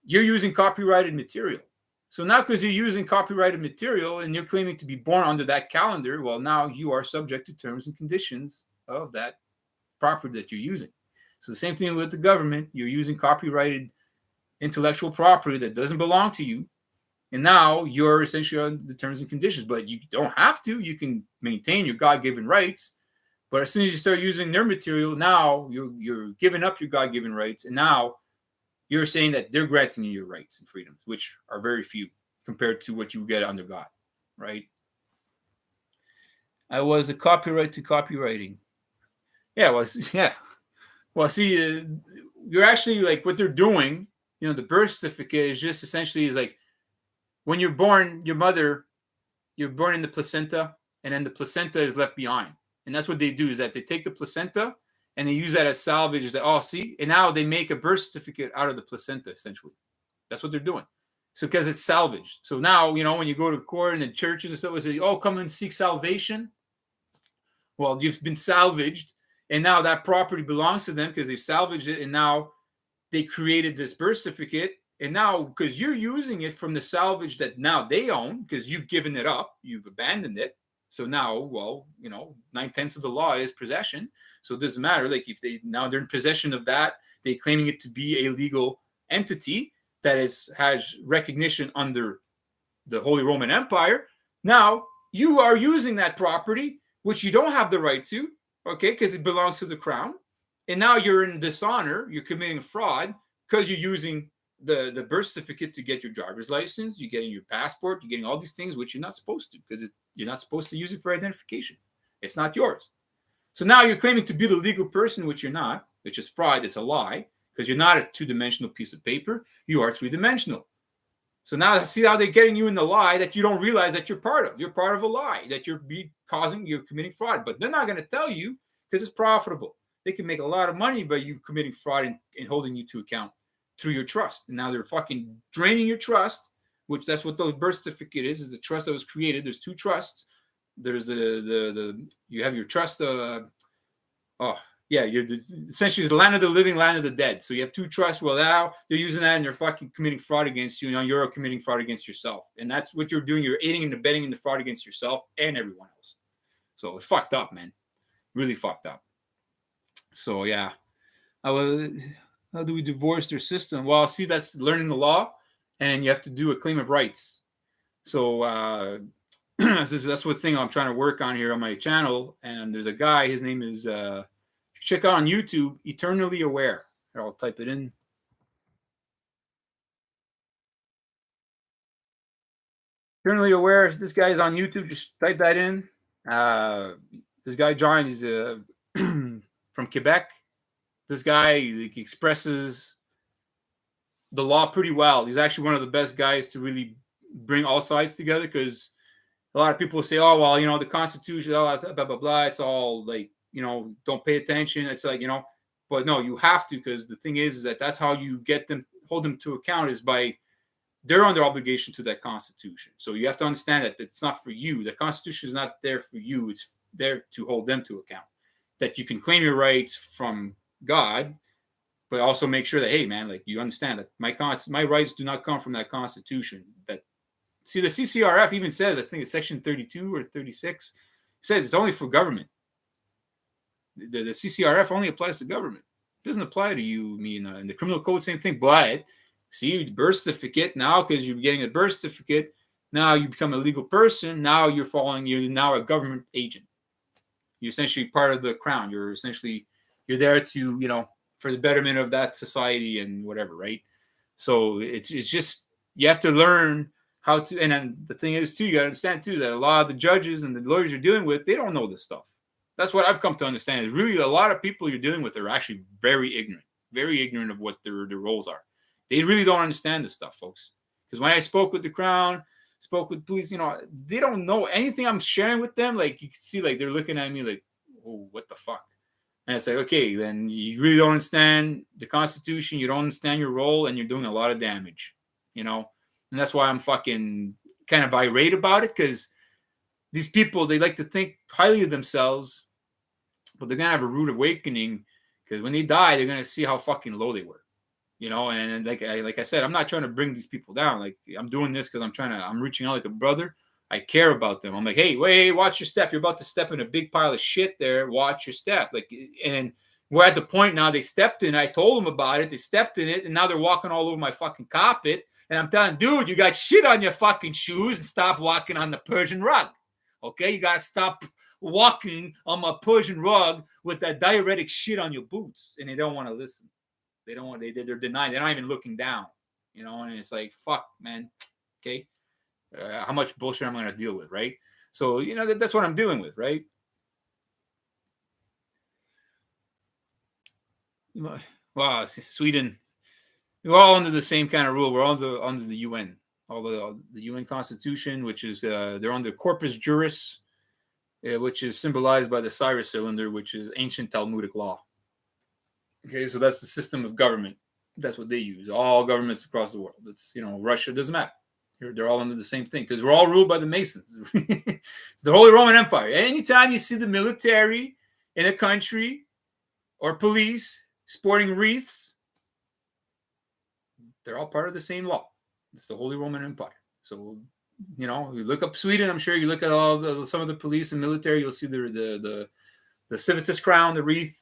you're using copyrighted material. So now because you're using copyrighted material and you're claiming to be born under that calendar, well, now you are subject to terms and conditions of that property that you're using. So the same thing with the government. You're using copyrighted intellectual property that doesn't belong to you. And now you're essentially on the terms and conditions. But you don't have to. You can maintain your God-given rights. But as soon as you start using their material, now you're giving up your God-given rights. And now you're saying that they're granting you your rights and freedoms, which are very few compared to what you get under God, right? I was a copyright to copywriting. Yeah, Well, see, you're actually like what they're doing, the birth certificate is just essentially is like when you're born, you're born in the placenta, and then the placenta is left behind. And that's what they do is that they take the placenta and they use that as salvage. And now they make a birth certificate out of the placenta, essentially. That's what they're doing. So because it's salvaged. So now, when you go to court and the churches and stuff, they say, oh, come and seek salvation. Well, you've been salvaged. And now that property belongs to them because they salvaged it. And now they created this birth certificate. And now, because you're using it from the salvage that now they own, because you've given it up, you've abandoned it. So now, 9/10 of the law is possession. So it doesn't matter. Like if they're in possession of that, they're claiming it to be a legal entity that has recognition under the Holy Roman Empire. Now you are using that property, which you don't have the right to, okay, because it belongs to the crown. And now you're in dishonor. You're committing fraud because you're using the birth certificate to get your driver's license. You're getting your passport. You're getting all these things, which you're not supposed to because you're not supposed to use it for identification. It's not yours. So now you're claiming to be the legal person, which you're not, which is fraud. It's a lie because you're not a two-dimensional piece of paper. You are three-dimensional. So now see how they're getting you in the lie that you don't realize that you're part of. You're part of a lie that you're committing fraud. But they're not going to tell you because it's profitable. They can make a lot of money by you committing fraud and holding you to account through your trust. And now they're fucking draining your trust, which that's what the birth certificate is the trust that was created. There's two trusts. There's you have your trust. Essentially the land of the living, land of the dead. So you have two trusts. Well, now they're using that and they're fucking committing fraud against you. You're committing fraud against yourself. And that's what you're doing. You're aiding and abetting in the fraud against yourself and everyone else. So it's fucked up, man. Really fucked up. So yeah. How do we divorce their system? Well, see, that's learning the law, and you have to do a claim of rights. So that's what thing I'm trying to work on here on my channel. And there's a guy, his name is, check out on YouTube, Eternally Aware. Here, I'll type it in. Eternally Aware. This guy is on YouTube. Just type that in. This guy, John, he's from Quebec. This guy, he expresses the law pretty well. He's actually one of the best guys to really bring all sides together because a lot of people say, oh, well, the Constitution, blah, blah, blah, blah. It's all like, don't pay attention. It's like, but no, you have to because the thing is that that's how you hold them to account is by they're under obligation to that Constitution. So you have to understand that it's not for you. The Constitution is not there for you. It's there to hold them to account. That you can claim your rights from God, but also make sure that, hey, man, like you understand that my rights do not come from that Constitution. That see, the CCRF even says, I think it's section 32 or 36, says it's only for government. The CCRF only applies to government. It doesn't apply to you, me, in the criminal code, same thing. But see, the birth certificate now, because you're getting a birth certificate, now you become a legal person. Now you're now a government agent. You're essentially part of the crown. You're there to, for the betterment of that society and whatever, right? So it's just, you have to learn how to, and then the thing is too, you got to understand too that a lot of the judges and the lawyers you're dealing with, they don't know this stuff. That's what I've come to understand, is really a lot of people you're dealing with are actually very ignorant of what their roles are. They really don't understand this stuff, folks. Because when I spoke with the crown, spoke with police, they don't know anything I'm sharing with them. Like, you can see, like, they're looking at me like, oh, what the fuck? And it's like, okay, then you really don't understand the Constitution. You don't understand your role, and you're doing a lot of damage, And that's why I'm fucking kind of irate about it, because these people, they like to think highly of themselves, but they're going to have a rude awakening, because when they die, they're going to see how fucking low they were, and like I said, I'm not trying to bring these people down. Like, I'm doing this because I'm reaching out like a brother. I care about them. I'm like, hey, wait, watch your step. You're about to step in a big pile of shit there. Watch your step. Like, and we're at the point now, they stepped in. I told them about it. They stepped in it, and now they're walking all over my fucking carpet. And I'm telling, dude, you got shit on your fucking shoes, and stop walking on the Persian rug. Okay? You got to stop walking on my Persian rug with that diuretic shit on your boots. And they don't want to listen. They don't want, they're denying. They're not even looking down, and it's like, fuck, man. Okay? How much bullshit I'm going to deal with, right? So, that's what I'm dealing with, right? Wow, Sweden, we're all under the same kind of rule. We're all under the UN, all the UN Constitution, which is they're under Corpus Juris, which is symbolized by the Cyrus cylinder, which is ancient Talmudic law. Okay, so that's the system of government. That's what they use. All governments across the world. It's Russia, doesn't matter. They're all under the same thing, because we're all ruled by the Masons. It's the Holy Roman Empire. Anytime you see the military in a country or police sporting wreaths, they're all part of the same law. It's the Holy Roman Empire. So, you look up Sweden. I'm sure you look at some of the police and military. You'll see the civitas crown, the wreath.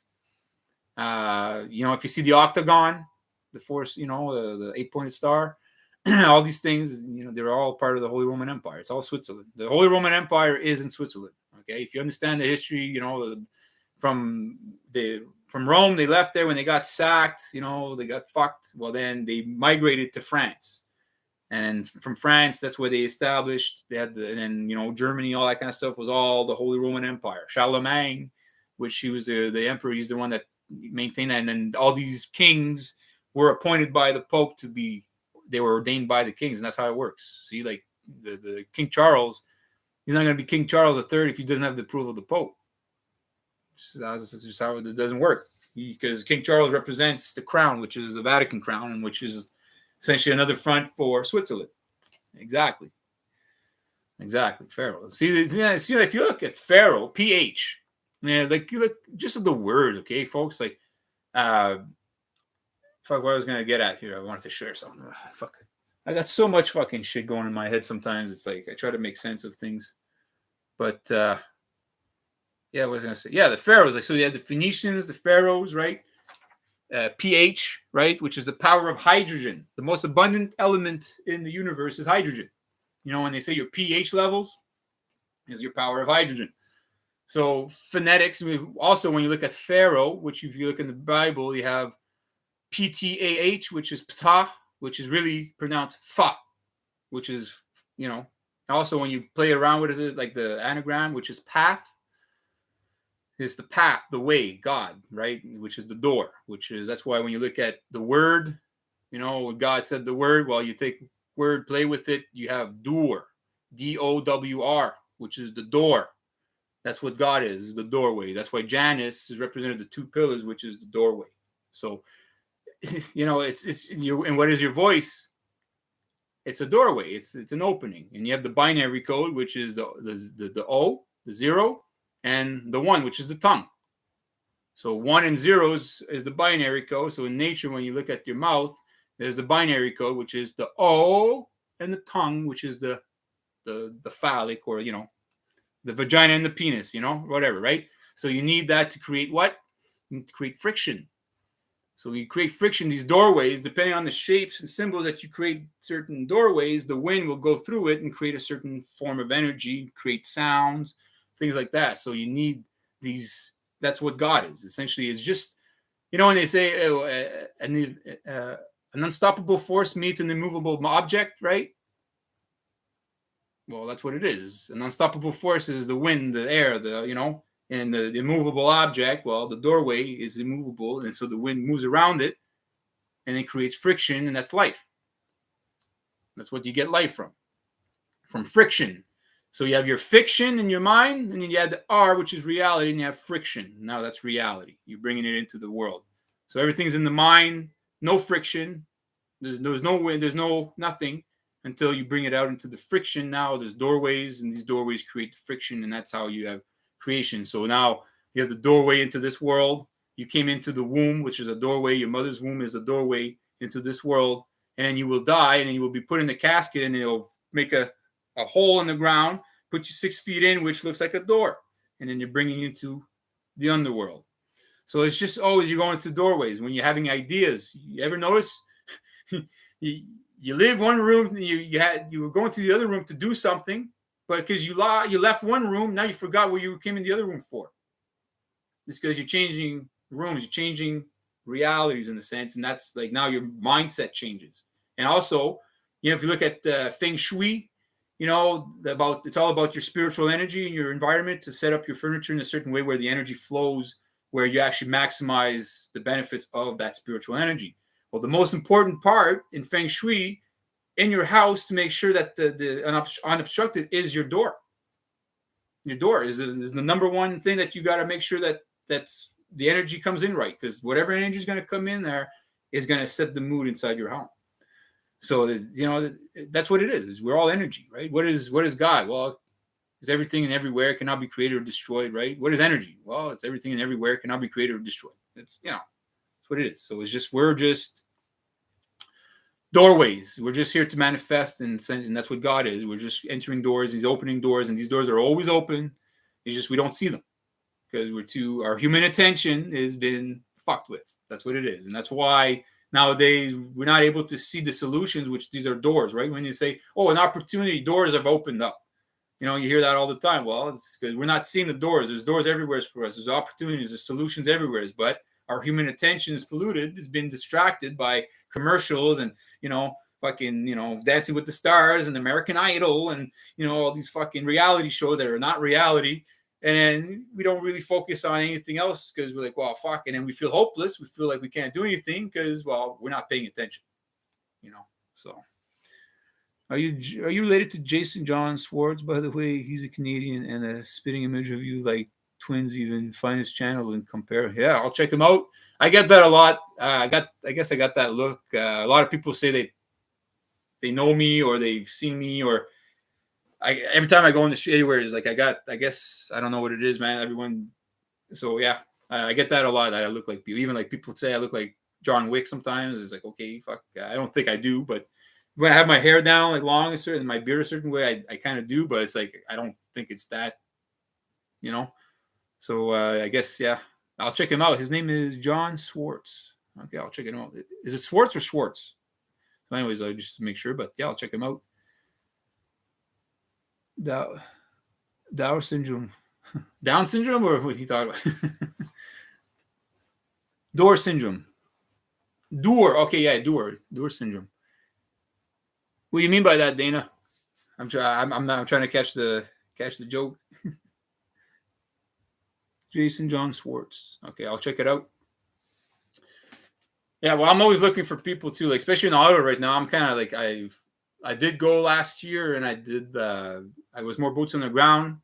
If you see the octagon, the force, the 8-pointed star. All these things, they're all part of the Holy Roman Empire. It's all Switzerland. The Holy Roman Empire is in Switzerland. Okay, if you understand the history, from Rome, they left there when they got sacked. They got fucked. Well, then they migrated to France, and from France, that's where they established. They had and then Germany, all that kind of stuff was all the Holy Roman Empire. Charlemagne, which he was the emperor, he's the one that maintained that, and then all these kings were appointed by the Pope to be. They were ordained by the kings, and that's how it works. See, like the King Charles, he's not going to be King Charles III if he doesn't have the approval of the Pope. That's just how it doesn't work. Because King Charles represents the crown, which is the Vatican crown, and which is essentially another front for Switzerland. Exactly. Pharaoh. See, if you look at Pharaoh, PH, like you look just at the words, okay, folks, like. Fuck, what I was going to get at here. I wanted to share something. Fuck. I got so much fucking shit going in my head sometimes. It's like I try to make sense of things. But, what was I going to say? Yeah, the pharaohs. Like, so you have the Phoenicians, the pharaohs, right? pH, right? Which is the power of hydrogen. The most abundant element in the universe is hydrogen. When they say your pH levels is your power of hydrogen. So phonetics, also when you look at pharaoh, which if you look in the Bible, you have PTAH, which is ptah, which is really pronounced fa, which is, also when you play around with it, like the anagram, which is path, is the path, the way, God, right? Which is the door, that's why when you look at the word, when God said the word, well, you take word, play with it, you have door, D-O-W-R, which is the door. That's what God is the doorway. That's why Janus is represented the two pillars, which is the doorway. So, it's and what is your voice? It's a doorway. It's an opening, and you have the binary code, which is the O, the 0, and the 1, which is the tongue. So 1 and 0 is the binary code. So in nature, when you look at your mouth, there's the binary code, which is the O, and the tongue, which is the phallic, or the vagina and the penis, whatever, right? So you need that to create what? You need to create friction. So you create friction, these doorways, depending on the shapes and symbols that you create certain doorways, the wind will go through it and create a certain form of energy, create sounds, things like that. So you need That's what God is. Essentially, it's just, when they say an unstoppable force meets an immovable object, right? Well, that's what it is. An unstoppable force is the wind, the air, and the immovable object. Well, the doorway is immovable, and so the wind moves around it, and it creates friction, and that's life. That's what you get life from friction. So you have your fiction in your mind, and then you add the R, which is reality, and you have friction. Now that's reality. You're bringing it into the world. So everything's in the mind, no friction. There's no wind, there's no nothing until you bring it out into the friction. Now there's doorways, and these doorways create the friction, and that's how you have creation. So now you have the doorway into this world. You came into the womb, which is a doorway. Your mother's womb is a doorway into this world, and then you will die, and then you will be put in the casket, and it'll make a hole in the ground, put you 6 feet in, which looks like a door, and then you're bringing you into the underworld. So it's just always you're going through doorways when you're having ideas. You ever notice? You live one room, you were going to the other room to do something, but because you left one room, now you forgot what you came in the other room for. It's because you're changing rooms, you're changing realities in a sense, and that's like now your mindset changes. And also, if you look at Feng Shui, it's all about your spiritual energy and your environment to set up your furniture in a certain way where the energy flows, where you actually maximize the benefits of that spiritual energy. Well, the most important part in Feng Shui in your house to make sure that the unobstructed is your door. Your door is the number one thing that you got to make sure that's the energy comes in right, because whatever energy is going to come in there is going to set the mood inside your home. So that's what it is. We're all energy, right? What is God? Well, it's everything and everywhere. It cannot be created or destroyed, right? What is energy? Well, it's everything and everywhere. It cannot be created or destroyed. It's that's what it is. So we're just doorways. We're just here to manifest, and that's what God is. We're just entering doors. He's opening doors, and these doors are always open. It's just we don't see them because our human attention has been fucked with. That's what it is, and that's why nowadays we're not able to see the solutions, which these are doors, right? When you say, "Oh, an opportunity," doors have opened up. You hear that all the time. Well, it's because we're not seeing the doors. There's doors everywhere for us. There's opportunities. There's solutions everywhere, but our human attention is polluted. It's been distracted by commercials and fucking Dancing with the Stars and American Idol and all these fucking reality shows that are not reality, and then we don't really focus on anything else because we're like, well, fuck, and then we feel hopeless. We feel like we can't do anything because, well, we're not paying attention. So are you related to Jason John Swartz, by the way? He's a Canadian and a spitting image of you, like twins. Even find his channel and compare. Yeah, I'll check him out. I get that a lot. I guess I got that look. A lot of people say they know me or they've seen me, or every time I go in the street anywhere is like I guess I don't know what it is, man. Everyone. So yeah, I get that a lot. I look like people. Even like people say I look like John Wick sometimes. It's like, okay, fuck. I don't think I do, but when I have my hair down like long and my beard a certain way, I kind of do, but it's like I don't think it's that. So I guess yeah. I'll check him out. His name is John Swartz. Okay, I'll check him out. Is it Swartz or Schwartz? So anyways, just to make sure, but yeah, I'll check him out. Down syndrome. Down syndrome, or what he thought about? Door syndrome. Door. Okay, yeah, door syndrome. What do you mean by that, Dana? I'm trying to catch the joke. Jason John Swartz. Okay, I'll check it out. Yeah, well, I'm always looking for people too, like especially in auto right now. I'm kind of like I did go last year, and I was more boots on the ground,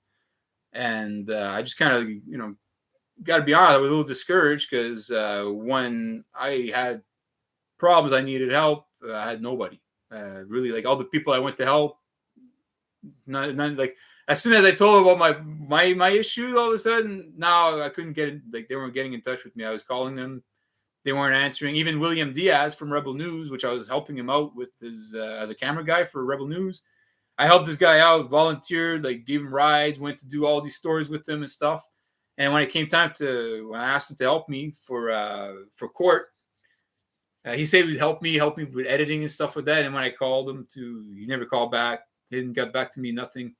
and I just kind of got to be honest, I was a little discouraged because when I had problems, I needed help. I had nobody really. Like all the people I went to help, none like. As soon as I told them about my issue, all of a sudden now I couldn't get it. Like they weren't getting in touch with me. I was calling them, they weren't answering. Even William Diaz from Rebel News, which I was helping him out with his as a camera guy for Rebel News. I helped this guy out, volunteered, like gave him rides, went to do all these stories with him and stuff. And when it came time when I asked him to help me for court, he said he would help me with editing and stuff like that. And when I called him he never called back. He didn't get back to me, nothing.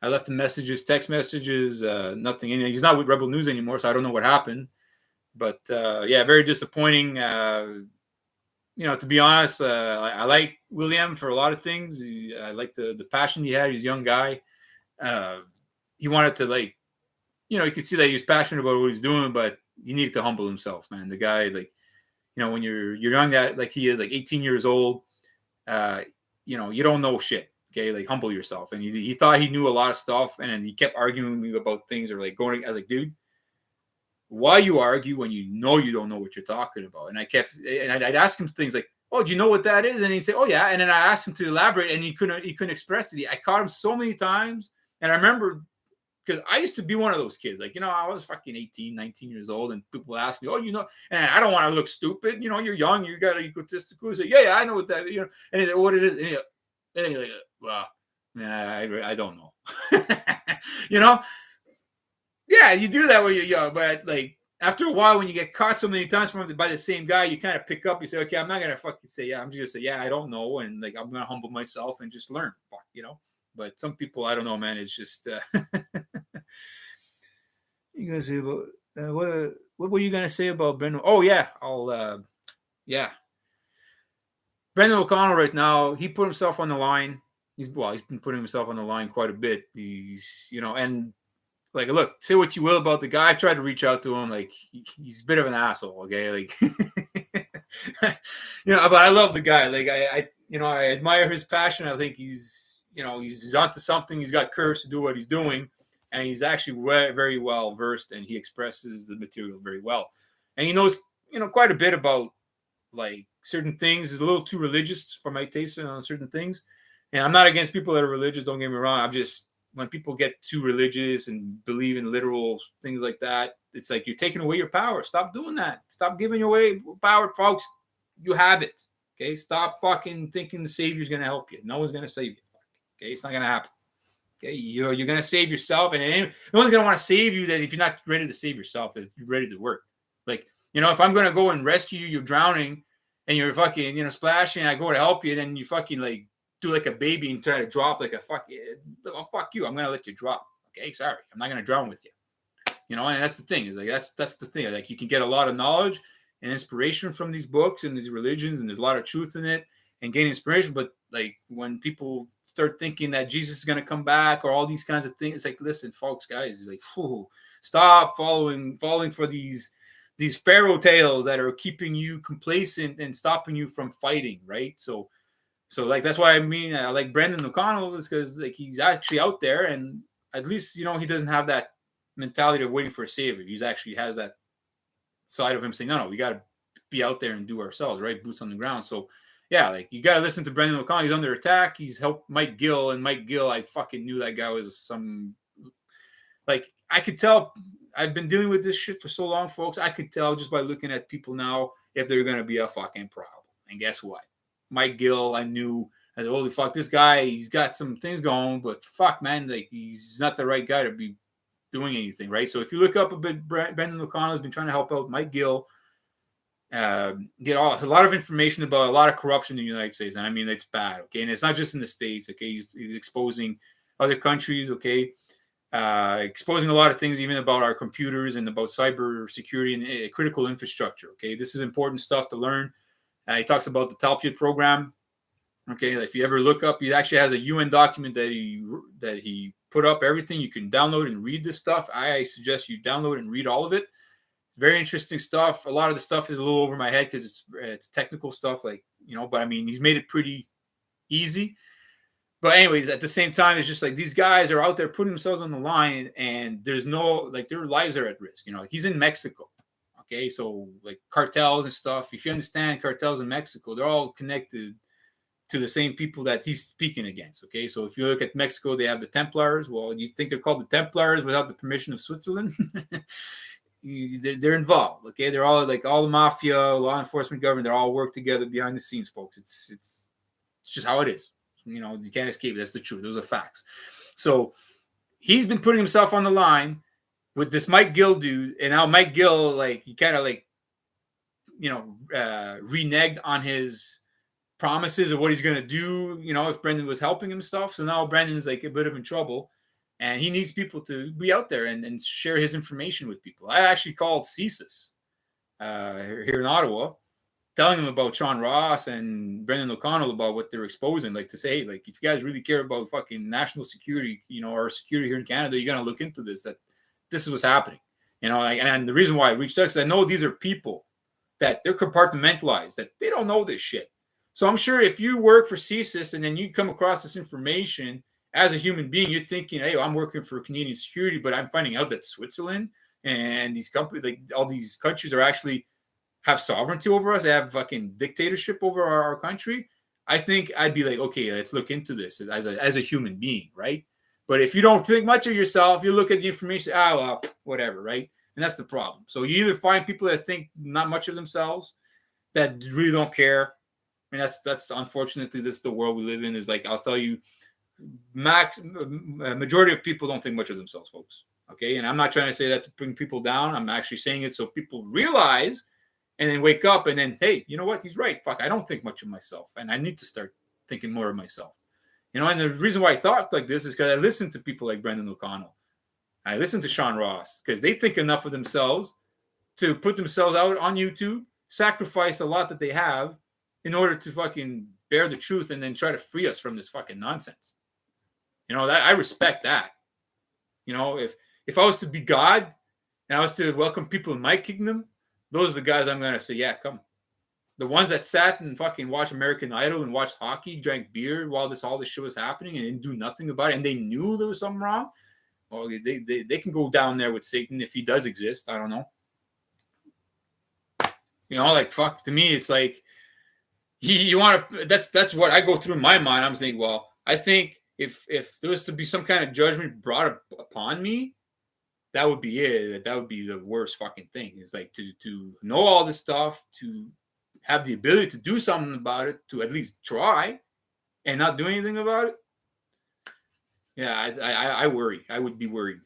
I left him messages, text messages, nothing. And he's not with Rebel News anymore, so I don't know what happened. But yeah, very disappointing. To be honest, I like William for a lot of things. I like the passion he had. He's a young guy. He wanted to you could see that he was passionate about what he's doing, but he needed to humble himself, man. The guy, when you're young, that like he is, like 18 years old, you don't know shit. Okay, like humble yourself. And he thought he knew a lot of stuff, and then he kept arguing with me about things, or like going. I was like, dude, why you argue when you know you don't know what you're talking about? And I'd ask him things like, oh, do you know what that is? And he'd say, oh yeah. And then I asked him to elaborate, and he couldn't express it. I caught him so many times. And I remember, because I used to be one of those kids, I was fucking 18, 19 years old, and people ask me, oh, and I don't want to look stupid. You're young, you got egotistical. So yeah, I know what that, and he's like, what it is. And he's like, well, man, I don't know. Yeah, you do that when you're young, but like after a while, when you get caught so many times by the same guy, you kind of pick up. You say, okay, I'm not gonna fucking say yeah. I'm just gonna say yeah, I don't know, and like I'm gonna humble myself and just learn. But some people, I don't know, man. It's just you gonna say about what were you gonna say about Brendan? Oh yeah, yeah. Brendan O'Connell right now, he put himself on the line. He's been putting himself on the line quite a bit. He's and. Like, look, say what you will about the guy. I tried to reach out to him. Like, he's a bit of an asshole, okay? Like, but I love the guy. Like, I admire his passion. I think he's onto something. He's got courage to do what he's doing, and he's actually very well versed, and he expresses the material very well. And he knows, quite a bit about like certain things. He's a little too religious for my taste on certain things. And I'm not against people that are religious. Don't get me wrong. I'm just, when people get too religious and believe in literal things like that, it's like you're taking away your power. Stop doing that. Stop giving away power, folks. You have it. Okay, stop fucking thinking the Savior's going to help you. No one's going to save you. Okay, it's not going to happen. Okay, you're going to save yourself, and no one's going to want to save you that if you're not ready to save yourself, if you're ready to work. Like, if I'm going to go and rescue you, you're drowning, and you're fucking, splashing, and I go to help you, then you fucking like do like a baby and try to drop like a fuck you. I'm gonna let you drop. Okay, sorry, I'm not gonna drown with you. And that's the thing. Is like that's the thing. Like you can get a lot of knowledge and inspiration from these books and these religions, and there's a lot of truth in it, and gain inspiration. But like when people start thinking that Jesus is gonna come back or all these kinds of things, it's like, listen, folks, guys, like, stop falling for these pharaoh tales that are keeping you complacent and stopping you from fighting, right? So like that's why I like Brendan O'Connell, is because like he's actually out there, and at least he doesn't have that mentality of waiting for a savior. He's actually has that side of him saying, no, we got to be out there and do ourselves, right? Boots on the ground. So yeah, like you got to listen to Brendan O'Connell. He's under attack. He's helped Mike Gill, and Mike Gill, I fucking knew that guy was some, like I could tell. I've been dealing with this shit for so long, folks. I could tell just by looking at people now if they're gonna be a fucking problem. And guess what? Mike Gill, I knew, I said, holy fuck, this guy, he's got some things going, but fuck, man, like he's not the right guy to be doing anything, right? So if you look up a bit, Brendan O'Connell has been trying to help out Mike Gill, get a lot of information about a lot of corruption in the United States, and I mean it's bad, okay? And it's not just in the States, okay? He's exposing other countries, okay? Exposing a lot of things, even about our computers and about cyber security and critical infrastructure, okay? This is important stuff to learn. He talks about the Talpiot program. Okay, if you ever look up, he actually has a UN document that he put up. Everything you can download and read this stuff. I suggest you download and read all of it. Very interesting stuff. A lot of the stuff is a little over my head because it's technical stuff, like But I mean, he's made it pretty easy. But anyways, at the same time, it's just like these guys are out there putting themselves on the line, and there's no their lives are at risk. He's in Mexico. Okay, so like cartels and stuff. If you understand cartels in Mexico, they're all connected to the same people that he's speaking against. Okay, so if you look at Mexico, they have the Templars. Well, you think they're called the Templars without the permission of Switzerland? They're involved. Okay, they're all like all the mafia, law enforcement, government. They're all work together behind the scenes, folks. It's just how it is. You can't escape it. That's the truth. Those are facts. So he's been putting himself on the line with this Mike Gill dude, and now Mike Gill, like, he kind of like, reneged on his promises of what he's going to do, if Brendan was helping him stuff. So now Brendan's like a bit of in trouble. And he needs people to be out there and share his information with people. I actually called CSIS here in Ottawa, telling them about Sean Ross and Brendan O'Connell about what they're exposing. Like, to say, like, if you guys really care about fucking national security, or security here in Canada, you're going to look into this, that this is what's happening. And the reason why I reached out, because I know these are people that they're compartmentalized, that they don't know this shit. So I'm sure if you work for CSIS and then you come across this information as a human being, you're thinking, hey, I'm working for Canadian security, but I'm finding out that Switzerland and these companies, like all these countries, are actually have sovereignty over us. They have fucking dictatorship over our country. I think I'd be like, okay, let's look into this as a human being, right? But if you don't think much of yourself, you look at the information, well, whatever, right? And that's the problem. So you either find people that think not much of themselves, that really don't care. I mean, that's unfortunately, this is the world we live in. Is like, I'll tell you, majority of people don't think much of themselves, folks. Okay, and I'm not trying to say that to bring people down. I'm actually saying it so people realize and then wake up and then, hey, you know what? He's right. Fuck, I don't think much of myself, and I need to start thinking more of myself. And the reason why I thought like this is because I listened to people like Brendan O'Connell. I listened to Sean Ross because they think enough of themselves to put themselves out on YouTube, sacrifice a lot that they have in order to fucking bear the truth and then try to free us from this fucking nonsense. That I respect that. If I was to be God and I was to welcome people in my kingdom, those are the guys I'm going to say, yeah, come. The ones that sat and fucking watched American Idol and watched hockey, drank beer while all this shit was happening and didn't do nothing about it, and they knew there was something wrong, well, they can go down there with Satan if he does exist. I don't know. Like, fuck, to me, it's like, you want to, that's what I go through in my mind. I'm thinking, well, I think if there was to be some kind of judgment brought upon me, that would be it. That would be the worst fucking thing. Is like to know all this stuff, to have the ability to do something about it, to at least try, and not do anything about it. Yeah, I worry. I would be worried.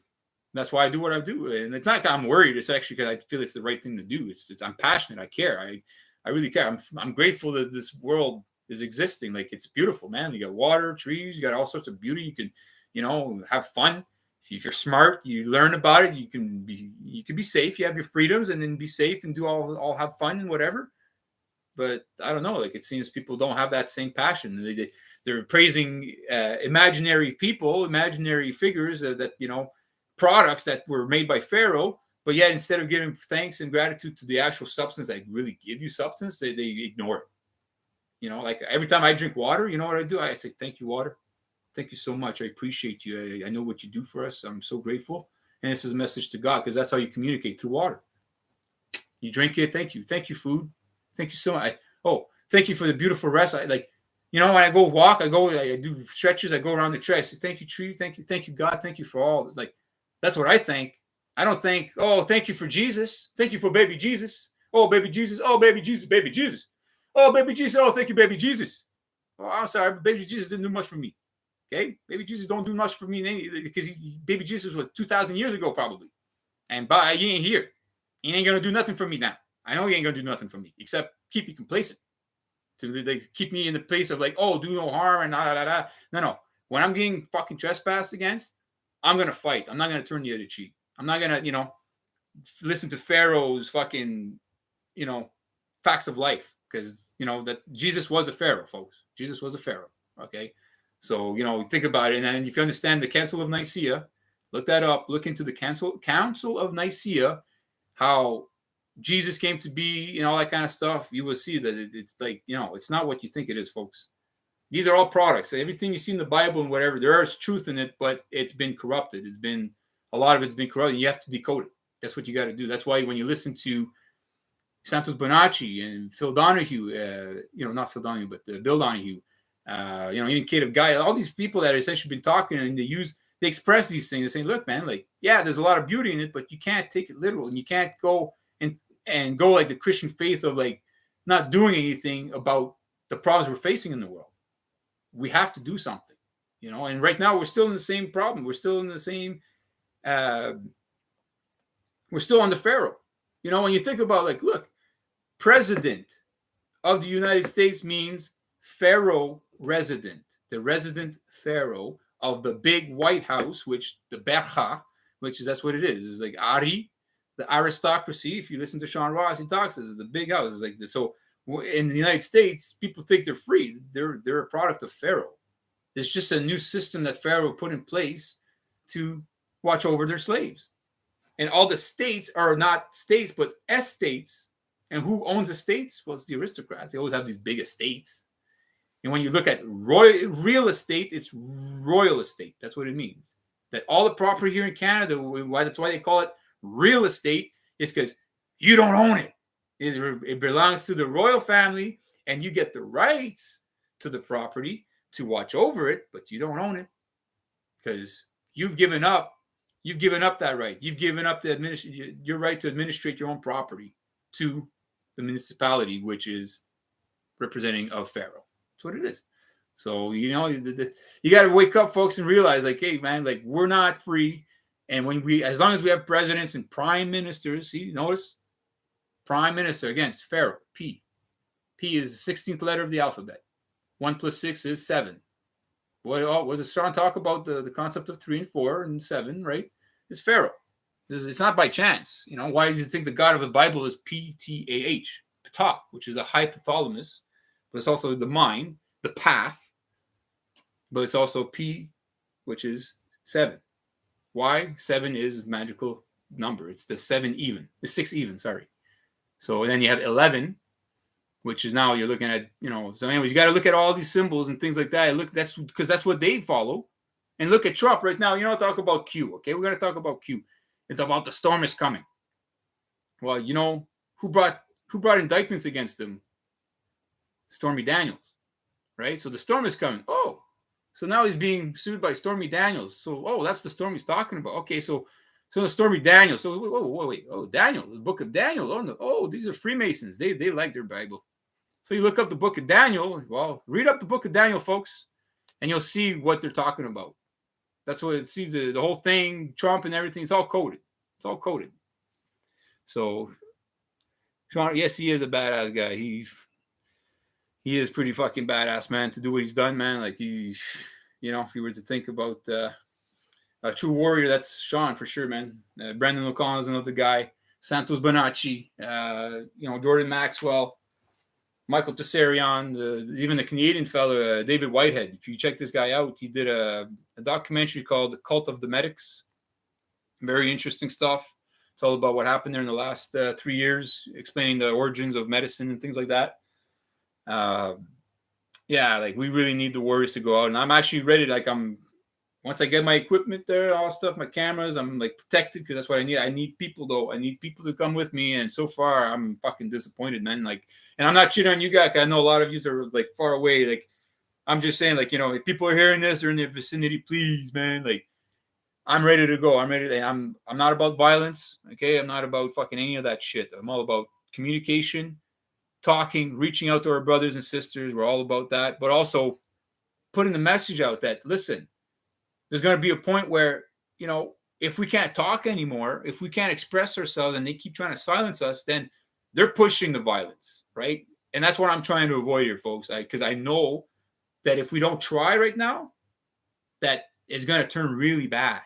That's why I do what I do, and it's not because I'm worried. It's actually because I feel it's the right thing to do. It's I'm passionate. I care. I really care. I'm grateful that this world is existing. Like, it's beautiful, man. You got water, trees, you got all sorts of beauty. You can, have fun. If you're smart, you learn about it. You can be safe. You have your freedoms, and then be safe and do all have fun and whatever. But I don't know. Like, it seems people don't have that same passion. They're praising imaginary people, imaginary figures that products that were made by Pharaoh. But yet, instead of giving thanks and gratitude to the actual substance that really give you substance, they ignore it. Like every time I drink water, you know what I do? I say, thank you, water. Thank you so much. I appreciate you. I know what you do for us. I'm so grateful. And this is a message to God, because that's how you communicate, through water. You drink it. Thank you. Thank you, food. Thank you so much. Thank you for the beautiful rest. When I go walk, I do stretches. I go around the tree. I say, thank you, tree. Thank you, God. Thank you for all. Like, that's what I think. I don't think, thank you for Jesus. Thank you for baby Jesus. Oh, baby Jesus. Oh, baby Jesus. Baby Jesus. Oh, baby Jesus. Oh, thank you, baby Jesus. Oh, I'm sorry. Baby Jesus didn't do much for me. Okay? Baby Jesus don't do much for me because baby Jesus was 2,000 years ago, probably. And he ain't here. He ain't going to do nothing for me now. I know he ain't going to do nothing for me except keep me complacent. To keep me in the place of like, do no harm and da. No. When I'm getting fucking trespassed against, I'm going to fight. I'm not going to turn the other cheek. I'm not going to, listen to Pharaoh's fucking, facts of life. Because, that Jesus was a Pharaoh, folks. Jesus was a Pharaoh. Okay. So, think about it. And then if you understand the Council of Nicaea, look that up. Look into the Council of Nicaea, how Jesus came to be, all that kind of stuff. You will see that it's like, it's not what you think it is, folks. These are all products. Everything you see in the Bible and whatever, there is truth in it, but it's been corrupted. A lot of it's been corrupted. You have to decode it. That's what you got to do. That's why when you listen to Santos Bonacci and Phil Donahue, not Phil Donahue, but Bill Donahue, even Kate of Guy, all these people that have essentially been talking, and they express these things. They're saying, look, man, like, yeah, there's a lot of beauty in it, but you can't take it literal, and you can't go and go like the Christian faith of like not doing anything about the problems we're facing in the world. We have to do something, and right now we're still in the same problem. We're still in the same, we're still on the Pharaoh. When you think about, like, look, President of the United States means Pharaoh resident, the resident Pharaoh of the big White House, which the Bercha, which is that's what it is. It's like Ari, the aristocracy. If you listen to Sean Ross, he talks. It's the big house. It's like this. So in the United States, people think they're free. They're a product of Pharaoh. It's just a new system that Pharaoh put in place to watch over their slaves. And all the states are not states, but estates. And who owns estates? Well, it's the aristocrats. They always have these big estates. And when you look at real estate, it's royal estate. That's what it means. That all the property here in Canada, that's why they call it real estate, is because you don't own it. It belongs to the royal family, and you get the rights to the property to watch over it, but you don't own it because you've given up that right. You've given up your right to administrate your own property to the municipality, which is representing of Pharaoh. That's what it is. So, you got to wake up, folks, and realize, like, hey, man, like, we're not free. And as long as we have presidents and prime ministers, see, notice, prime minister, again, it's Pharaoh, P. P is the 16th letter of the alphabet. 1 + 6 is 7. What does Sean talk about the concept of 3 and 4 and 7, right? It's Pharaoh. It's not by chance. Why does he think the God of the Bible is Ptah, Ptah, which is a hypothalamus, but it's also the mind, the path, but it's also P, which is 7. Why? 7 is a magical number. It's the 6 even, sorry. So then you have 11, which is now you're looking at, so anyways, you got to look at all these symbols and things like that. That's because that's what they follow. And look at Trump right now. Talk about Q, okay? We're going to talk about Q. It's about the storm is coming. Well, who brought indictments against him? Stormy Daniels, right? So the storm is coming. Oh, so now he's being sued by Stormy Daniels. So, that's the storm he's talking about. Okay, so the Stormy Daniels. So, wait. Oh, Daniel, the book of Daniel. Oh, no. Oh, these are Freemasons. They like their Bible. So you look up the book of Daniel. Well, read up the book of Daniel, folks, and you'll see what they're talking about. That's what it sees, the whole thing, Trump and everything. It's all coded. It's all coded. So, Sean, yes, he is a badass guy. He is pretty fucking badass, man, to do what he's done, man. Like, if you were to think about a true warrior, that's Sean for sure, man. Brendan O'Connell is another guy. Santos Bonacci, Jordan Maxwell, Michael Tessarion, even the Canadian fellow, David Whitehead. If you check this guy out, he did a documentary called The Cult of the Medics. Very interesting stuff. It's all about what happened there in the last 3 years, explaining the origins of medicine and things like that. Like, we really need the warriors to go out. And I'm actually ready. Like, once I get my equipment there, all stuff, my cameras, I'm like protected because that's what I need. I need people, though. I need people to come with me. And so far, I'm fucking disappointed, man. Like, and I'm not cheating on you guys. I know a lot of you are like far away. Like, I'm just saying, like, if people are hearing this or in the vicinity, please, man. Like, I'm ready to go. I'm not about violence. Okay, I'm not about fucking any of that shit. I'm all about communication, talking, reaching out to our brothers and sisters. We're all about that, but also putting the message out that, listen, there's going to be a point where, if we can't talk anymore, if we can't express ourselves and they keep trying to silence us, then they're pushing the violence, right? And that's what I'm trying to avoid here, folks, because I know that if we don't try right now, that it's going to turn really bad.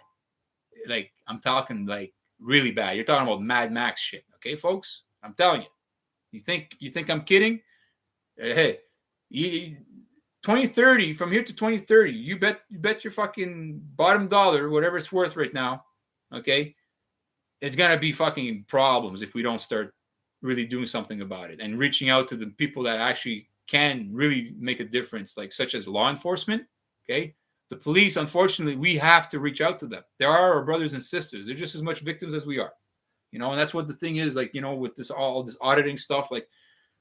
Like, I'm talking like really bad. You're talking about Mad Max shit, okay, folks? I'm telling you. You think I'm kidding? Hey, 2030, from here to 2030, you bet your fucking bottom dollar, whatever it's worth right now, okay, it's gonna be fucking problems if we don't start really doing something about it and reaching out to the people that actually can really make a difference, like such as law enforcement, okay? The police, unfortunately, we have to reach out to them. They are our brothers and sisters. They're just as much victims as we are. And that's what the thing is, like, with all this auditing stuff, like,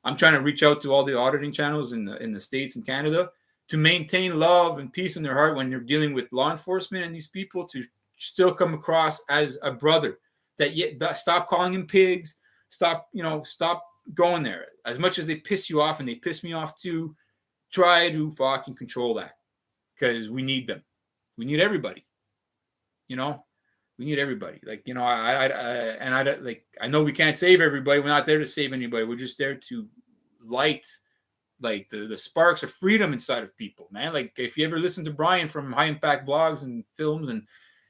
I'm trying to reach out to all the auditing channels in the States and Canada to maintain love and peace in their heart when you're dealing with law enforcement and these people, to still come across as a brother. That stop calling them pigs. Stop going there. As much as they piss you off, and they piss me off too, try to fucking control that, because we need them. We need everybody. We need everybody. Like, I know we can't save everybody. We're not there to save anybody. We're just there to light like the sparks of freedom inside of people, man. Like if you ever listen to Brian from High Impact Vlogs and Films, and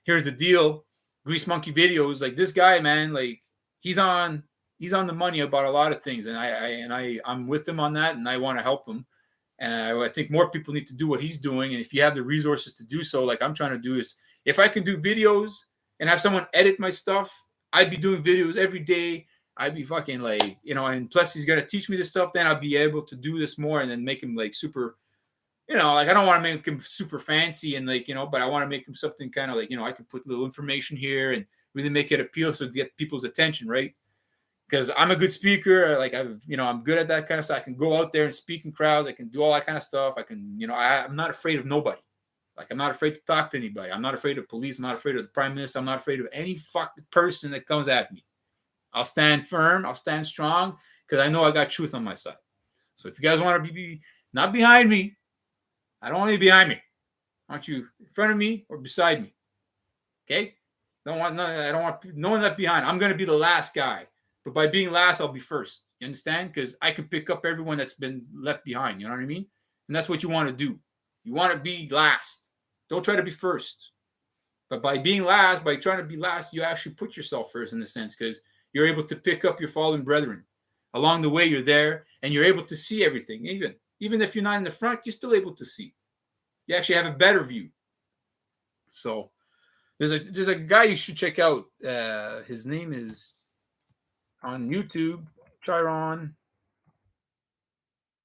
Here's the Deal, Grease Monkey Videos, like this guy, man, like he's on the money about a lot of things, and I'm with him on that, and I want to help him. And I think more people need to do what he's doing. And if you have the resources to do so, like I'm trying to do, is if I can do videos and have someone edit my stuff, I'd be doing videos every day. I'd be fucking like, and plus he's going to teach me this stuff. Then I'll be able to do this more and then make him like super, like I don't want to make him super fancy and like, but I want to make him something kind of like, I can put little information here and really make it appeal so to get people's attention, right? Because I'm a good speaker. Like I'm good at that kind of stuff. I can go out there and speak in crowds. I can do all that kind of stuff. I can, I'm not afraid of nobody. Like I'm not afraid to talk to anybody. I'm not afraid of police. I'm not afraid of the prime minister. I'm not afraid of any fucking person that comes at me. I'll stand firm. I'll stand strong because I know I got truth on my side. So if you guys want to be not behind me, I don't want you behind me. I want you in front of me or beside me. Okay? I don't want no one left behind. I'm going to be the last guy. But by being last, I'll be first. You understand? Because I can pick up everyone that's been left behind. You know what I mean? And that's what you want to do. You want to be last. Don't try to be first. But by being last, by trying to be last, you actually put yourself first in a sense because you're able to pick up your fallen brethren. Along the way, you're there and you're able to see everything. Even if you're not in the front, you're still able to see. You actually have a better view. So there's a guy you should check out. His name is on YouTube, Chiron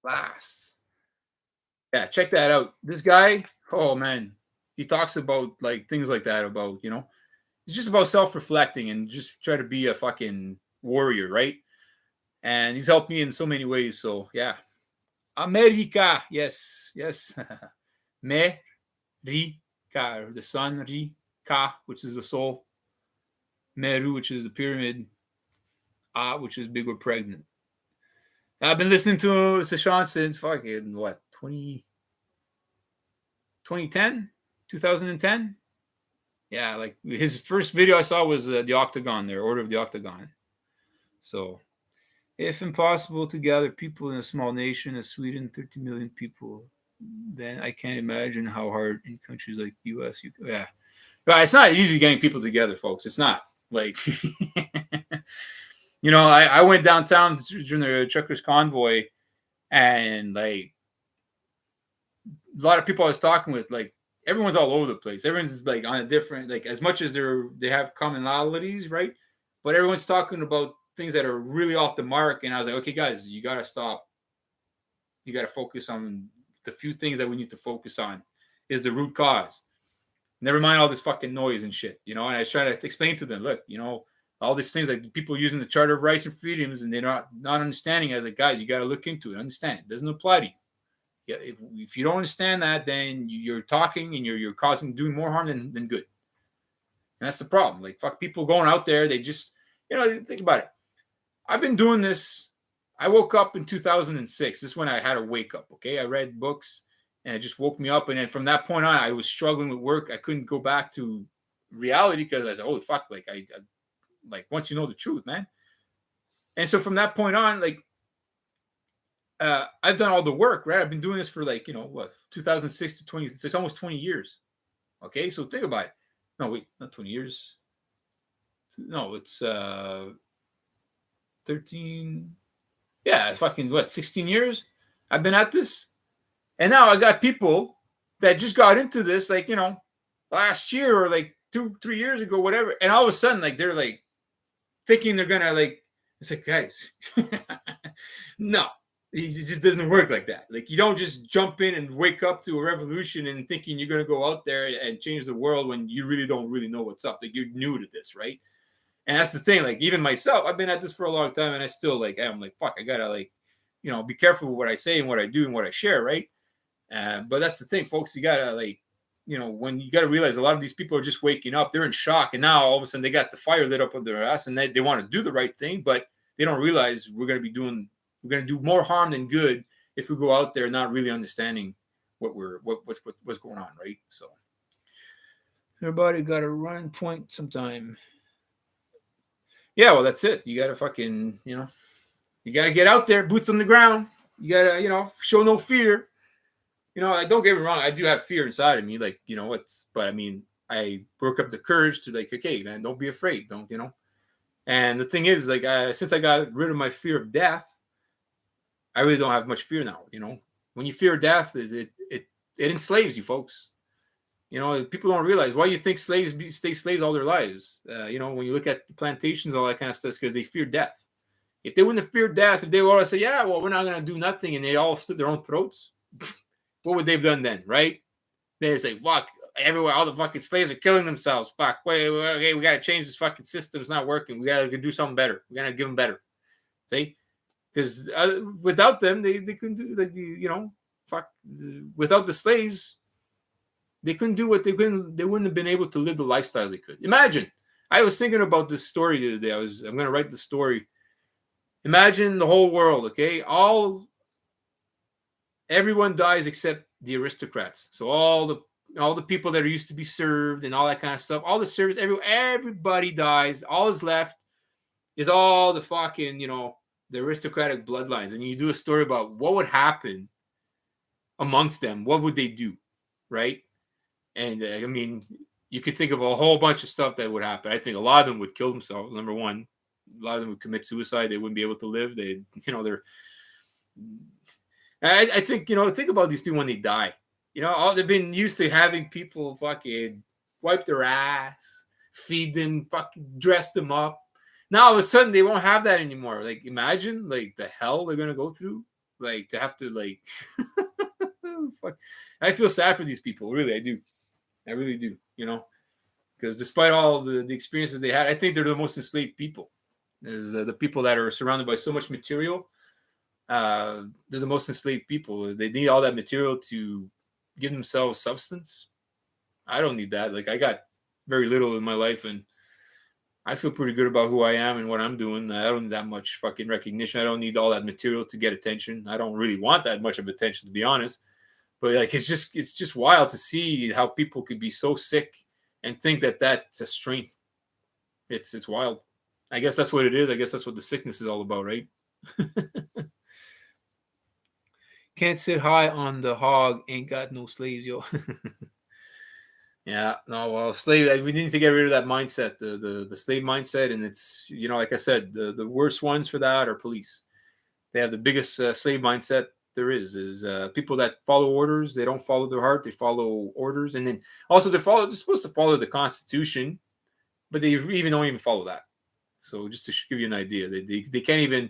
Last. Yeah, check that out. This guy, oh man, he talks about like things like that about, it's just about self-reflecting and just try to be a fucking warrior, right? And he's helped me in so many ways. So yeah. America, yes. America, the sun, Rika, which is the soul. Meru, which is the pyramid. Which is big or pregnant. I've been listening to Sashan since fucking 2010? 2010? Yeah, like his first video I saw was the Octagon there, Order of the Octagon. So, if impossible to gather people in a small nation as Sweden, 30 million people, then I can't imagine how hard in countries like US. Yeah. But it's not easy getting people together, folks. It's not. Like... I went downtown during the Turkish Convoy, and like a lot of people I was talking with, like everyone's all over the place. Everyone's like on a different, like as much as they have commonalities, right? But everyone's talking about things that are really off the mark. And I was like, okay, guys, you gotta stop. You gotta focus on the few things that we need to focus on. Is the root cause. Never mind all this fucking noise and shit, And I was trying to explain to them, look, all these things like people using the Charter of Rights and Freedoms and they're not understanding it. I was like, guys, you got to look into it. Understand it doesn't apply to you. Yeah, if you don't understand that, then you're talking and you're doing more harm than good. And that's the problem. Like fuck, people going out there, they just think about it. I've been doing this. I woke up in 2006. This is when I had a wake up. Okay, I read books and it just woke me up. And then from that point on, I was struggling with work. I couldn't go back to reality because I said, "Holy fuck!" Like like once you know the truth, man. And so from that point on, like I've done all the work, right? I've been doing this for like 2006 to 20. It's almost 20 years. Okay, so think about it. No, wait, not 20 years. No, it's 13. Yeah, fucking 16 years. I've been at this, and now I got people that just got into this, like last year or like 2-3 years ago, whatever. And all of a sudden, like they're like thinking they're gonna like. It's like, guys, no, it just doesn't work like that. Like you don't just jump in and wake up to a revolution and thinking you're gonna go out there and change the world when you really don't really know what's up. Like you're new to this, right? And that's the thing. Like even myself, I've been at this for a long time, and I still I'm like, fuck, I gotta like, be careful with what I say and what I do and what I share, right? But that's the thing, folks. You gotta like. When you got to realize a lot of these people are just waking up, they're in shock. And now all of a sudden they got the fire lit up on their ass and they want to do the right thing, but they don't realize we're going to do more harm than good if we go out there not really understanding what's going on. Right. So everybody got to run point sometime. Yeah. Well, that's it. You got to fucking, you got to get out there, boots on the ground. You gotta, show no fear. I don't get me wrong. I do have fear inside of me, like, but I mean, I work up the courage to like, okay, man, don't be afraid. Don't. And the thing is, like, since I got rid of my fear of death, I really don't have much fear now. When you fear death, it enslaves you, folks. People don't realize why you think slaves stay slaves all their lives. When you look at the plantations, all that kind of stuff, because they fear death. If they wouldn't have feared death, if they would all say, yeah, well, we're not going to do nothing, and they all slit their own throats, what would they have done then, right? They'd say, fuck, everywhere, all the fucking slaves are killing themselves. Fuck, okay, we got to change this fucking system. It's not working. We got to do something better. We got to give them better. See? Because without them, they couldn't do, without the slaves, they couldn't do what they couldn't. They wouldn't have been able to live the lifestyles they could. Imagine. I was thinking about this story the other day. I'm going to write the story. Imagine the whole world, okay? Everyone dies except the aristocrats. So all the people that are used to be served and all that kind of stuff, all the service, everybody dies. All is left is all the fucking, the aristocratic bloodlines. And you do a story about what would happen amongst them. What would they do, right? And I mean, you could think of a whole bunch of stuff that would happen. I think a lot of them would kill themselves. Number one, a lot of them would commit suicide. They wouldn't be able to live. I think, think about these people when they die. They've been used to having people fucking wipe their ass, feed them, fucking dress them up. Now all of a sudden they won't have that anymore. Like, imagine like the hell they're gonna go through, like to have to like. Fuck. I feel sad for these people. Really, I do. I really do. Because despite all the experiences they had, I think they're the most enslaved people. Is the people that are surrounded by so much material. They're the most enslaved people. They need all that material to give themselves substance. I don't need that. Like, I got very little in my life, and I feel pretty good about who I am and what I'm doing. I don't need that much fucking recognition. I don't need all that material to get attention. I don't really want that much of attention, to be honest. But like, it's just wild to see how people could be so sick and think that that's a strength. It's wild. I guess that's what it is. I guess that's what the sickness is all about, right? Can't sit high on the hog. Ain't got no slaves, yo. Yeah, no, well, slave. We need to get rid of that mindset, the slave mindset, and it's like I said, the worst ones for that are police. They have the biggest slave mindset there is people that follow orders. They don't follow their heart. They follow orders, and then also they're supposed to follow the Constitution, but they even don't even follow that. So just to give you an idea, they can't even.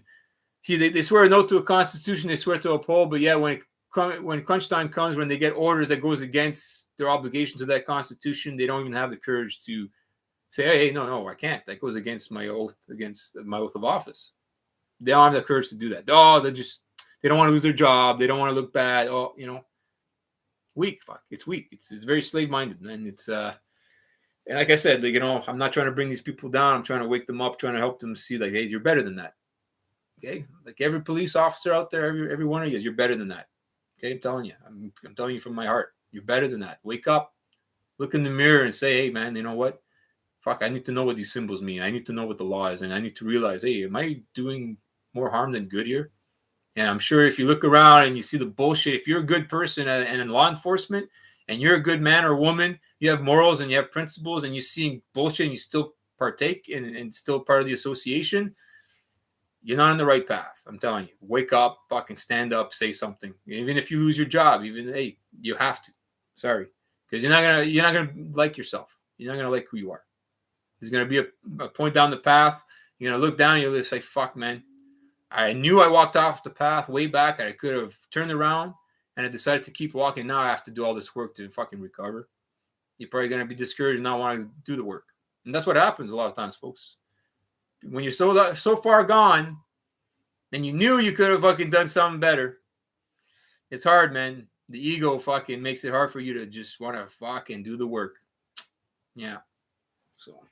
See, they swear no to a Constitution. They swear to uphold, but yeah, when crunch time comes, when they get orders that goes against their obligation to that Constitution, they don't even have the courage to say, "Hey, no, I can't. That goes against my oath of office." They don't have the courage to do that. Oh, they don't want to lose their job. They don't want to look bad. Oh, weak. Fuck, it's weak. It's very slave-minded, and it's and like I said, like, I'm not trying to bring these people down. I'm trying to wake them up, trying to help them see, like, hey, you're better than that. Okay, like every police officer out there, every one of you, you're better than that. Okay, I'm telling you, I'm telling you from my heart, you're better than that. Wake up, look in the mirror, and say, hey, man, you know what? Fuck, I need to know what these symbols mean. I need to know what the law is, and I need to realize, hey, am I doing more harm than good here? And I'm sure if you look around and you see the bullshit, if you're a good person and in law enforcement, and you're a good man or woman, you have morals and you have principles, and you're seeing bullshit and you still partake and still part of the association, you're not on the right path. I'm telling you. Wake up, fucking stand up, say something. Even if you lose your job, hey, you have to. Sorry, because you're not gonna like yourself. You're not gonna like who you are. There's gonna be a point down the path. You're gonna look down and you'll say, "Fuck, man. I knew I walked off the path way back. I could have turned around and I decided to keep walking. Now I have to do all this work to fucking recover." You're probably gonna be discouraged and not wanting to do the work, and that's what happens a lot of times, folks. When you're so far gone, and you knew you could have fucking done something better, it's hard, man. The ego fucking makes it hard for you to just want to fucking do the work. Yeah. So,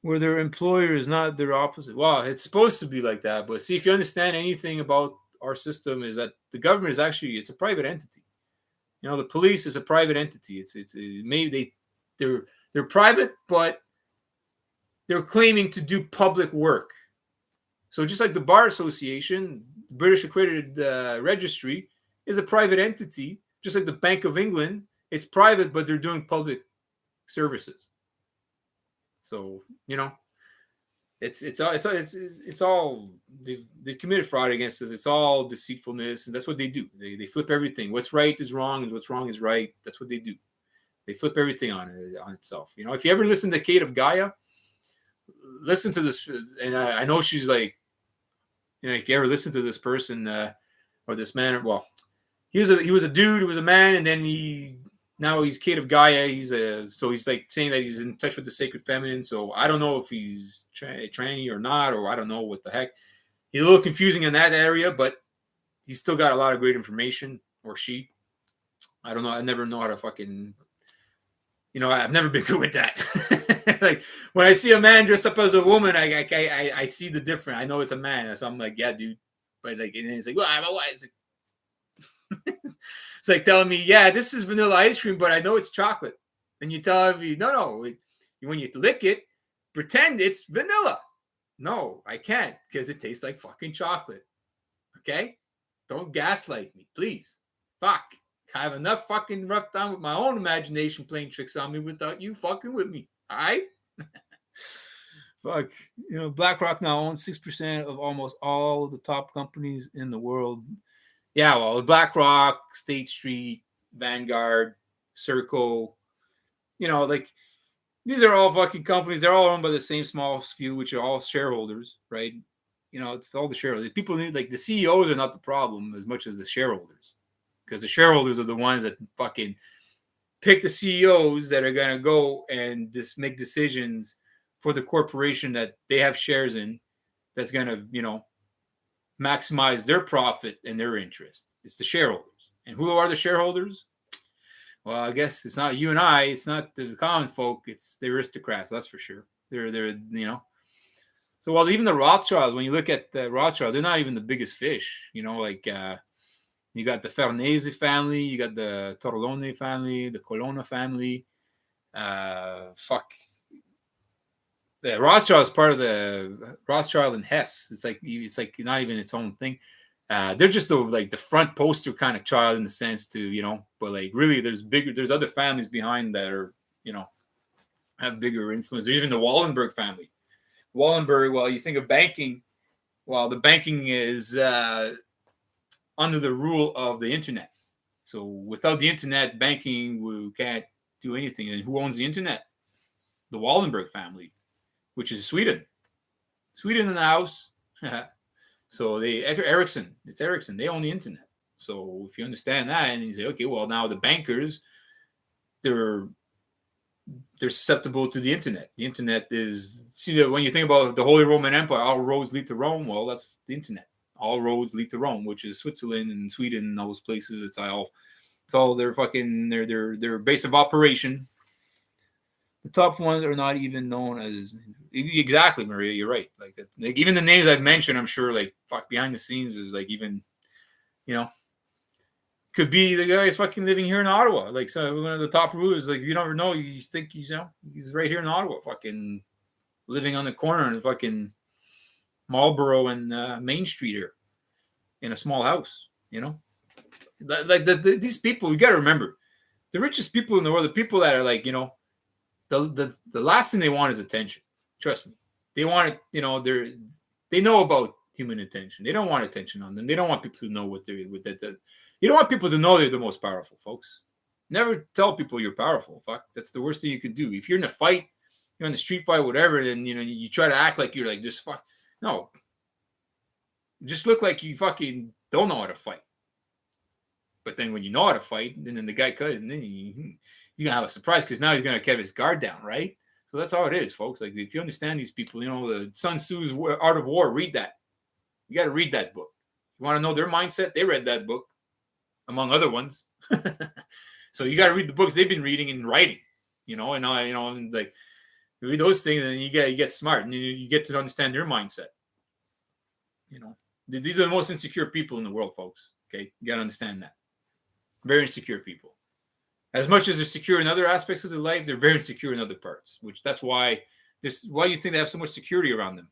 where their employer is not their opposite. Well, it's supposed to be like that, but see, if you understand anything about our system, is that the government it's a private entity. The police is a private entity. Maybe they're private, but they're claiming to do public work. So just like the Bar Association, The British Accredited Registry is a private entity, just like the Bank of England. It's private, but they're doing public services. So it's all they've committed fraud against us. It's all deceitfulness, and that's what they do. They flip everything. What's right is wrong, and what's wrong is right. That's what they do. They flip everything on itself. If you ever listen to Kate of Gaia, listen to this, and I know she's like, if you ever listen to this person or this man, well, he was a dude, he was a man, and then now he's Kate of Gaia. So he's like saying that he's in touch with the sacred feminine. So I don't know if he's tranny or not, or I don't know what the heck. He's a little confusing in that area, but he's still got a lot of great information, or she. I don't know. I never know how to fucking. I've never been good with that. Like when I see a man dressed up as a woman, I see the difference. I know it's a man, so I'm like, yeah, dude. But like, and then it's like, well, I'm a wife. It's like telling me, yeah, this is vanilla ice cream, but I know it's chocolate. And you tell me, no. When you lick it, pretend it's vanilla. No, I can't because it tastes like fucking chocolate. Okay? Don't gaslight me, please. Fuck. I have enough fucking rough time with my own imagination playing tricks on me without you fucking with me. All right? Fuck. BlackRock now owns 6% of almost all of the top companies in the world. Yeah, well, BlackRock, State Street, Vanguard, Circle, like these are all fucking companies. They're all owned by the same small few, which are all shareholders, right? It's all the shareholders. People need, like, the CEOs are not the problem as much as the shareholders, because the shareholders are the ones that fucking pick the CEOs that are going to go and just make decisions for the corporation that they have shares in that's going to, maximize their profit and their interest. It's the shareholders. And who are the shareholders? Well, I guess it's not you and I. It's not the common folk. It's the aristocrats. That's for sure. They're. So while even the Rothschilds, when you look at the Rothschild, they're not even the biggest fish. Like you got the Farnese family, you got the Torlone family, the Colonna family. The Rothschild is part of the Rothschild and Hess. It's like not even its own thing. They're just the front poster kind of child in the sense to, but like really there's other families behind that are, have bigger influence. There's even the Wallenberg family. Wallenberg, well, you think of banking, well, the banking is under the rule of the internet. So without the internet, banking, we can't do anything. And who owns the internet? The Wallenberg family, which is Sweden. Sweden in the house. So Ericsson, they own the internet. So if you understand that, and you say, okay, well, now the bankers, they're susceptible to the internet. The internet is, when you think about the Holy Roman Empire, all roads lead to Rome. Well, that's the internet. All roads lead to Rome, which is Switzerland and Sweden and those places. It's all their fucking their base of operation. The top ones are not even known as exactly, Maria. You're right. Like even the names I've mentioned, I'm sure like behind the scenes is like even, could be the guy's fucking living here in Ottawa. Like so one of the top rulers, like you never know. You think he's right here in Ottawa, fucking living on the corner in fucking Marlborough and Main Street here in a small house. Like these people, you got to remember, the richest people in the world, the people that are like the last thing they want is attention. Trust me. They want it, they know about human attention. They don't want attention on them. They don't want people to know what they're with that. You don't want people to know they're the most powerful, folks. Never tell people you're powerful. Fuck. That's the worst thing you could do. If you're in a fight, you're in a street fight, whatever, then you try to act like you're like just fuck. No. Just look like you fucking don't know how to fight. But then when you know how to fight, and then the guy cut it, and then you're gonna have a surprise because now he's gonna keep his guard down, right? So that's how it is, folks. Like if you understand these people, the Sun Tzu's Art of War, read that. You got to read that book. You want to know their mindset? They read that book, among other ones. So you got to read the books they've been reading and writing, and like you read those things, and you get smart, and you get to understand their mindset. These are the most insecure people in the world, folks. Okay, you got to understand that. Very insecure people. As much as they're secure in other aspects of their life, they're very insecure in other parts. That's why you think they have so much security around them.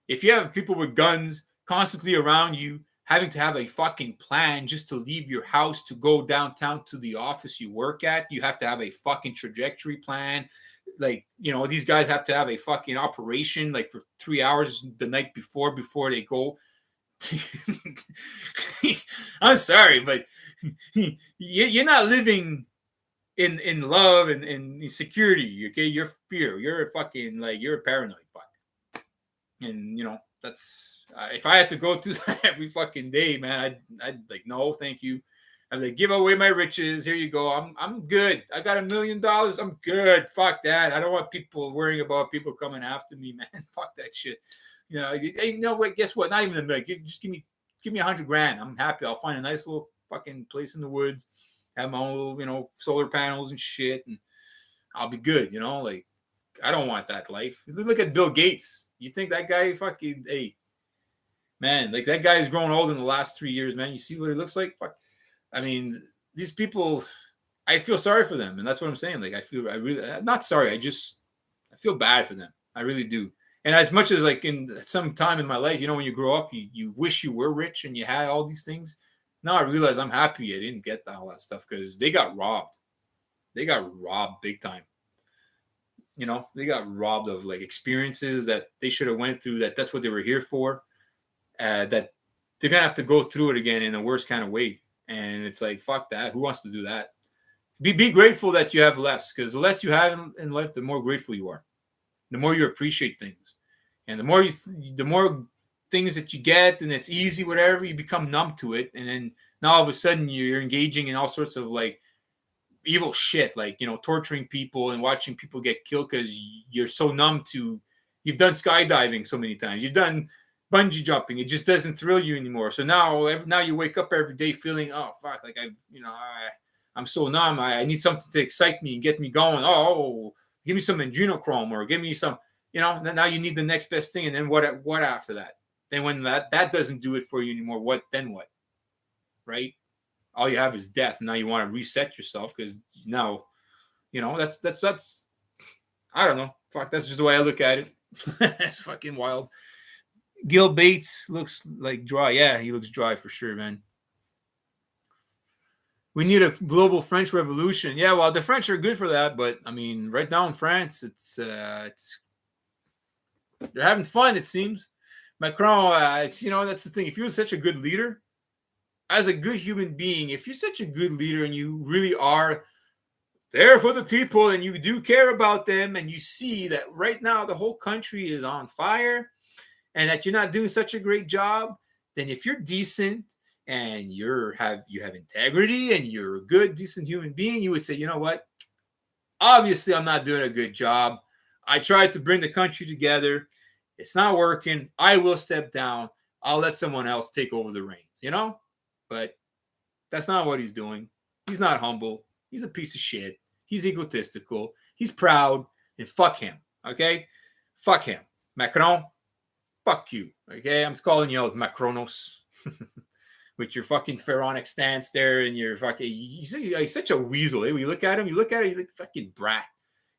If you have people with guns constantly around you, having to have a fucking plan just to leave your house to go downtown to the office you work at. You have to have a fucking trajectory plan. Like, these guys have to have a fucking operation like for 3 hours the night before they go. I'm sorry, but you're not living in love and in security. Okay, you're fear. You're a fucking you're a paranoid fuck. And that's if I had to go through that every fucking day, man, I'd like, no, thank you. I'd like, give away my riches. Here you go. I'm good. I got $1 million. I'm good. Fuck that. I don't want people worrying about people coming after me, man. Fuck that shit. Hey, wait, guess what? Not even $1 million. Just give me $100,000. I'm happy. I'll find a nice little fucking place in the woods, have my own little, solar panels and shit, and I'll be good. Like, I don't want that life. Look at Bill Gates. You think that guy fucking, hey, man, like that guy's grown old in the last 3 years, man. You see what he looks like? Fuck. I mean, these people, I feel sorry for them, and that's what I'm saying. Like, I'm not sorry. I feel bad for them. I really do. And as much as like in some time in my life, when you grow up, you wish you were rich and you had all these things. Now I realize I'm happy I didn't get all that stuff because they got robbed. They got robbed big time. They got robbed of like experiences that they should have went through. That's what they were here for. That they're gonna have to go through it again in the worst kind of way. And it's like, fuck that. Who wants to do that? Be grateful that you have less, because the less you have in life, the more grateful you are. The more you appreciate things, and the more things that you get, and it's easy, whatever, you become numb to it, and then now all of a sudden you're engaging in all sorts of like evil shit, like torturing people and watching people get killed because you're so numb to. You've done skydiving so many times. You've done bungee jumping. It just doesn't thrill you anymore. So now you wake up every day feeling, oh fuck, like I'm so numb. I need something to excite me and get me going. Oh, give me some adrenochrome, or give me some, now you need the next best thing. And then what after that? Then when that doesn't do it for you anymore, what? Right? All you have is death. Now you want to reset yourself because now, that's, I don't know. Fuck, that's just the way I look at it. It's fucking wild. Gil Bates looks like dry. Yeah, he looks dry for sure, man. We need a global French Revolution. Yeah, well, the French are good for that, but I mean, right now in France, it's they're having fun. It seems Macron. That's the thing. If you're such a good leader, as a good human being, if you're such a good leader and you really are there for the people and you do care about them, and you see that right now the whole country is on fire, and that you're not doing such a great job, then if you're decent and you have integrity and you're a good, decent human being, you would say, you know what? Obviously, I'm not doing a good job. I tried to bring the country together. It's not working. I will step down. I'll let someone else take over the reins, But that's not what he's doing. He's not humble. He's a piece of shit. He's egotistical. He's proud. And fuck him. Okay? Fuck him. Macron, fuck you. Okay? I'm calling you out, Macronos. With your fucking pharaonic stance there, and your fucking, he's such a weasel. When you look at him, he's like a fucking brat.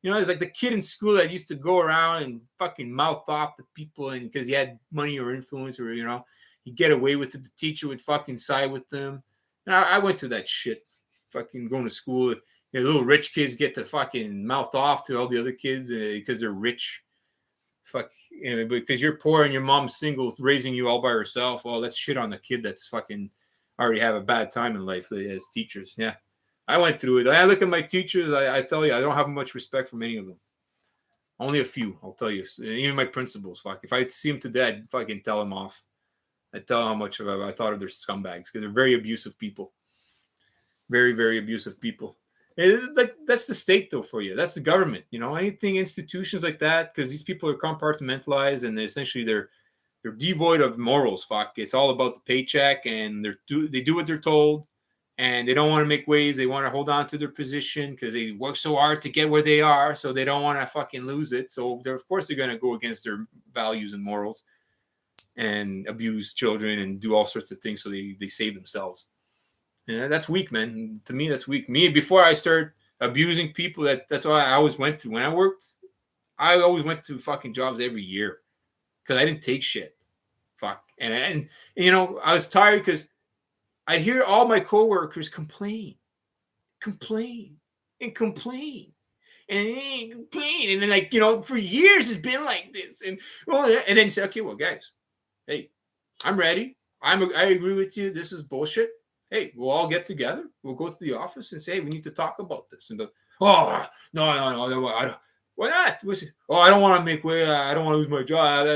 He's like the kid in school that used to go around and fucking mouth off to people, and because he had money or influence, or he'd get away with it. The teacher would fucking side with them. And I went through that shit. Fucking going to school, little rich kids get to fucking mouth off to all the other kids because they're rich. Fuck, because you're poor and your mom's single, raising you all by herself. Well, that's shit on the kid that's fucking already have a bad time in life as teachers. Yeah, I went through it. I look at my teachers. I tell you, I don't have much respect for many of them. Only a few, I'll tell you. Even my principals. Fuck, if I see them today, I'd fucking tell them off. I'd tell them how much I thought of their scumbags, because they're very abusive people. Very, very abusive people. That's the state, though, for you. That's the government. Anything, institutions like that, because these people are compartmentalized, and they're devoid of morals. Fuck, it's all about the paycheck, and they do what they're told, and they don't want to make waves. They want to hold on to their position because they work so hard to get where they are, so they don't want to fucking lose it. So of course they're going to go against their values and morals, and abuse children and do all sorts of things so they save themselves. Yeah, that's weak, man. To me, that's weak. Me, before I start abusing people, that's why I always went to. When I worked, I always went to fucking jobs every year because I didn't take shit. Fuck. And you know, I was tired because I'd hear all my coworkers complain, and complain, and complain, and then, like, you know, for years it's been like this, and then say, okay, well, guys, hey, I'm ready. I agree with you. This is bullshit. Hey, we'll all get together. We'll go to the office and say, hey, we need to talk about this. And oh, no, I don't. Why not? Oh, I don't want to make way. I don't want to lose my job.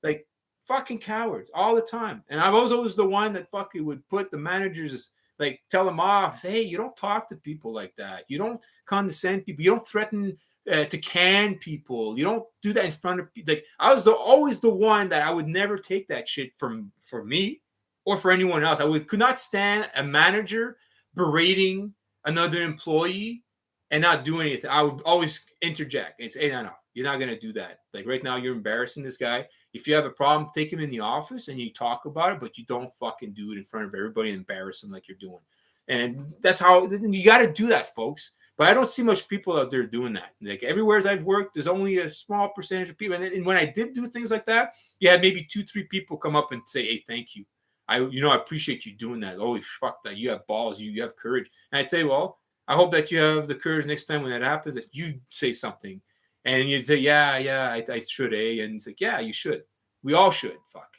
Like, fucking cowards all the time. And I was always the one that fucking would put the managers, like, tell them off. Say, hey, you don't talk to people like that. You don't condescend people. You don't threaten to can people. You don't do that in front of people. Like, I was always the one that I would never take that shit for me or for anyone else. Could not stand a manager berating another employee and not doing anything. I would always interject and say, hey, no, you're not gonna do that. Like, right now, you're embarrassing this guy. If you have a problem, take him in the office and you talk about it, but you don't fucking do it in front of everybody and embarrass him like you're doing. And that's how you got to do that, folks. But I don't see much people out there doing that. Like, everywhere I've worked, there's only a small percentage of people. And when I did do things like that, you had maybe 2-3 people come up and say, hey, thank you. I appreciate you doing that. Holy fuck that. You have balls. You have courage. And I'd say, well, I hope that you have the courage next time when that happens that you say something. And you'd say, yeah, I should, eh? And it's like, yeah, you should. We all should. Fuck.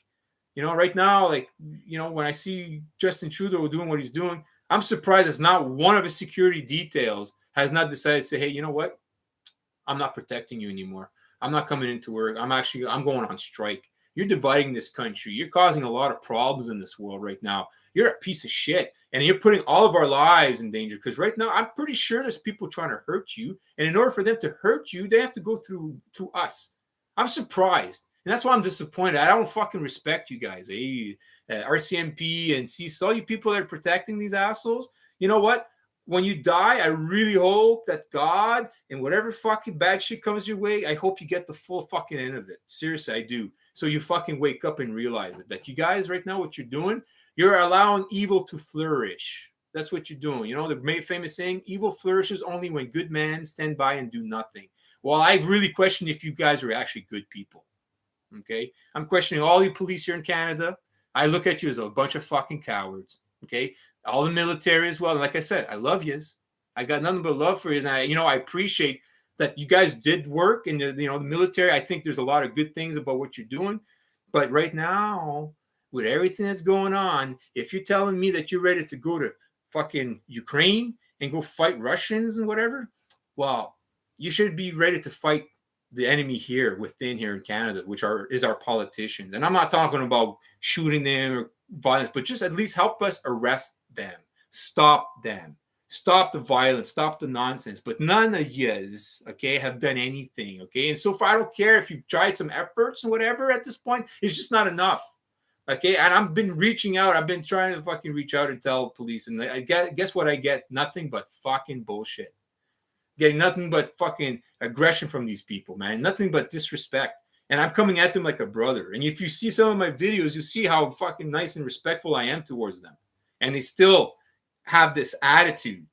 You know, right now, like, you know, when I see Justin Trudeau doing what he's doing, I'm surprised it's not one of his security details has not decided to say, hey, you know what? I'm not protecting you anymore. I'm not coming into work. I'm going on strike. You're dividing this country. You're causing a lot of problems in this world right now. You're a piece of shit. And you're putting all of our lives in danger. Because right now, I'm pretty sure there's people trying to hurt you. And in order for them to hurt you, they have to go through us. I'm surprised. And that's why I'm disappointed. I don't fucking respect you guys. RCMP and CISA, all you people that are protecting these assholes. You know what? When you die, I really hope that God and whatever fucking bad shit comes your way, I hope you get the full fucking end of it. Seriously, I do. So you fucking wake up and realize it. That you guys right now, what you're doing, you're allowing evil to flourish. That's what you're doing. You know, the famous saying, evil flourishes only when good men stand by and do nothing. Well, I've really questioned if you guys are actually good people. Okay? I'm questioning all you police here in Canada. I look at you as a bunch of fucking cowards. Okay? All the military as well. And like I said, I love yous. I got nothing but love for yous. And I appreciate that you guys did work in the military. I think there's a lot of good things about what you're doing. But right now, with everything that's going on, if you're telling me that you're ready to go to fucking Ukraine and go fight Russians and whatever, well, you should be ready to fight the enemy within here in Canada, which is our politicians. And I'm not talking about shooting them or violence, but just at least help us arrest them, stop them, stop the violence, stop the nonsense. But none of yous, okay, have done anything, okay? And so far, I don't care if you've tried some efforts and whatever at this point, it's just not enough, okay? And I've been reaching out. I've been trying to fucking reach out and tell police. And I guess what I get? Nothing but fucking bullshit. Getting nothing but fucking aggression from these people, man. Nothing but disrespect. And I'm coming at them like a brother. And if you see some of my videos, you see how fucking nice and respectful I am towards them. And they still have this attitude.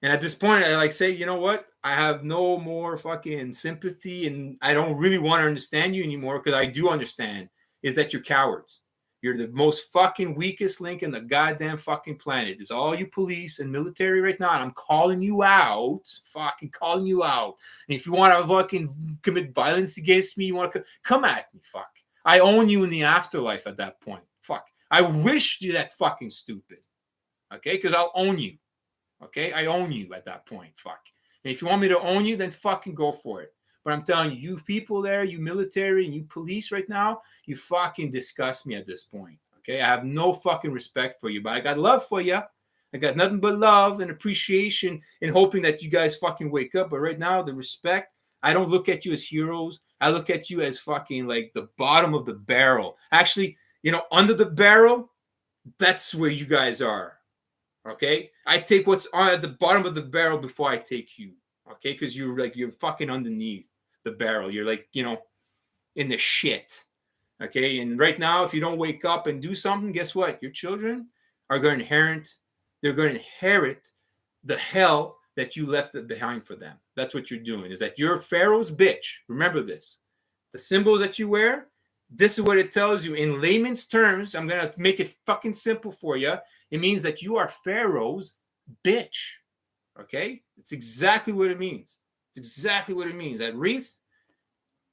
And at this point, I say, you know what? I have no more fucking sympathy, and I don't really want to understand you anymore, because I do understand is that you're cowards. You're the most fucking weakest link in the goddamn fucking planet. It's all you police and military right now, and I'm calling you out. Fucking calling you out. And if you want to fucking commit violence against me, you want to come at me, fuck. I own you in the afterlife at that point. Fuck. I wish you that fucking stupid. Okay? Because I'll own you. Okay? I own you at that point. Fuck. And if you want me to own you, then fucking go for it. But I'm telling you, you people there, you military and you police right now, you fucking disgust me at this point. Okay? I have no fucking respect for you, but I got love for you. I got nothing but love and appreciation and hoping that you guys fucking wake up. But right now, the respect, I don't look at you as heroes. I look at you as fucking like the bottom of the barrel. Actually, under the barrel, that's where you guys are. Okay? I take what's on at the bottom of the barrel before I take you. Okay? Because you're fucking underneath the barrel. You're like, in the shit. Okay? And right now, if you don't wake up and do something, guess what? Your children are going to inherit the hell that you left behind for them. That's what you're doing, is that you're Pharaoh's bitch. Remember this. The symbols that you wear, This is what it tells you in layman's terms. I'm going to make it fucking simple for you. It means that you are Pharaoh's bitch. Okay? It's exactly what it means. It's exactly what it means. That wreath,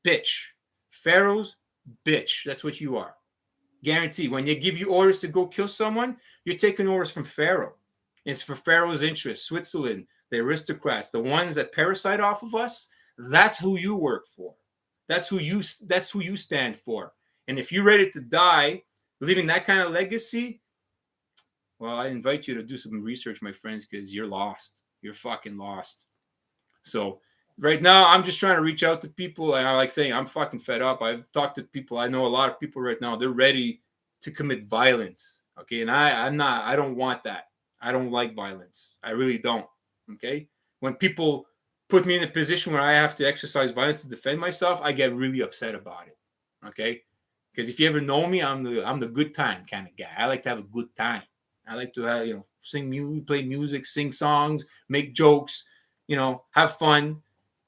bitch. Pharaoh's bitch. That's what you are. Guarantee. When they give you orders to go kill someone, you're taking orders from Pharaoh. It's for Pharaoh's interest. Switzerland, the aristocrats, the ones that parasite off of us, that's who you work for. That's who you stand for. And if you're ready to die, leaving that kind of legacy, well, I invite you to do some research, my friends, because you're lost. You're fucking lost. So right now, I'm just trying to reach out to people. And I like saying, I'm fucking fed up. I've talked to people. I know a lot of people right now. They're ready to commit violence. Okay. And I don't want that. I don't like violence. I really don't. Okay. When people put me in a position where I have to exercise violence to defend myself, I get really upset about it. Okay. Because if you ever know me, I'm the good time kind of guy. I like to have a good time. I like to have, sing music, play music, sing songs, make jokes, have fun,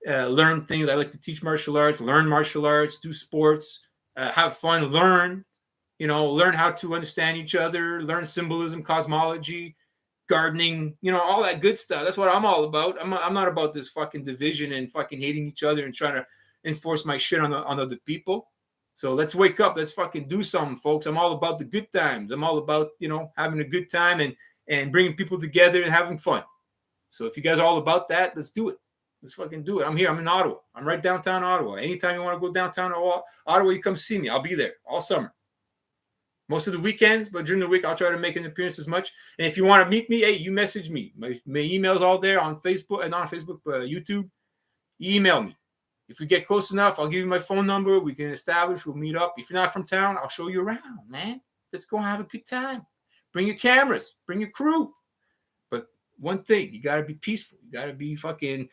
learn things. I like to teach martial arts, learn martial arts, do sports, have fun, learn how to understand each other, learn symbolism, cosmology, gardening, all that good stuff. That's what I'm all about. I'm not about this fucking division and fucking hating each other and trying to enforce my shit on other people. So let's wake up. Let's fucking do something, folks. I'm all about the good times. I'm all about, having a good time and bringing people together and having fun. So if you guys are all about that, let's do it. Let's fucking do it. I'm here. I'm in Ottawa. I'm right downtown Ottawa. Anytime you want to go downtown Ottawa, you come see me. I'll be there all summer. Most of the weekends, but during the week, I'll try to make an appearance as much. And if you want to meet me, hey, you message me. My email's all there on Facebook and on Facebook, YouTube. Email me. If we get close enough, I'll give you my phone number. We can establish. We'll meet up. If you're not from town, I'll show you around, man. Let's go have a good time. Bring your cameras. Bring your crew. But one thing, you got to be peaceful. You got to be fucking,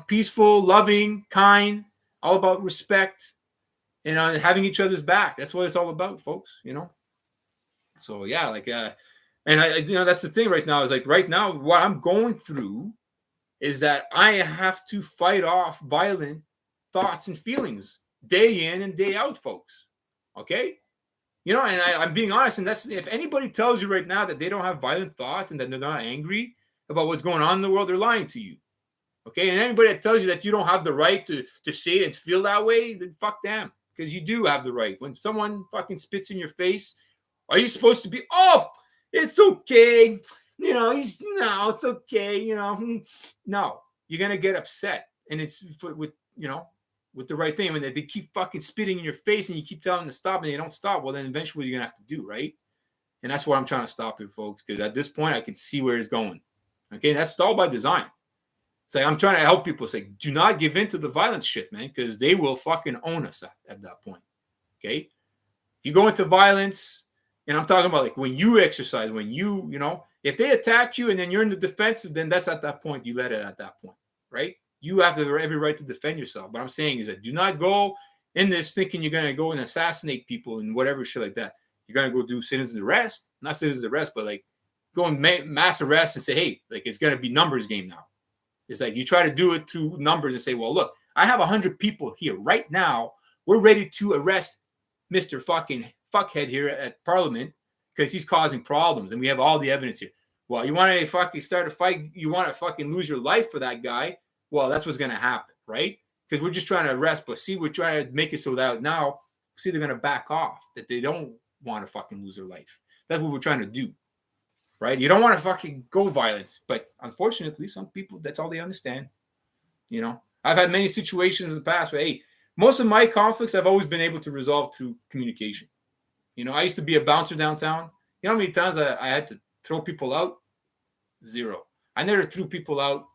peaceful, loving, kind, all about respect. And having each other's back. That's what it's all about, folks, So, yeah, and I that's the thing right now is right now, what I'm going through is that I have to fight off violent thoughts and feelings day in and day out, folks. Okay? And I'm being honest, and that's if anybody tells you right now that they don't have violent thoughts and that they're not angry about what's going on in the world, they're lying to you. Okay? And anybody that tells you that you don't have the right to say and feel that way, then fuck them. Because you do have the right. When someone fucking spits in your face, are you supposed to be, oh, it's okay. It's okay. No, you're going to get upset. And it's with the right thing. When they keep fucking spitting in your face and you keep telling them to stop and they don't stop, well, then eventually you're going to have to do, right? And that's what I'm trying to stop here, folks. Because at this point, I can see where it's going. Okay, that's all by design. It's I'm trying to help people say, do not give in to the violence shit, man, because they will fucking own us at that point. Okay? If you go into violence, and I'm talking about when you exercise, when you, if they attack you and then you're in the defensive, then that's at that point, you let it at that point, right? You have every right to defend yourself. What I'm saying is that do not go in this thinking you're going to go and assassinate people and whatever shit like that. You're going to go do citizen arrest, not citizen arrest, but go and mass arrest and say, hey, it's going to be numbers game now. It's you try to do it through numbers and say, well, look, I have 100 people here right now. We're ready to arrest Mr. fucking fuckhead here at Parliament because he's causing problems. And we have all the evidence here. Well, you want to fucking start a fight? You want to fucking lose your life for that guy? Well, that's what's going to happen, right? Because we're just trying to arrest. But see, we're trying to make it so that now, they're going to back off, that they don't want to fucking lose their life. That's what we're trying to do. Right? You don't want to fucking go violence. But unfortunately, some people, that's all they understand. I've had many situations in the past where, hey, most of my conflicts I've always been able to resolve through communication. I used to be a bouncer downtown. You know how many times I had to throw people out? Zero. I never threw people out.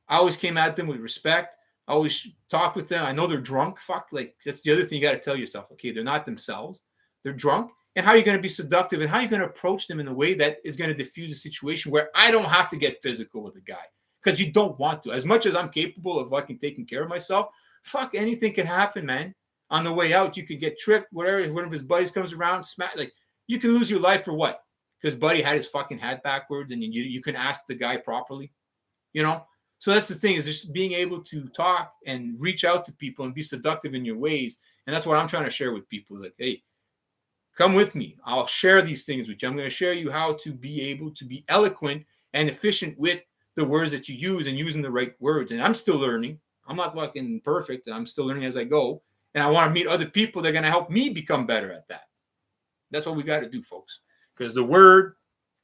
I always came at them with respect. I always talked with them. I know they're drunk. Fuck, that's the other thing you got to tell yourself. Okay, they're not themselves. They're drunk. And how are you going to be seductive and how are you going to approach them in a way that is going to diffuse a situation where I don't have to get physical with the guy because you don't want to. As much as I'm capable of fucking taking care of myself, fuck, anything can happen, man. On the way out, you could get tripped, whatever. One of his buddies comes around, smack. You can lose your life for what? Because buddy had his fucking hat backwards and you can ask the guy properly, So that's the thing, is just being able to talk and reach out to people and be seductive in your ways. And that's what I'm trying to share with people. Like, hey, come with me. I'll share these things with you. I'm going to share you how to be able to be eloquent and efficient with the words that you use and using the right words. And I'm still learning. I'm not fucking perfect. I'm still learning as I go. And I want to meet other people that are going to help me become better at that. That's what we got to do, folks. Because the word,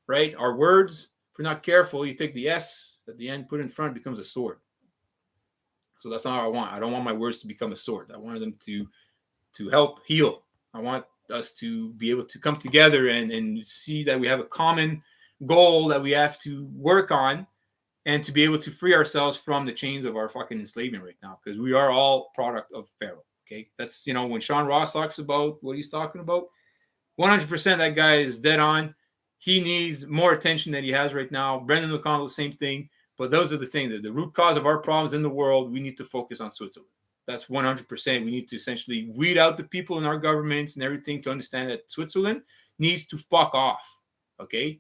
right, our words, if we're not careful, you take the S at the end, put it in front, it becomes a sword. So that's not what I want. I don't want my words to become a sword. I want them to help heal. I want us to be able to come together and see that we have a common goal that we have to work on, and to be able to free ourselves from the chains of our fucking enslavement right now, because we are all product of Pharaoh. Okay, that's, you know, when Sean Ross talks about what he's talking about, 100% that guy is dead on. He needs more attention than he has right now. Brendan McConnell, the same thing. But those are the things, that the root cause of our problems in the world, we need to focus on Switzerland. That's 100%. We need to essentially weed out the people in our governments and everything to understand that Switzerland needs to fuck off, okay?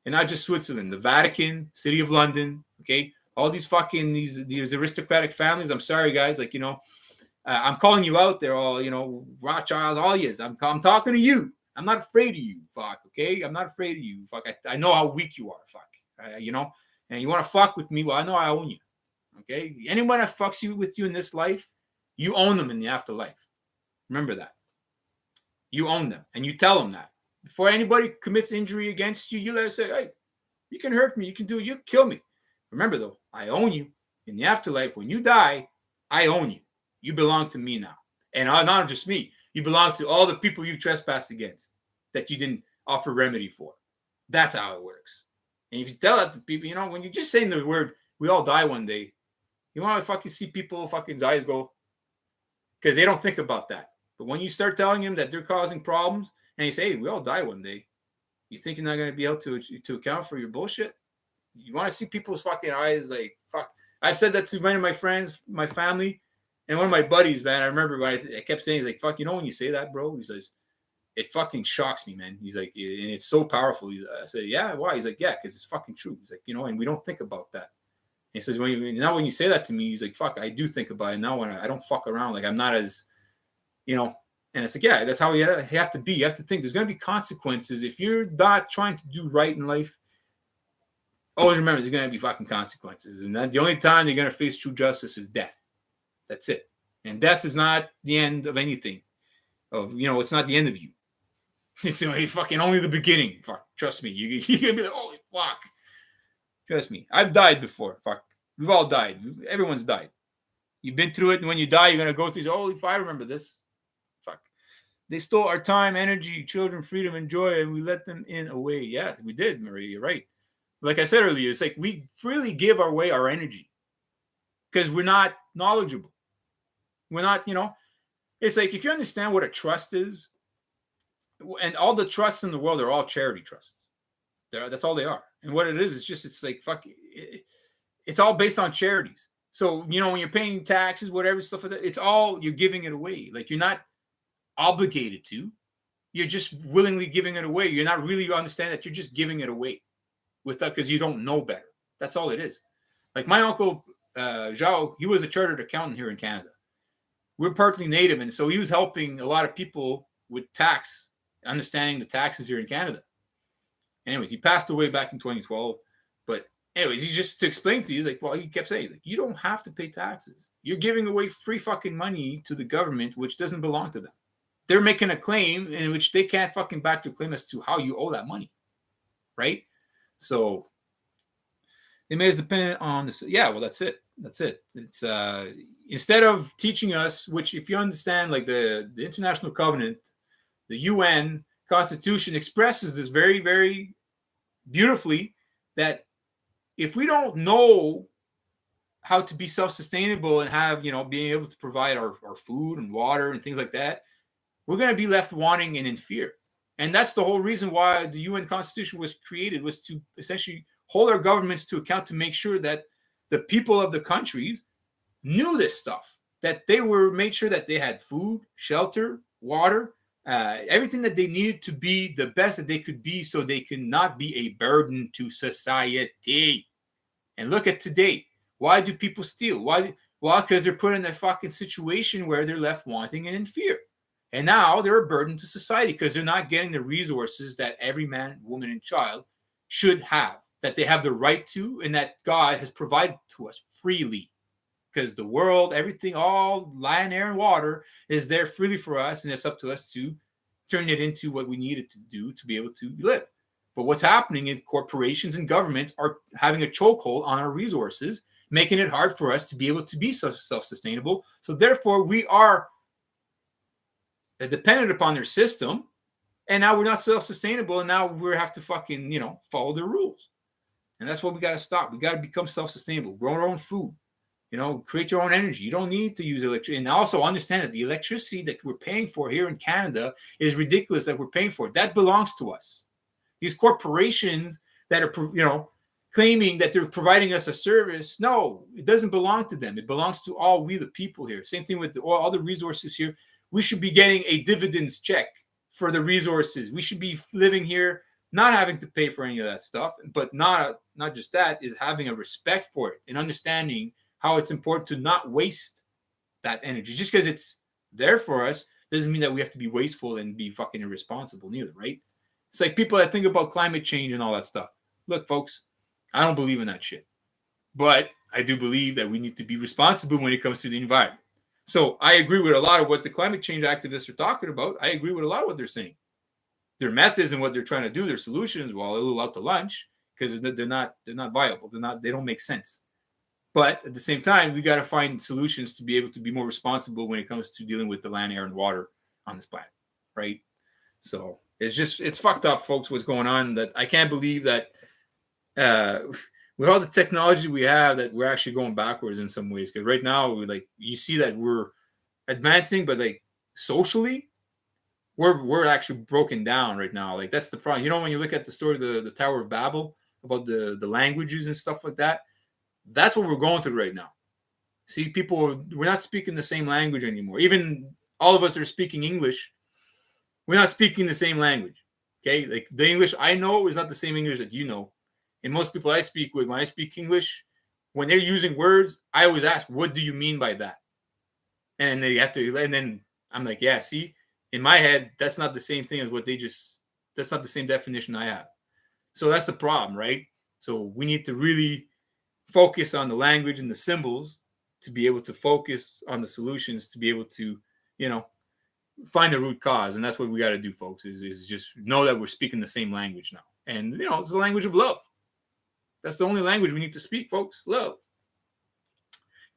And not just Switzerland, the Vatican, City of London, okay? All these fucking, these aristocratic families. I'm sorry, guys. Like, you know, I'm calling you out there, all, you know, Rothschild, all yous. I'm talking to you. I'm not afraid of you, fuck, okay? I'm not afraid of you, fuck. I know how weak you are, fuck, you know? And you want to fuck with me, well, I know I own you, okay? Anyone that fucks you with you in this life, you own them in the afterlife. Remember that. You own them, and you tell them that. Before anybody commits injury against you, you let it say, hey, you can hurt me, you can do it, you can kill me. Remember, though, I own you. In the afterlife, when you die, I own you. You belong to me now. And not just me. You belong to all the people you've trespassed against that you didn't offer remedy for. That's how it works. And if you tell that to people, you know, when you're just saying the word, we all die one day, you want to fucking see people fucking eyes go, because they don't think about that. But when you start telling them that they're causing problems, and you say, hey, we all die one day, you think you're not going to be able to account for your bullshit? You want to see people's fucking eyes like, fuck. I've said that to many of my friends, my family, and one of my buddies, man. I remember when I kept saying, like, fuck, you know, when you say that, bro, he says, it fucking shocks me, man. He's like, and it's so powerful. I said, yeah, why? He's like, yeah, because it's fucking true. He's like, you know, and we don't think about that. And he says, when you say that to me, he's like, fuck, I do think about it. Now when I don't fuck around, like, I'm not as, you know, and it's like, yeah, that's how you have to be. You have to think there's going to be consequences. If you're not trying to do right in life, always remember there's going to be fucking consequences. And that the only time you're going to face true justice is death. That's it. And death is not the end of anything. It's not the end of you. It's fucking only the beginning. Fuck, trust me. You're going to be like, holy fuck. Trust me. I've died before. Fuck. We've all died. Everyone's died. You've been through it, and when you die, you're going to go through, holy fuck, I remember this. Fuck. They stole our time, energy, children, freedom, and joy, and we let them in away. Yeah, we did, Maria. You're right. Like I said earlier, it's like we freely give away our energy because we're not knowledgeable. We're not, it's like if you understand what a trust is, and all the trusts in the world are all charity trusts. That's all they are. And what it is just, it's like, fuck, it's all based on charities. So, when you're paying taxes, whatever, stuff like that, it's all, you're giving it away. Like, you're not obligated to. You're just willingly giving it away. You're not really understand that you're just giving it away with that because you don't know better. That's all it is. Like my uncle, Zhao, he was a chartered accountant here in Canada. We're partly native, and so he was helping a lot of people with tax, understanding the taxes here in Canada. Anyways, he passed away back in 2012. But anyways, he's just to explain to you, he's like, well, he kept saying, like, you don't have to pay taxes. You're giving away free fucking money to the government, which doesn't belong to them. They're making a claim in which they can't fucking back their claim as to how you owe that money. Right? So it may depend on this. Yeah, well, that's it. That's it. It's instead of teaching us, which if you understand, like the International Covenant, the UN Constitution expresses this very, very beautifully, that if we don't know how to be self-sustainable and have, being able to provide our food and water and things like that, we're going to be left wanting and in fear. And that's the whole reason why the UN Constitution was created, was to essentially hold our governments to account, to make sure that the people of the countries knew this stuff, that they were made sure that they had food, shelter, water, everything that they needed to be the best that they could be, so they could not be a burden to society. And look at today. Why do people steal? Why? Well, because they're put in a fucking situation where they're left wanting and in fear. And now they're a burden to society because they're not getting the resources that every man, woman, and child should have, that they have the right to, and that God has provided to us freely. Because the world, everything, all land, air, and water is there freely for us, and it's up to us to turn it into what we need it to do to be able to live. But what's happening is corporations and governments are having a chokehold on our resources, making it hard for us to be able to be self-sustainable. So therefore, we are dependent upon their system, and now we're not self-sustainable, and now we have to fucking, follow their rules. And that's what we got to stop. We got to become self-sustainable, grow our own food, create your own energy. You don't need to use electricity. And also understand that the electricity that we're paying for here in Canada is ridiculous that we're paying for. That belongs to us. These corporations that are, claiming that they're providing us a service, no, it doesn't belong to them. It belongs to all we, the people here. Same thing with all the resources here. We should be getting a dividends check for the resources. We should be living here, not having to pay for any of that stuff, but not just that, is having a respect for it and understanding how it's important to not waste that energy. Just because it's there for us doesn't mean that we have to be wasteful and be fucking irresponsible neither, right? It's like people that think about climate change and all that stuff. Look, folks, I don't believe in that shit. But I do believe that we need to be responsible when it comes to the environment. So I agree with a lot of what the climate change activists are talking about. I agree with a lot of what they're saying. Their methods and what they're trying to do, their solutions, well, a little out to lunch because they're not viable. They don't make sense. But at the same time, we got to find solutions to be able to be more responsible when it comes to dealing with the land, air, and water on this planet, right? So it's fucked up, folks, what's going on. That I can't believe that with all the technology we have, that we're actually going backwards in some ways. Because right now, you see that we're advancing, but socially, we're actually broken down right now. That's the problem. When you look at the story of the Tower of Babel about the languages and stuff like that, that's what we're going through right now. See, we're not speaking the same language anymore. Even all of us are speaking English. We're not speaking the same language. Okay, the English I know is not the same English that you know. And most people I speak with, when I speak English, when they're using words, I always ask, "What do you mean by that?" And they have to, and then I'm like, "Yeah, see, in my head, that's not the same thing as what that's not the same definition I have." So that's the problem, right? So we need to really focus on the language and the symbols to be able to focus on the solutions, to be able to, find the root cause. And that's what we got to do, folks, is just know that we're speaking the same language now. And, it's the language of love. That's the only language we need to speak, folks. Love.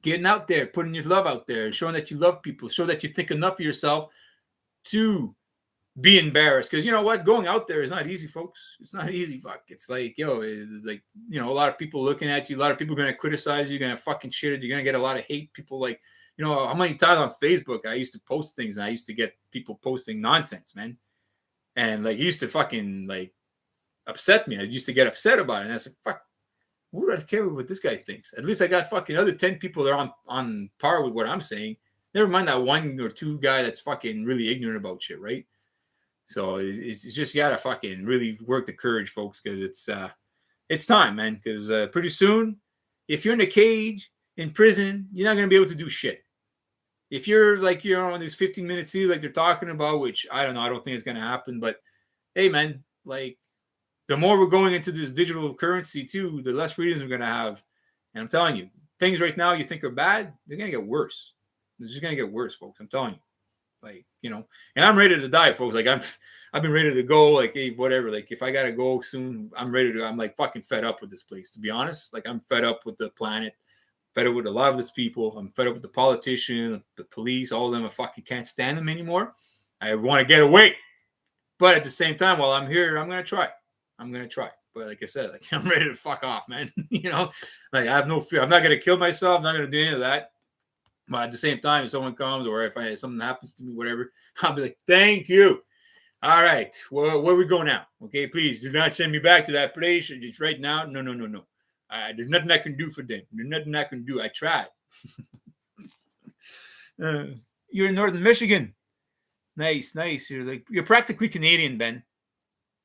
Getting out there, putting your love out there, showing that you love people, show that you think enough of yourself to be embarrassed. Because you know what? Going out there is not easy, folks. It's not easy. Fuck. It's a lot of people looking at you. A lot of people are going to criticize you. You're going to fucking shit it. You're going to get a lot of hate. People how many times on Facebook I used to post things and I used to get people posting nonsense, man. And it used to fucking upset me. I used to get upset about it. And I said, fuck, what do I care what this guy thinks? At least I got fucking other 10 people that are on par with what I'm saying. Never mind that one or two guy that's fucking really ignorant about shit, right? So it's just, you gotta fucking really work the courage, folks, because it's time, man. Because pretty soon, if you're in a cage in prison, you're not gonna be able to do shit. If you're on these 15-minute series like they're talking about, which I don't know, I don't think it's gonna happen. But hey, man, the more we're going into this digital currency too, the less freedoms we're gonna have. And I'm telling you, things right now you think are bad, they're gonna get worse. They're just gonna get worse, folks. I'm telling you. And I'm ready to die, folks. I've been ready to go. Hey, whatever. If I gotta go soon, I'm ready to. I'm fucking fed up with this place, to be honest. I'm fed up with the planet, fed up with a lot of these people. I'm fed up with the politicians, the police, all of them. I fucking can't stand them anymore. I want to get away, but at the same time, while I'm here, I'm gonna try. But like I said, I'm ready to fuck off, man. I have no fear. I'm not gonna kill myself. I'm not gonna do any of that. But at the same time, if someone comes or if something happens to me, whatever, I'll be like, thank you. All right. Well, where we go now? Okay, please do not send me back to that place. It's right now. No. There's nothing I can do for them. There's nothing I can do. I tried. You're in Northern Michigan. Nice. You're practically Canadian, Ben.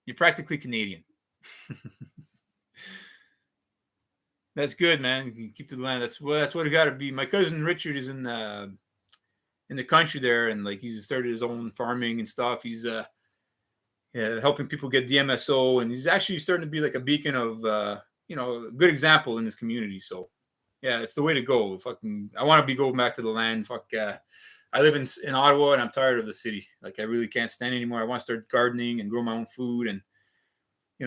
You're practically Canadian. That's good, man. You can keep to the land. That's what it got to be. My cousin Richard is in the country there, and like he's started his own farming and stuff. He's helping people get DMSO, and he's actually starting to be like a beacon of a good example in this community. So yeah, it's the way to go. Fucking, I want to be going back to the land. Fuck, I live in Ottawa, and I'm tired of the city. Like I really can't stand it anymore. I want to start gardening and grow my own food, and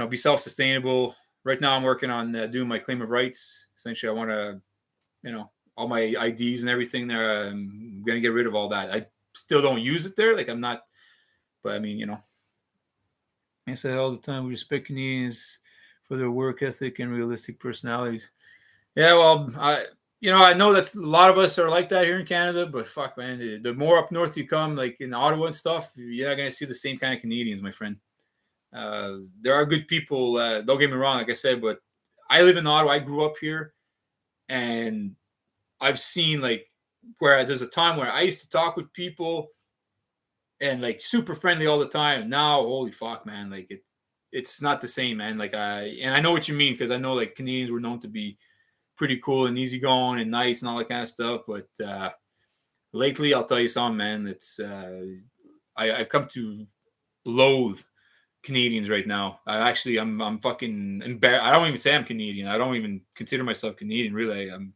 be self-sustainable. Right now, I'm working on doing my claim of rights. Essentially, I want to, all my IDs and everything there. I'm gonna get rid of all that. I still don't use it there. Like I'm not, but I mean, I say all the time, we respect Canadians for their work ethic and realistic personalities. Yeah, well, I know that a lot of us are like that here in Canada, but fuck, man, the more up north you come, like in Ottawa and stuff, you're not gonna see the same kind of Canadians, my friend. There are good people. Don't get me wrong, like I said, but I live in Ottawa. I grew up here, and I've seen like where there's a time where I used to talk with people and like super friendly all the time. Now, holy fuck, man, like it's not the same, man. Like I know what you mean, because I know like Canadians were known to be pretty cool and easygoing and nice and all that kind of stuff. But lately, I'll tell you something, man. It's I've come to loathe Canadians right now. I'm fucking embarrassed. I don't even say I'm Canadian. I don't even consider myself Canadian. Really, I'm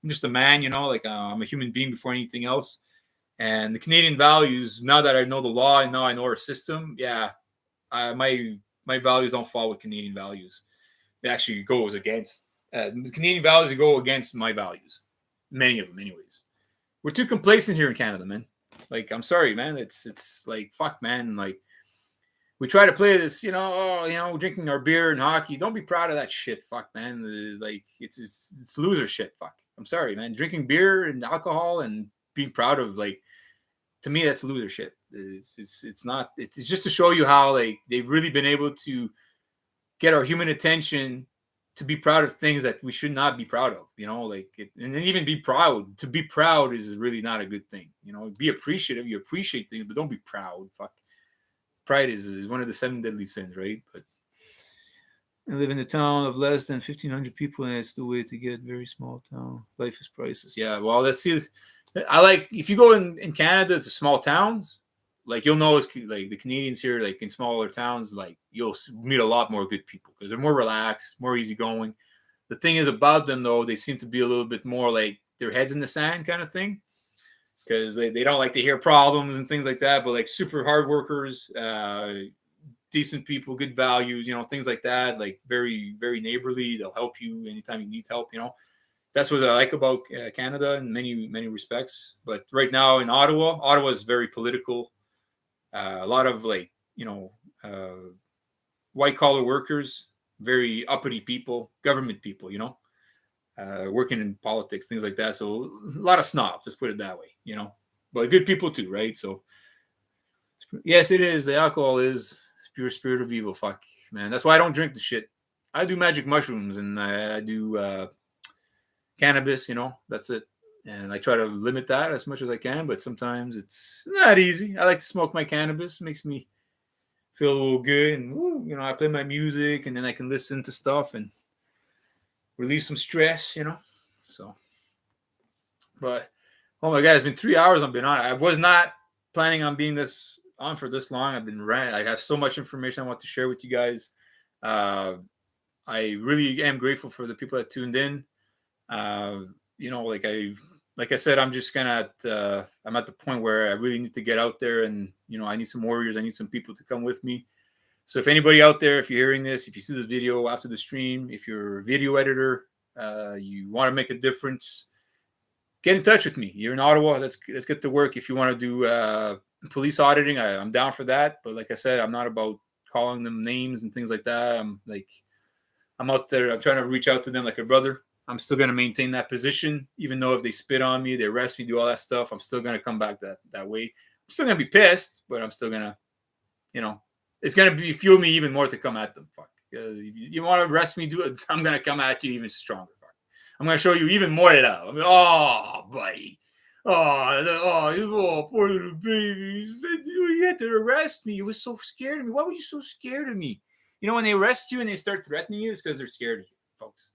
just a man. Like I'm a human being before anything else. And the Canadian values, now that I know the law and now I know our system, yeah, my values don't fall with Canadian values. It actually goes against Canadian values. Go against my values, many of them, anyways. We're too complacent here in Canada, man. Like, I'm sorry, man. It's like fuck, man. Like, we try to play this, drinking our beer and hockey. Don't be proud of that shit, fuck, man. Like, it's loser shit, fuck. I'm sorry, man. Drinking beer and alcohol and being proud of, like, to me, that's loser shit. It's not. It's just to show you how like they've really been able to get our human attention to be proud of things that we should not be proud of. And then even be proud. To be proud is really not a good thing. Be appreciative. You appreciate things, but don't be proud. Fuck. Pride is one of the 7 deadly sins, right? But I live in a town of less than 1,500 people, and it's the way to get. Very small town. Life is priceless. Yeah, well, let's see. I like, if you go in Canada to small towns, like you'll know, like the Canadians here, like in smaller towns, like you'll meet a lot more good people because they're more relaxed, more easygoing. The thing is about them, though, they seem to be a little bit more like their heads in the sand kind of thing, because they don't like to hear problems and things like that. But like super hard workers, decent people, good values, things like that. Like very, very neighborly. They'll help you anytime you need help. That's what I like about Canada in many, many respects. But right now in Ottawa is very political. A lot of like, white collar workers, very uppity people, government people, working in politics, things like that. So a lot of snobs, let's put it that way, but good people too, right? So yes, it is. The alcohol is pure spirit of evil. Fuck, man. That's why I don't drink the shit. I do magic mushrooms and I do cannabis, that's it. And I try to limit that as much as I can, but sometimes it's not easy. I like to smoke my cannabis. It makes me feel a little good. And, I play my music and then I can listen to stuff and release some stress, So, but, oh my God, it's been 3 hours I've been on. I was not planning on being on for this long. I've been ranting. I have so much information I want to share with you guys. I really am grateful for the people that tuned in. Like I said, I'm just I'm at the point where I really need to get out there and, I need some warriors. I need some people to come with me. So if anybody out there, if you're hearing this, if you see this video after the stream, if you're a video editor, you want to make a difference, get in touch with me. You're in Ottawa. Let's get to work. If you want to do police auditing, I'm down for that. But like I said, I'm not about calling them names and things like that. I'm out there. I'm trying to reach out to them like a brother. I'm still going to maintain that position, even though if they spit on me, they arrest me, do all that stuff, I'm still going to come back that way. I'm still going to be pissed, but I'm still going to, it's going to fuel me even more to come at them. Fuck. You want to arrest me, do it. I'm going to come at you even stronger. Fuck. I'm going to show you even more love. I mean, oh, buddy. Poor little baby. You had to arrest me. You were so scared of me. Why were you so scared of me? When they arrest you and they start threatening you, it's because they're scared of you, folks.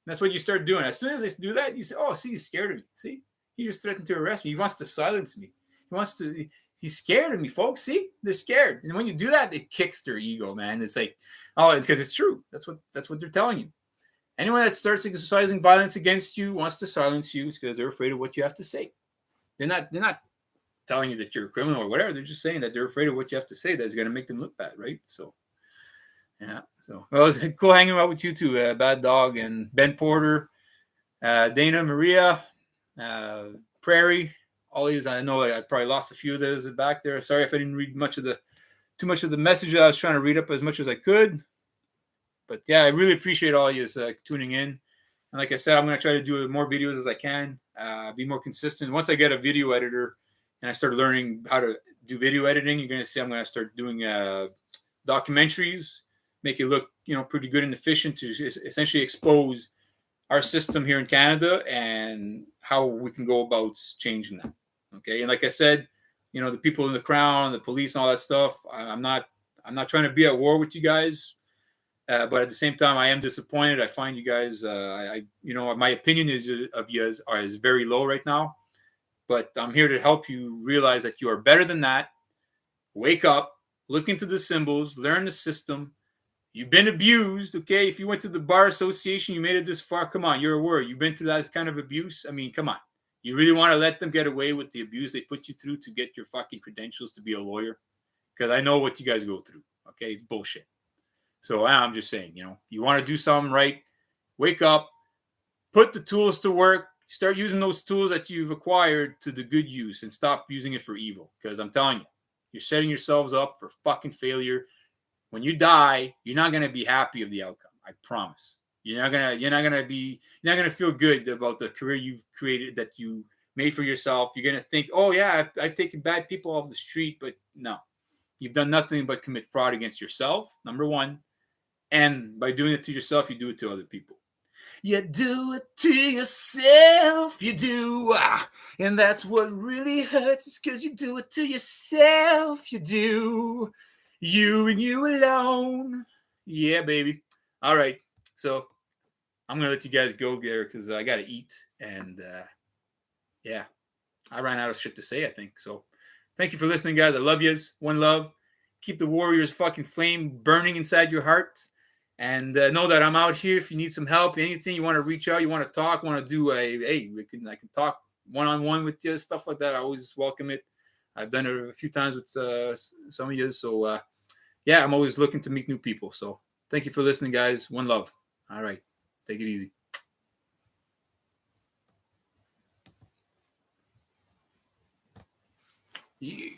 That's what you start doing. As soon as they do that, you say, "Oh, see, he's scared of me. See, he just threatened to arrest me. He wants to silence me. He wants to. He's scared of me, folks. See, they're scared." And when you do that, it kicks their ego, man. It's like, oh, it's because it's true. That's what they're telling you. Anyone that starts exercising violence against you wants to silence you because they're afraid of what you have to say. They're not telling you that you're a criminal or whatever. They're just saying that they're afraid of what you have to say that's going to make them look bad, right? So, yeah. So, well, it was cool hanging out with you two, Bad Dog and Ben Porter, Dana, Maria, Prairie. All these, I know I probably lost a few of those back there. Sorry if I didn't read too much of the message. I was trying to read up as much as I could. But yeah, I really appreciate all you tuning in. And like I said, I'm going to try to do more videos as I can, be more consistent. Once I get a video editor and I start learning how to do video editing, you're going to see I'm going to start doing documentaries, make it look pretty good and efficient to essentially expose our system here in Canada and how we can go about changing that. Okay, and like I said, the people in the Crown, the police, and all that stuff. I'm not trying to be at war with you guys. But at the same time, I am disappointed. I find you guys, my opinion of you is very low right now. But I'm here to help you realize that you are better than that. Wake up, look into the symbols, learn the system. You've been abused, okay? If you went to the bar association, you made it this far. Come on, you're a warrior. You've been to that kind of abuse. I mean, come on. You really want to let them get away with the abuse they put you through to get your fucking credentials to be a lawyer? Because I know what you guys go through, okay? It's bullshit. So I'm just saying, you want to do something right, wake up, put the tools to work, start using those tools that you've acquired to the good use and stop using it for evil. Because I'm telling you, you're setting yourselves up for fucking failure. When you die, you're not going to be happy of the outcome. I promise. You're not going to feel good about the career you've created that you made for yourself. You're going to think, oh yeah, I've taken bad people off the street, but no, you've done nothing but commit fraud against yourself. Number one. And by doing it to yourself, you do it to other people. You do it to yourself, you do. And that's what really hurts, is because you do it to yourself, you do. You and you alone. Yeah, baby. All right. So I'm going to let you guys go there because I got to eat. And yeah, I ran out of shit to say, I think. So thank you for listening, guys. I love yous. One love. Keep the Warriors fucking flame burning inside your heart. And know that I'm out here if you need some help, anything you want to reach out, you want to talk, want to do I can talk one-on-one with you, stuff like that. I always welcome it. I've done it a few times with some of you. So, yeah, I'm always looking to meet new people. So thank you for listening, guys. One love. All right. Take it easy. Yeah.